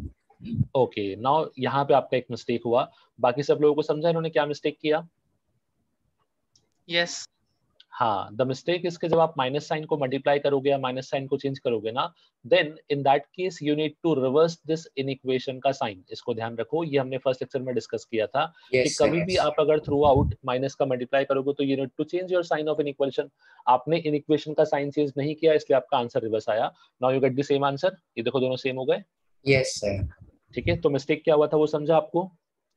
ओके, नाउ यहाँ पे आपका एक मिस्टेक हुआ. बाकी सब लोगों को समझा इन्होंने क्या मिस्टेक किया? Yes. हाँ, द मिस्टेक इसके जब आप माइनस साइन को मल्टीप्लाई करोगे या माइनस साइन को चेंज करोगे ना, then in that case you need to reverse this inequation का साइन. इसको ध्यान रखो, ये हमने फर्स्ट लेक्चर में डिस्कस किया था कि Yes, sir. कभी भी आप अगर थ्रू आउट माइनस का मल्टीप्लाई करोगे तो you need to change your sign of inequation. आपने इनइक्वेशन का साइन चेंज नहीं किया इसलिए आपका आंसर रिवर्स आया. Now you get the same answer. ये देखो दोनों सेम हो गए. Yes, sir. ठीक है, तो मिस्टेक क्या हुआ था वो समझा आपको?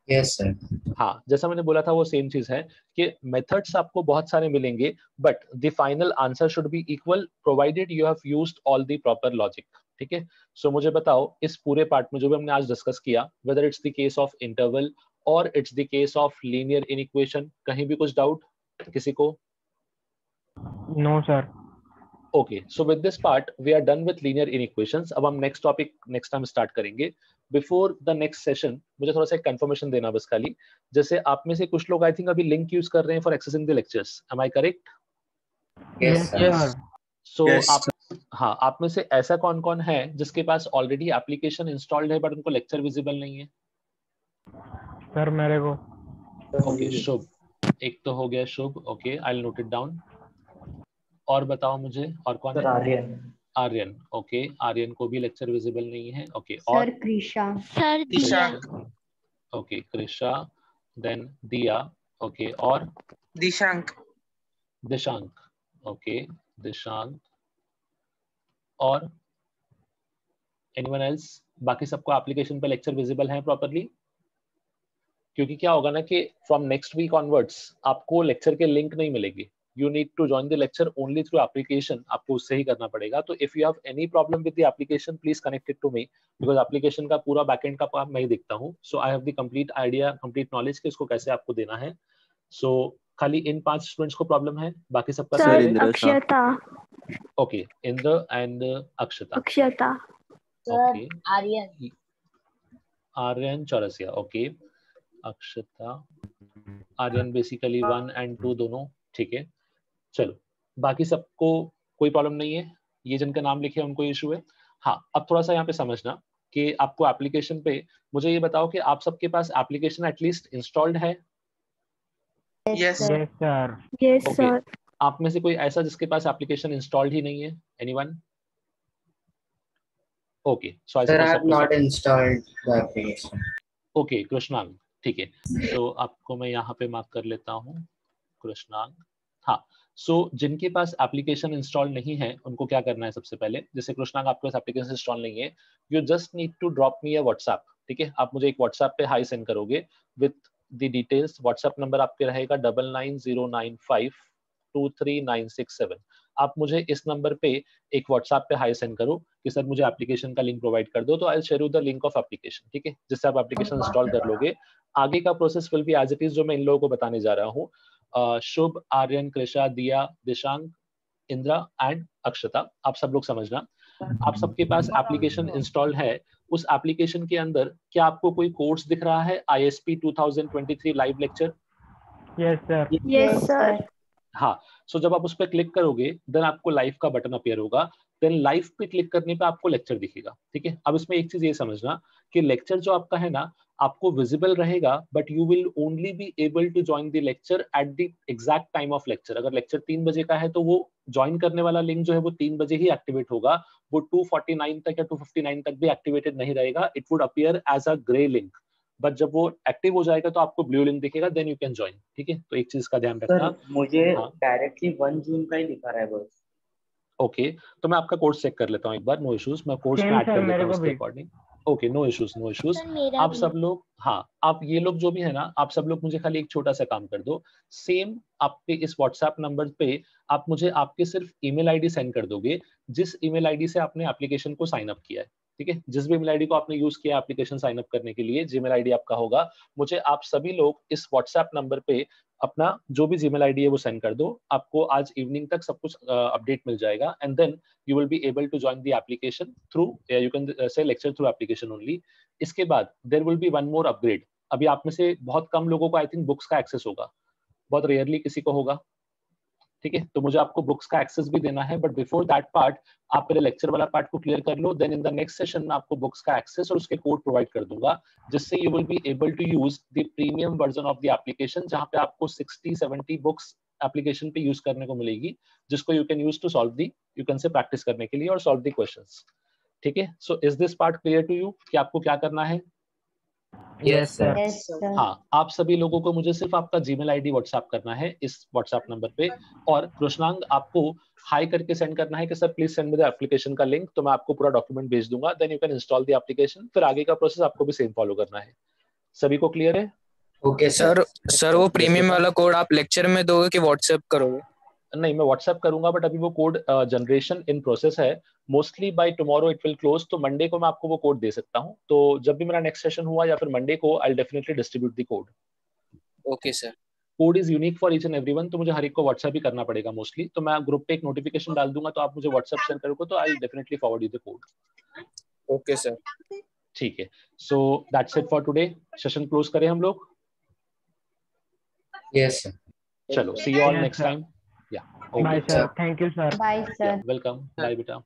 Yes, sir. हाँ, जैसा मैंने बोला था वो सेम चीज है कि मेथड्स आपको बहुत सारे मिलेंगे but the final answer should B equal provided you have used all the proper logic. ठीक है, सो मुझे बताओ इस पूरे पार्ट में जो भी हमने आज डिस्कस किया, whether it's the case of interval और it's the case of linear inequation, कहीं भी कुछ डाउट किसी को? No, sir. Okay, so with this part we are done with linear inequations. अब हम next topic next time start करेंगे. बिफोर द नेक्स्ट सेशन मुझे थोड़ा सा एक कंफर्मेशन देना बस खाली. जैसे आप में से कुछ लोग आई थिंक अभी लिंक यूज कर रहे हैं for accessing the lectures. Am I correct? Yes, sir. sir. So Yes. आप हाँ, आप में से ऐसा कौन कौन है जिसके पास ऑलरेडी एप्लीकेशन इंस्टॉल्ड है बट उनको लेक्चर विजिबल नहीं है? Sir, मेरे को. ओके, शुभ. एक तो हो गया Shubh. Okay, I will note it down. और बताओ मुझे और कौन है? आर्यन. ओके, आर्यन को भी लेक्चर विजिबल नहीं है. ओके, और sir Krisha. Sir Dishank. Okay, Krisha, then Diya. Okay, और Dishank. दिशांक. ओके, दिशांक. और एनीवन एल्स? बाकी सबको एप्लीकेशन पे लेक्चर विजिबल है प्रॉपर्ली? क्योंकि क्या होगा ना कि फ्रॉम नेक्स्ट वीक ऑनवर्ड्स आपको लेक्चर के लिंक नहीं मिलेगी. You need to join the lecture only through application. आपको उससे ही करना पड़ेगा. तो if you have any problem with the application, please connect it to me because application का पूरा backend का काम मैं ही देखता हूँ. So I have the complete idea, complete knowledge कि इसको कैसे आपको देना है. So खाली इन 5 स्टूडेंट्स को प्रॉब्लम है, बाकी सबका सर सही है? Akshata. Okay, Indra and Akshata. Akshata. Okay, Aryan. Aryan Chaurasia. Okay, Akshata, Aryan basically 1 and 2 दोनों. ठीक है, चलो बाकी सबको कोई प्रॉब्लम नहीं है. ये जिनका नाम लिखे उनको इशू है. हाँ, अब थोड़ा सा यहाँ पे समझना कि आपको एप्लीकेशन पे मुझे ये बताओ कि आप सबके पास एप्लीकेशन एटलीस्ट इंस्टॉल्ड है? Yes. Yes, sir. Yes okay, sir. आप में से कोई ऐसा जिसके पास एप्लीकेशन इंस्टॉल्ड ही नहीं है? Anyone? Okay, so I Sir, I suppose have not installed the application. Okay, Krishnang. ठीक है, तो आपको मैं यहाँ पे मार्क कर लेता हूँ, कृष्णांग. हाँ, सो जिनके पास एप्लीकेशन इंस्टॉल नहीं है उनको क्या करना है? सबसे पहले जैसे कृष्णांग आपके पास एप्लीकेशन इंस्टॉल नहीं है, you just need to drop me a WhatsApp. ठीक है, आप मुझे एक व्हाट्सएप पे हाई सेंड करोगे with the details. WhatsApp number आपके रहेगा 9909523967. आप मुझे इस नंबर पे एक व्हाट्सएप पे हाई सेंड करो कि सर मुझे एप्लीकेशन का लिंक प्रोवाइड कर दो, तो I will share you the link of application. ठीक है, जिससे आप एप्लीकेशन इंस्टॉल कर लोगे. आगे का process will be as it is जो मैं इन लोगों को बताने जा रहा हूँ. शुभ, आर्यन, कृषा, दिया, दिशांक, इंद्रा एंड अक्षता, आप सब लोग समझना. आप सबके पास एप्लीकेशन इंस्टॉल है उस एप्लीकेशन के अंदर क्या आपको कोई कोर्स दिख रहा है, ISP 2023 live lecture? Yes sir. Yes sir. हाँ, सो जब आप उस पर क्लिक करोगे देन आपको लाइव का बटन अपीयर होगा, देन लाइव पे क्लिक करने पे आपको लेक्चर दिखेगा, ठीक है। अब इसमें एक चीज ये समझना कि लेक्चर जो आपका है ना आपको विजिबल रहेगा, but you will only be able to join the lecture at the exact time of lecture. अगर लेक्चर 3 बजे का है तो वो ज्वाइन करने वाला लिंक जो है वो 3 बजे ही एक्टिवेट होगा, वो 2:49 तक या 2:59 तक भी एक्टिवेटेड नहीं रहेगा, it would appear as a grey link, but जब वो एक्टिव हो जाएगा तो आपको ब्लू लिंक दिखेगा, देन यू कैन ज्वाइन, ठीक है। तो एक चीज का ध्यान रखना। सर मुझे हाँ डायरेक्टली 1 जून का ही दिखा रहा है बस। ओके, तो मैं आपका कोर्स चेक कर लेता हूँ एक बार, नो इश्यूज, मैं कोर्स में सेम ऐड सर कर लेता मेरे हूँ को उसके भी। According. Okay, no issues no issues. Sir मेरा आप भी। सब लोग, हाँ आप ये लोग जो भी है ना, आप सब लोग मुझे खाली एक छोटा सा काम कर दो, सेम आपके इस व्हाट्सएप नंबर पे आप मुझे आपके सिर्फ ईमेल आईडी सेंड कर दोगे, जिस ईमेल आईडी से आपने एप्लीकेशन को साइन अप किया है, ठीक है। जिस भी ईमेल आईडी को आपने यूज किया एप्लीकेशन साइन अप करने के लिए, जीमेल आईडी आपका होगा, मुझे आप सभी लोग इस व्हाट्सएप नंबर पे अपना जो भी जीमेल आईडी है वो सेंड कर दो, आपको आज इवनिंग तक सब कुछ अपडेट मिल जाएगा, and then you will be able to join the application through you can say lecture through application only. इसके बाद there will be one more upgrade. अभी आप में से बहुत कम लोगों को आई थिंक बुक्स का एक्सेस होगा, बहुत रेयरली किसी को होगा, ठीक है। तो मुझे आपको बुक्स का एक्सेस भी देना है, बट बिफोर दैट पार्ट आप पहले लेक्चर वाला पार्ट को क्लियर कर लो, then in the next session में आपको बुक्स का एक्सेस और उसके कोड प्रोवाइड कर दूंगा, जिससे you will be able to use the premium version of the application, जहां पे आपको 60-70 बुक्स एप्लीकेशन पे यूज करने को मिलेगी, जिसको you can use to solve the, you can से प्रैक्टिस करने के लिए और सॉल्व दी क्वेश्चंस, ठीक है। So is this part clear to you कि आपको क्या करना है? Yes sir. Yes sir. हाँ, आप सभी लोगों को मुझे सिर्फ आपका जीमेल आईडी व्हाट्सएप करना है इस व्हाट्सएप नंबर पे, और कृष्णांग आपको हाई करके सेंड करना है कि sir please send me the application का लिंक, तो मैं आपको पूरा डॉक्यूमेंट भेज दूंगा, then you can install the application. फिर आगे का प्रोसेस आपको भी सेम फॉलो करना है। सभी को क्लियर है? Okay sir. सर वो प्रीमियम वाला कोड आप लेक्चर में दोगे कि व्हाट्सएप करोगे? नहीं, मैं व्हाट्सएप करूंगा, बट अभी वो कोड जनरेशन इन प्रोसेस है, mostly by tomorrow it will close, तो मंडे को मैं आपको वो कोड दे सकता हूँ, तो जब भी मेरा नेक्स्ट सेशन हुआ या फिर मंडे को आई will definitely distribute the code. Okay sir. Code is unique for each and everyone, तो मुझे हर एक को व्हाट्सएप ही करना पड़ेगा मोस्टली, तो मैं ग्रुप पे एक नोटिफिकेशन डाल दूंगा, तो आप मुझे व्हाट्सएप शेयर करोगे तो I will definitely forward you the code. Okay sir. ठीक है, so that's it for today. Session close करें हम लोग? Yes sir. चलो, see you all Yes, next sir. Time. या bye okay, sir, thank you sir. Bye sir. Welcome, bye बेटा।